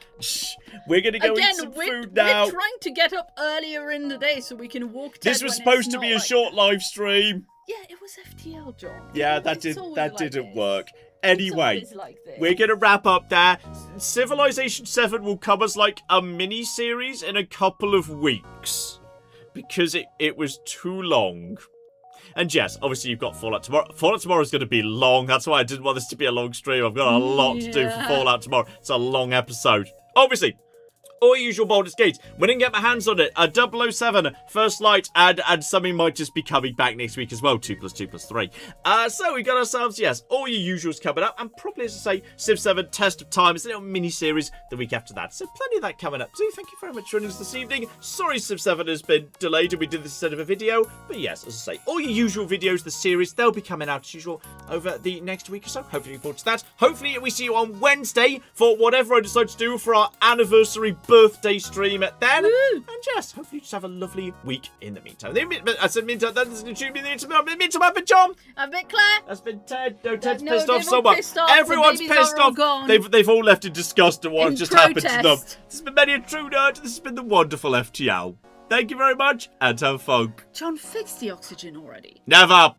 We're going to go eat some food now. We're trying to get up earlier in the day so we can walk Ted. This was supposed to be a short live stream. Yeah, it was FTL, John. Yeah, that didn't work. Anyway, Like we're going to wrap up there. Civilization 7 will come as like a mini-series in a couple of weeks. Because it was too long. And yes, obviously you've got Fallout tomorrow. Fallout tomorrow is going to be long. That's why I didn't want this to be a long stream. I've got a lot to do for Fallout tomorrow. It's a long episode. Obviously, all usual Baldur's Gate. When I can get my hands on it, a 007, First Light, and something might just be coming back next week as well. 2 + 2 + 3. So we got ourselves, yes, all your usuals coming up. And probably, as I say, Civ 7, Test of Time. It's a little mini-series the week after that. So plenty of that coming up too. Thank you very much for joining us this evening. Sorry Civ 7 has been delayed and we did this instead of a video. But yes, as I say, all your usual videos, the series, they'll be coming out as usual over the next week or so. Hopefully looking forward to that. Hopefully we see you on Wednesday for whatever I decide to do for our anniversary birthday stream then. Woo. And yes, hopefully you just have a lovely week in the meantime. I said meantime, that's the meantime, I've been John. I've been Claire. That's been Ted. No, Ted's No, pissed they've off so all much. pissed off. Everyone's The babies pissed are all off. gone. They've all left in disgust at what In just happened to them. protest. This has been Many a True Nerd. This has been the wonderful FTL. Thank you very much and have fun. John, fix the oxygen already. Never.